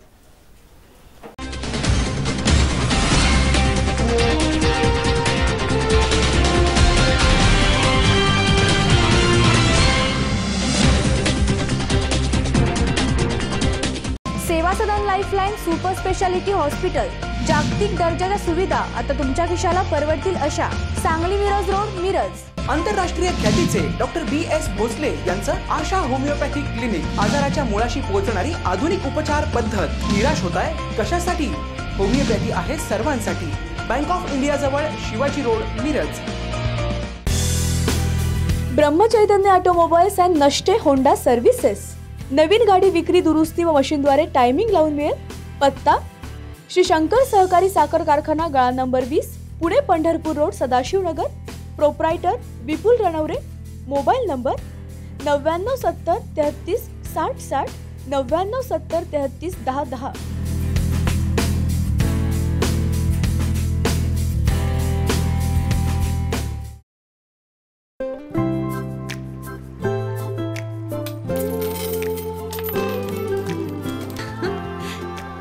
सेवा सदन लाईफलाईन सुपर स्पेशालिटी हॉस्पिटल, जागतिक दर्जाच्या सुविधा आता तुमच्या खिशाला परवडतील अशा. सांगली मिरज रोड, मिरज. आंतरराष्ट्रीय ख्यातीचे डॉक्टर BS भोसले यांचं आशा होमिओपॅथिक क्लिनिक. आजाराच्या मुळाशी पोहोचणारी आधुनिक उपचार पद्धत. निराश होताय कशासाठी? होमिओपॅथी आहे सर्वांसाठी. बँक ऑफ इंडिया जवळ, Shivaji road, Miraj. Brahmachaitanya automobiles and नष्टे होंडा सर्व्हिसेस. नवीन गाडी विक्री, दुरुस्ती व मशीनद्वारे टायमिंग लावून मिळेल. पत्ता श्री शंकर सहकारी साखर कारखाना, गाळा number 20, Pune Pandharpur road, Sadashivnagar. Proprietor Vipul Ranaware. Mobile number 99 70 33 60 60, 99 70 33 10 10.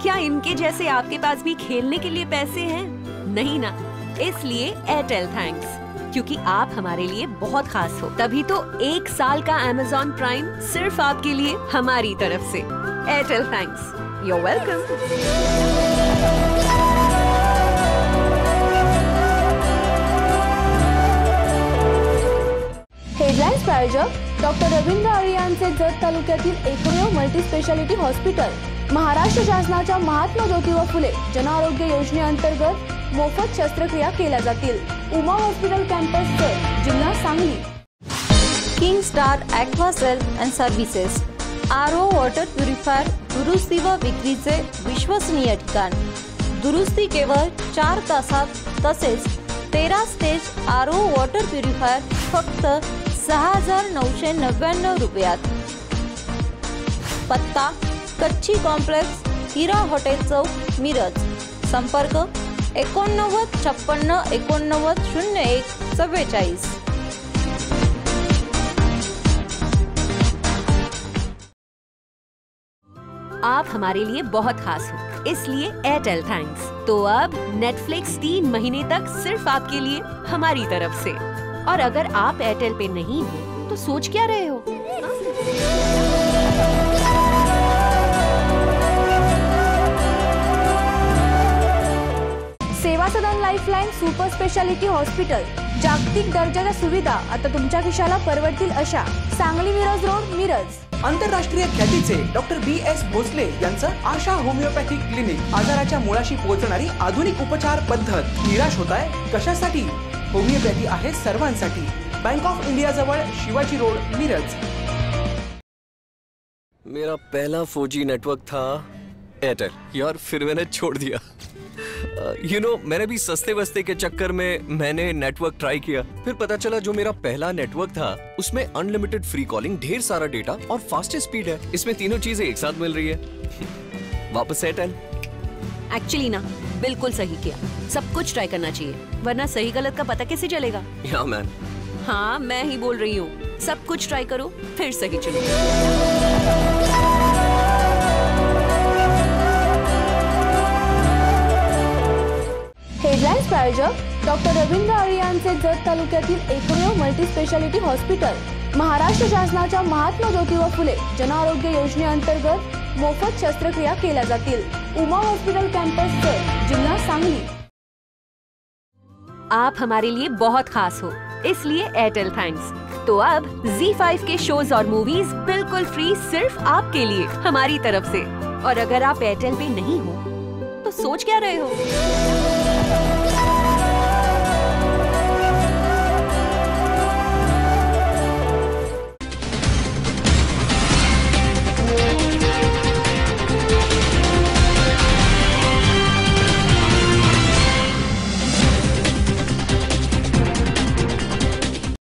क्या इनके जैसे आपके पास भी खेलने के लिए पैसे हैं? नहीं ना, इसलिए एयरटेल थैंक्स, क्योंकि आप हमारे लिए बहुत खास हो. तभी तो 1 साल का Amazon प्राइम सिर्फ आपके लिए हमारी तरफ से. Airtel thanks. You're welcome. Headlines प्रायोजक डॉक्टर रवींद्र आर्यांचे जत तालुक्यातील एकमेव मल्टी स्पेशालिटी हॉस्पिटल. महाराष्ट्र शासनाच्या महात्मा ज्योतिबा फुले जन आरोग्य योजनेअंतर्गत मोफत शस्त्रक्रिया केल्या जातील. उमा हॉस्पिटल कॅम्पस जत, जिल्हा Sangli. King star Aquacell and services. RO water purifier दुरुस्ती व विक्रीचे विश्वसनीय ठिकाण. दुरुस्ती केवळ 4 तासात, तसेच 13 स्टेज RO वॉटर प्युरिफायर फक्त 6,999 रुपयात. पत्ता कच्ची कॉम्प्लेक्स, हिरा हॉटेल चौक, मिरज. संपर्क 89 56 89 01 44. आप हमारे लिए बहुत खास हो, इसलिए एयरटेल थैंक्स. तो अब नेटफ्लिक्स 3 महीने तक सिर्फ आपके लिए हमारी तरफ से. और अगर आप एयरटेल पे नहीं हो तो सोच क्या रहे हो? सेवा सदन लाईफलाईन सुपर स्पेशालिटी हॉस्पिटल, जागतिक दर्जाच्या सुविधा आता तुमच्या खिशाला परवडतील अशा. सांगली मिरज रोड, मिरज. आंतरराष्ट्रीय ख्यातीचे डॉक्टर BS भोसले यांचं आशा होमिओपॅथिक क्लिनिक आजाराच्या मुळाशी पोहोचणारी आधुनिक उपचार पद्धत. निराश होताय कशासाठी? होमिओपॅथी आहे सर्वांसाठी. बँक ऑफ इंडिया जवळ शिवाजी रोड, मिरज. मेरा पहला 4G नेटवर्क था एयरटेल यार, फिर मैंने छोड़ दिया. मैंने भी सस्ते वस्ते के चक्कर में मैंने नेटवर्क ट्राई किया. फिर पता चला जो मेरा पहला नेटवर्क था उसमें अनलिमिटेड फ्री कॉलिंग, ढेर सारा डेटा और फास्टेस्ट स्पीड है. इसमें तीनों चीजें एक साथ मिल रही है. वापस एयरटेल. एक्चुअली ना बिल्कुल सही किया. सब कुछ ट्राई करना चाहिए, वरना सही गलत का पता कैसे चलेगा? या मैन. हाँ, मैं ही बोल रही हूँ. सब कुछ ट्राई करो फिर सही चलो. हेडलाईन्स प्रायोजक डॉक्टर रवींद्र आरे यांचे जत तालुक्यातील एकमेव मल्टी स्पेशालिटी हॉस्पिटल. महाराष्ट्र शासनाच्या महात्मा ज्योतिबा फुले जन आरोग्य योजनेअंतर्गत मोफत शस्त्रक्रिया केल्या जातील. उमा हॉस्पिटल कॅम्पस जत, जिल्हा सांगली. आप हमारे लिए बहुत खास हो, इसलिए एयरटेल थैंक्स. तो अब ZEE5 के शोज और मूवीज बिल्कुल फ्री सिर्फ आपके लिए हमारी तरफ से. और अगर आप एयरटेल पे नहीं हो तो सोच क्या रहे हो?